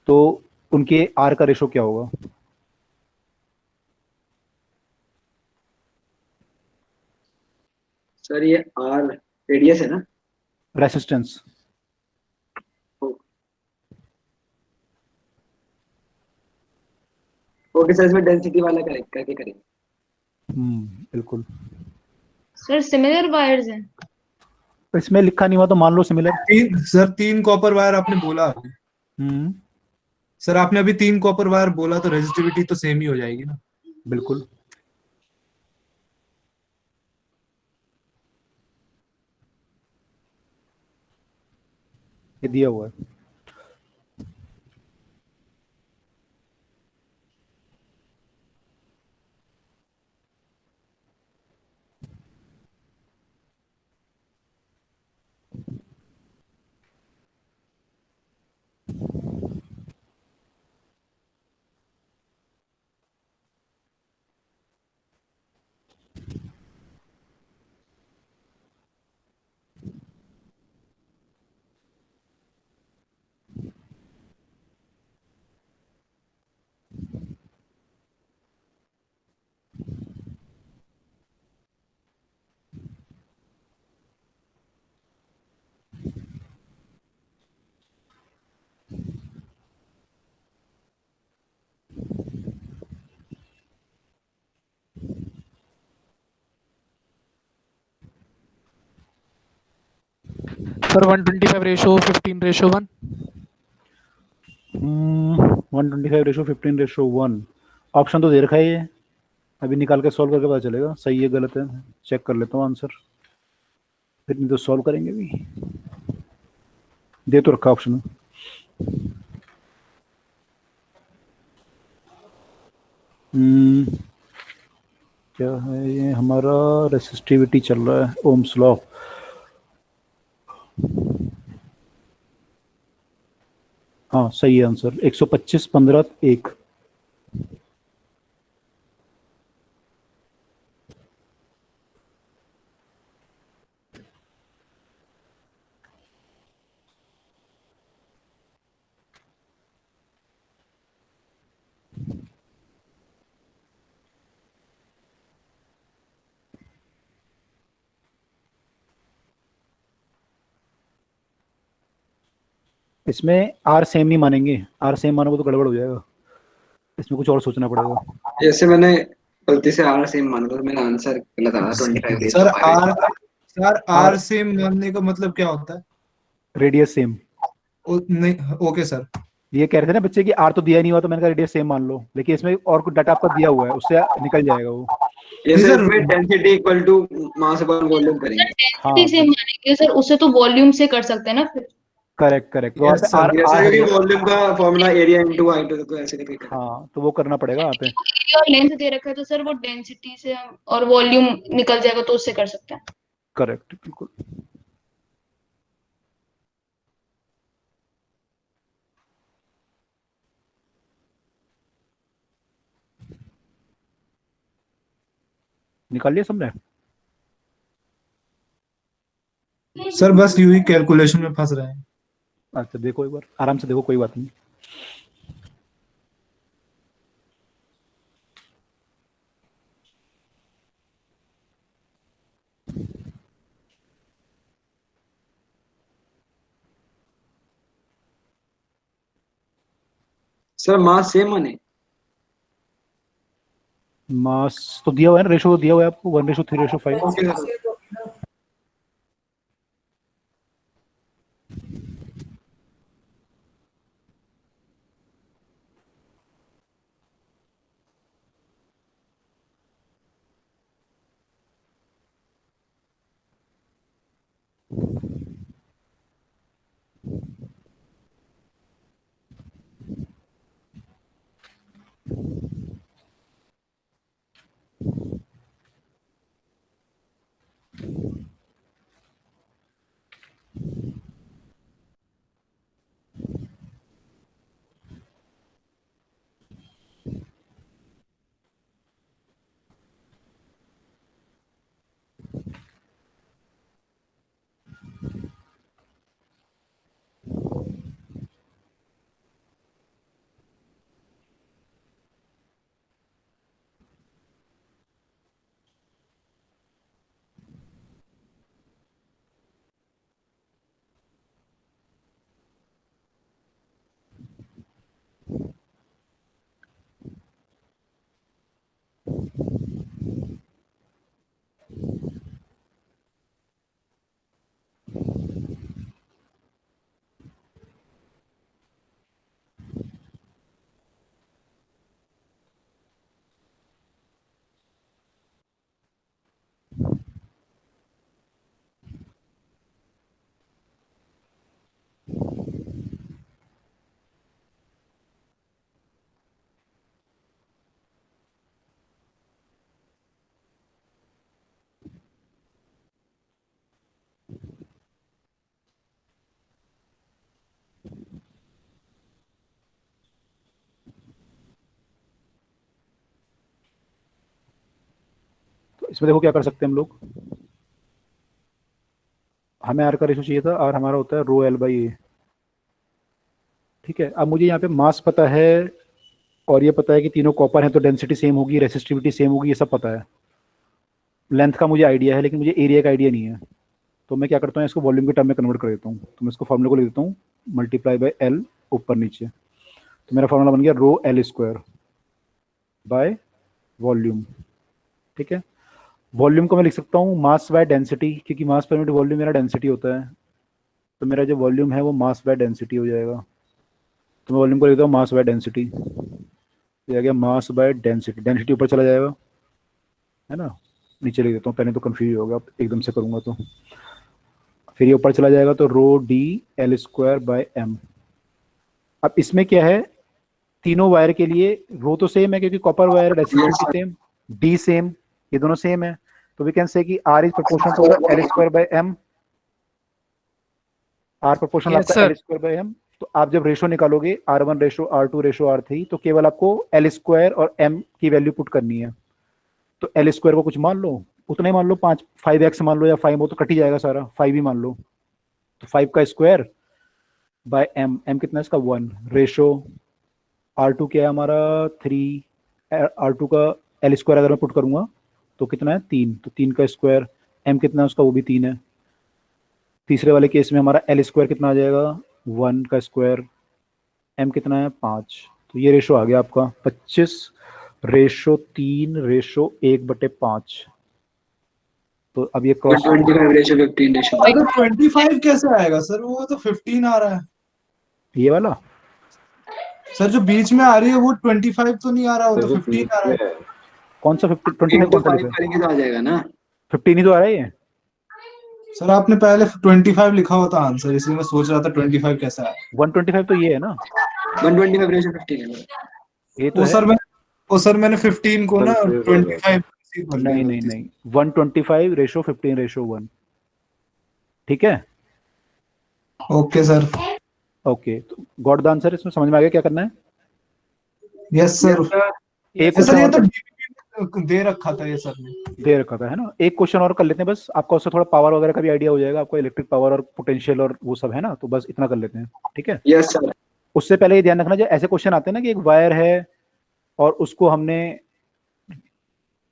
तो उनके आर का रेशो क्या होगा? सर ये आर रेडियस है ना? रेसिस्टेंस। ओके सर, इसमें डेंसिटी वाला करेक्ट करके करेंगे। बिल्कुल। सर सिमिलर वायर्स हैं। इसमें लिखा नहीं हुआ तो मान लो सिमिलर। सर 3 कॉपर वायर आपने बोला अभी। हम्म, सर आपने अभी 3 कॉपर वायर बोला, तो रेजिस्टिविटी तो सेम ही हो जाएगी ना। बिल्कुल। ये दिया हुआ है। सर 125:15:1। 125:15:1। ऑप्शन तो दे रखा है ये, अभी निकाल के सॉल्व करके पता चलेगा सही है गलत है। चेक कर लेता हूँ आंसर, फिर नहीं तो सॉल्व करेंगे भी। दे तो रखा ऑप्शन। क्या है ये हमारा? रेसिस्टिविटी चल रहा है, ओम्स लॉ। हाँ सही है आंसर, 125:15:1। इसमें आर सेम नहीं मानेंगे, आर सेम मानोगे तो गड़बड़ हो जाएगा, इसमें कुछ और सोचना पड़ेगा। जैसे मैंने गलती से आर सेम मान लिया, तो मेरा आंसर गलत आ रहा है 25 सर आर सेम मानने का मतलब क्या होता है? Radius same. नहीं, ओके सर। ये कह रहे थे ना बच्चे कि आर तो दिया नहीं हुआ, तो मैंने कहा रेडियस सेम मान लो, लेकिन इसमें और कुछ डाटा आपका दिया हुआ है, उससे निकल जाएगा वो। ये सर में density equal to mass upon volume करेंगे। डेंसिटी से मानेंगे सर, उससे तो वॉल्यूम से कर सकते हैं ना फिर। Correct correct. यस सर, क्योंकि वॉल्यूम का फॉर्मूला एरिया इनटू हाइट, तो ऐसे करके करेंगे। हाँ तो वो करना पड़ेगा यहाँ पे। एरिया और लेंथ दे रखा है तो सर वो डेंसिटी से और वॉल्यूम निकल जाएगा, तो उससे कर सकते हैं। करेक्ट, बिल्कुल। निकाल लिया सबने? सर बस यूं ही कैलकुलेशन में फंस रहे हैं। अच्छा देखो एक बार आराम से देखो, कोई बात नहीं। सर मास सेम माने? मास तो दिया हुआ है ना, रेशो तो दिया हुआ है आपको 1:3:5। Okay sir. इसमें देखो क्या कर सकते हैं हम लोग, हमें आर का रेशो चाहिए था, आर हमारा होता है रो एल बाई ए, ठीक है। अब मुझे यहाँ पे मास पता है और ये पता है कि तीनों कॉपर हैं तो डेंसिटी सेम होगी, रेसिस्टिविटी सेम होगी, ये सब पता है। लेंथ का मुझे आइडिया है लेकिन मुझे एरिया का आइडिया नहीं है, तो मैं क्या करता हूँ इसको वॉल्यूम के टर्म में कन्वर्ट कर देता हूँ। तो मैं इसको फॉर्मूले को लिख देता हूँ मल्टीप्लाई बाय एल ऊपर नीचे, तो मेरा फॉर्मूला बन गया रो एल स्क्वायर बाय वॉल्यूम, ठीक है। वॉल्यूम को मैं लिख सकता हूँ मास बाय डेंसिटी, क्योंकि मास पर यूनिट वॉल्यूम मेरा डेंसिटी होता है, तो मेरा जो वॉल्यूम है वो मास बाय डेंसिटी हो जाएगा। तो मैं वॉल्यूम को लिखता हूँ मास बाय डेंसिटी, ये आ गया मास बाय डेंसिटी, डेंसिटी ऊपर चला जाएगा है ना, नीचे लिख देता हूँ, पहले तो कंफ्यूज होगा, अब एकदम से करूँगा तो फिर ये ऊपर चला जाएगा, तो rho d l square by m. अब इसमें क्या है, तीनों वायर के लिए रो तो सेम है क्योंकि copper wire, resistivity same, D same, ये दोनों सेम है, तो वी कैन से कि R is proportional to L square by M, R proportional आपका एल स्क्वायर बाय एम। तो आप जब रेशो निकालोगे R1 ratio R2 ratio R3, तो केवल आपको एल स्क्वायर और एम की वैल्यू पुट करनी है। तो एल स्क्वायर को कुछ मान लो, उतना ही मान लो, 5x मान लो या 5 हो तो कट ही जाएगा सारा, 5 ही मान लो, तो 5 का स्क्वायर बाय एम, एम कितना है इसका 1, रेशो R2 क्या है हमारा 3, R2 का एल स्क्वायर अगर मैं पुट करूंगा तो कितना है 3, तो 3 का स्क्वायर, एम कितना है उसका वो भी 3 है। तीसरे वाले केस में हमारा एल स्क्वायर कितना आ जाएगा 1 का स्क्वायर, एम कितना है 5, तो ये रेशो आ गया आपका 25 रेशो 3 रेशो 1/5। तो अब ये क्रॉस 25 रेशो 15 रेशो, तो 25 कैसे आएगा सर, वो तो 15 आ रहा है ये वाला सर, जो बीच में आ रही है वो 25 तो नहीं आ रहा, वो तो 15 आ रहा है। कौन सा 50 25 कौन सा लिखा है, करेंगे तो आ जाएगा ना, 15 ही तो आ रहा है ये सर आपने पहले 25 लिखा हुआ था आंसर, इसलिए मैं सोच रहा था 25 कैसा है। 125 तो ये है ना, 125 रेशो 15 है ये तो वो है। सर मैंने 15 को ना 25 नहीं नहीं नहीं 125 रेशो 15 रेशो 1, ठीक है। ओके सर, ओके, तो गॉट द आंसर, इसमें समझ में आ गया क्या करना है। Yes sir. एक सर ये तो क्वेश्चन दे रखा था ये सर ने, दे रखा था है ना, एक क्वेश्चन और कर लेते हैं बस, आपका उससे थोड़ा पावर वगैरह का भी आइडिया हो जाएगा, आपको इलेक्ट्रिक पावर और पोटेंशियल और वो सब है ना, तो बस इतना कर लेते हैं, ठीक है। Yes sir. उससे पहले ये ध्यान रखना, जो ऐसे क्वेश्चन आते हैं ना कि एक वायर है और उसको हमने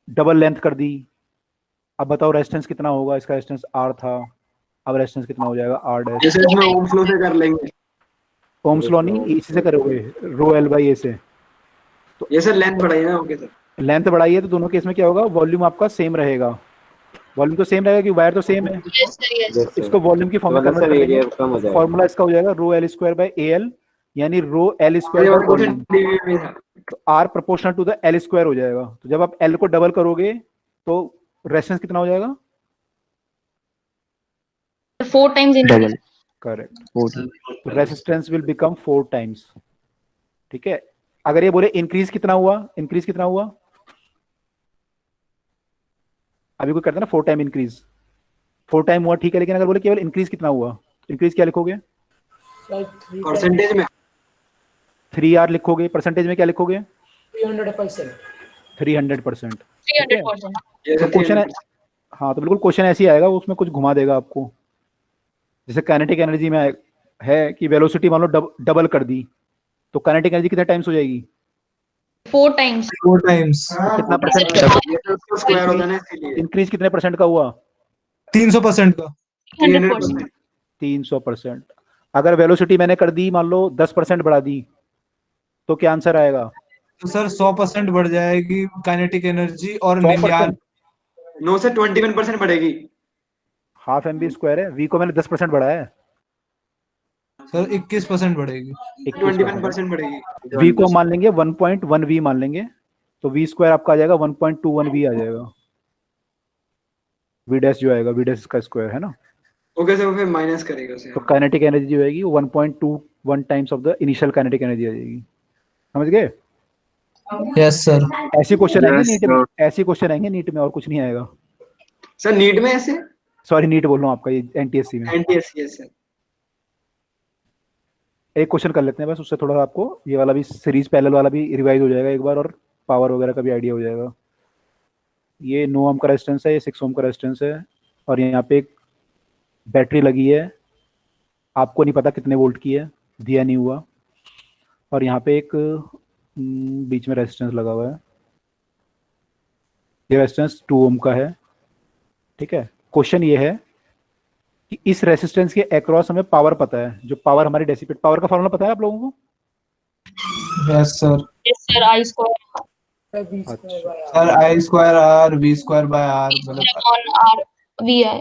डबल लेंथ कर दी, अब बताओ रेजिस्टेंस कितना होगा, इसका रेजिस्टेंस R था, अब रेजिस्टेंस कितना हो जाएगा R डैश। जैसे इसमें ओम फ्लो से कर लेंगे, ओम्स लॉ नहीं, इसी से करोगे रो एल बाई ए से, तो ये सर लेंथ बढ़ाइए ना, ओके सर। लेंथ बढ़ाइए तो दोनों केस में क्या होगा, वॉल्यूम आपका सेम रहेगा, वॉल्यूम तो सेम रहेगा क्योंकि वायर तो सेम है, इसको वॉल्यूम की फॉर्म में कन्वर्ट कर देंगे, फॉर्मूला इसका हो जाएगा rho l square by a l, यानी rho l square by volume, तो r proportional to the l square हो जाएगा। तो जब आप एल को डबल करोगे तो रेजिस्टेंस कितना हो जाएगा 4 times increase. Correct, resistance will become 4 times, ठीक है। अगर ये बोले इंक्रीज कितना हुआ, इंक्रीज कितना हुआ, अभी कोई करता है ना 4 टाइम इंक्रीज, 4 टाइम हुआ ठीक है, लेकिन अगर बोले केवल इंक्रीज कितना हुआ, इंक्रीज क्या लिखोगे परसेंटेज में 3R लिखोगे, परसेंटेज में क्या लिखोगे 300%। 300%। 300%. तो क्वेश्चन है, हाँ तो बिल्कुल क्वेश्चन ऐसे ही आएगा, वो उसमें कुछ घुमा देगा आपको, जैसे काइनेटिक एनर्जी में है कि वेलोसिटी मान लो डबल कर दी, तो काइनेटिक एनर्जी कितने टाइम्स हो जाएगी 4 times. 4 टाइम्स, तो कितना परसेंट स्क्वायर होता है ना, इसलिए इंक्रीज कितने परसेंट का हुआ 300% का, 300%. 300%। अगर वेलोसिटी मैंने कर दी मान लो 10% बढ़ा दी, तो क्या आंसर आएगा, तो सर 100% बढ़ जाएगी काइनेटिक एनर्जी, और 100%, 9 से 21% बढ़ेगी, हाफ एम बी स्क्वायर है, वी को मैंने 10% बढ़ाया है, सर 21% बढ़ेगी, 21% बढ़ेगी, वी को मान लेंगे 1.1 वी मान लेंगे, तो वी स्क्वायर आपका आ जाएगा 1.21 वी आ जाएगा, वी डैश जो आएगा, वी डैश का स्क्वायर है ना, ओके सर, फिर माइनस करेगा उसे, तो काइनेटिक एनर्जी जो आएगी 1.21 times of the initial kinetic energy आ जाएगी, समझ गए। Yes sir. ऐसे क्वेश्चन आएंगे नीट में, ऐसे क्वेश्चन आएंगे नीट में, और कुछ नहीं आएगा सर नीट में ऐसे, सॉरी नीट बोल रहा हूँ आपका, ये एनटीएससी में। एनटीएससी है सर। एक क्वेश्चन कर लेते हैं बस, उससे थोड़ा आपको ये वाला भी सीरीज पैरेलल वाला भी रिवाइज हो जाएगा एक बार, और पावर वगैरह का भी आइडिया हो जाएगा। ये 9 ओम का रेजिस्टेंस है, ये 6 ओम का रेजिस्टेंस है, और यहाँ पे एक बैटरी लगी है, आपको नहीं पता कितने वोल्ट की है, दिया नहीं हुआ, और यहाँ पे एक बीच में रेजिस्टेंस लगा हुआ है, ये रेजिस्टेंस 2 ओम का है। ठीक है, क्वेश्चन ये है कि इस रेजिस्टेंस के अक्रॉस हमें पावर पता है, जो पावर हमारी डेसिपेट, पावर का फॉर्मूला पता है आप लोगों को? Yes sir. Yes sir, I square sir I square R V square by R मतलब आर वी आई।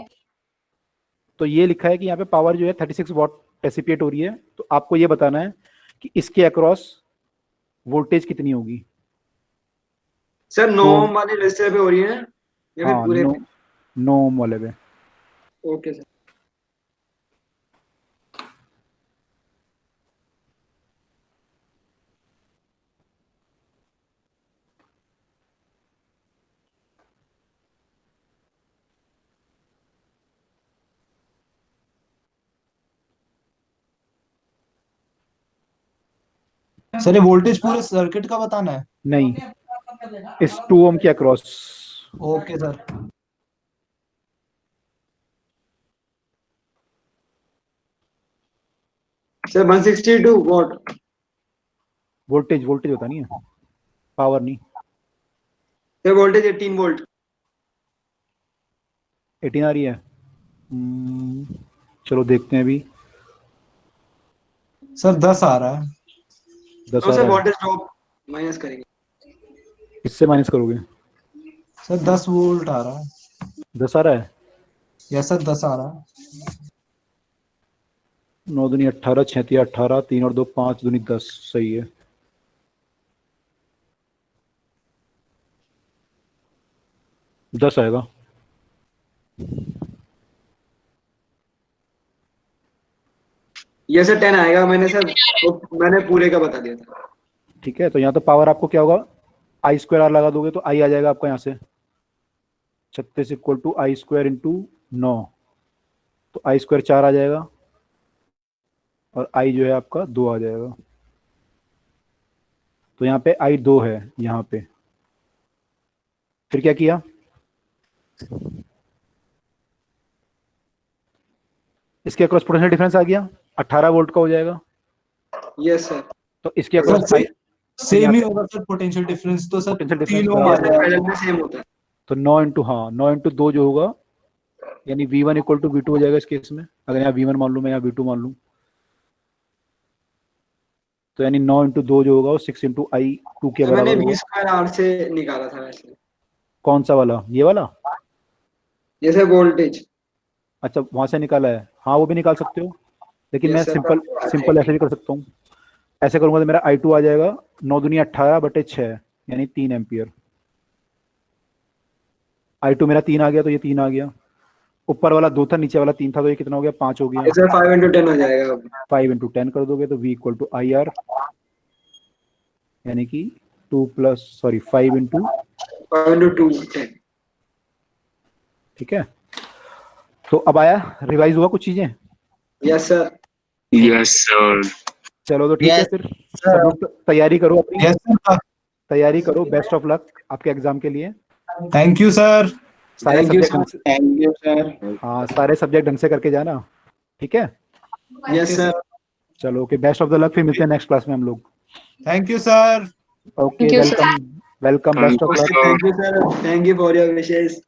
तो ये लिखा है कि यहाँ पे पावर जो है 36 वॉट डेसिपेट हो रही है, तो आपको ये बताना है कि इसके अक्रॉस वोल्टेज कितनी होगी। सर 9 ओम वाले रेजिस्टर पे हो रही है या फिर हाँ, पूरे 9 ओम वाले पे। Okay sir. सर ये वोल्टेज पूरे सर्किट का बताना है? नहीं, इस 2 ओम के across. Okay sir. Sir 162 what voltage होता नहीं है, पावर नहीं। सर वोल्टेज 18 वोल्ट 18 आ रही है। चलो देखते हैं अभी। सर 10 आ रहा है। 10 तो आ सर रहा है, वोल्टेज ड्रॉप माइनस करेंगे। इससे माइनस करोगे? सर 10 वोल्ट आ रहा है। 10 आ रहा है। यस सर 10 आ रहा है। 9 दूनी 18, 6 तिया 18, 3 और 2 5 दूनी 10, सही है। दस आएगा। ये सर 10 आएगा। मैंने पूरे का बता दिया था। ठीक है, तो यहाँ तो पावर आपको क्या होगा, आई स्क्वायर आर लगा दोगे तो आई आ जाएगा आपका यहाँ से 36 equal to I square into 9, तो आई स्क्वायर 4 आ जाएगा और आई जो है आपका 2 आ जाएगा। तो यहाँ पे आई 2 है यहाँ पे। फिर क्या किया, इसके अक्रॉस पोटेंशियल डिफरेंस आ गया, 18 वोल्ट का हो जाएगा। Yes sir. तो इसके अक्रॉस सेम ही होगा सर पोटेंशियल डिफरेंस, तो सर पोटेंशियल 3 ओम डिफरेंस आ जाएगा। सेम होता है। तो 9 इंटू 2 जो होगा, यानी V1 इक्वल टू V2 हो जाएगा इस केस में। अगर यहाँ V1 मान लूँ, मैं यहाँ V2 मान लूँ, तो यानी 9 इंटू 2 जो होगा वो 6 इंटू आई 2 के मैंने बराबर वी होगा। स्क्वायर आर से निकाला था वैसे। कौन सा वाला, ये वाला? जैसे वोल्टेज। अच्छा, वहां से निकाला है। हाँ, वो भी निकाल सकते हो, लेकिन मैं सिंपल ऐसे भी कर सकता हूँ। ऐसे करूंगा तो मेरा I2 आ जाएगा 9 दूनी 18/6 यानी 3 एम्पियर। I2 मेरा 3 आ गया, तो ये 3 आ गया। ऊपर वाला 2 था, नीचे वाला 3 था, तो ये कितना हो गया, 5 हो गया। सर 5 into 10 हो जाएगा। 5 इंटू 10 कर दोगे तो V equal to I R, यानी कि 5 इंटू 2 10। ठीक है, तो अब आया, रिवाइज हुआ कुछ चीजें? Yes sir. Yes sir. चलो तो ठीक है, फिर सब लोग तैयारी करो अपनी। तैयारी करो। बेस्ट ऑफ लक आपके एग्जाम के लिए। Thank you sir. सारे सब्जेक्ट थैंक यू सर। हाँ, सारे सब्जेक्ट ढंग से करके जाना, ठीक है? Yes sir. चलो okay, best of the luck. फिर मिलते हैं नेक्स्ट क्लास में हम लोग। Thank you sir. Okay, welcome, best of luck. Thank you sir. Thank you for your wishes.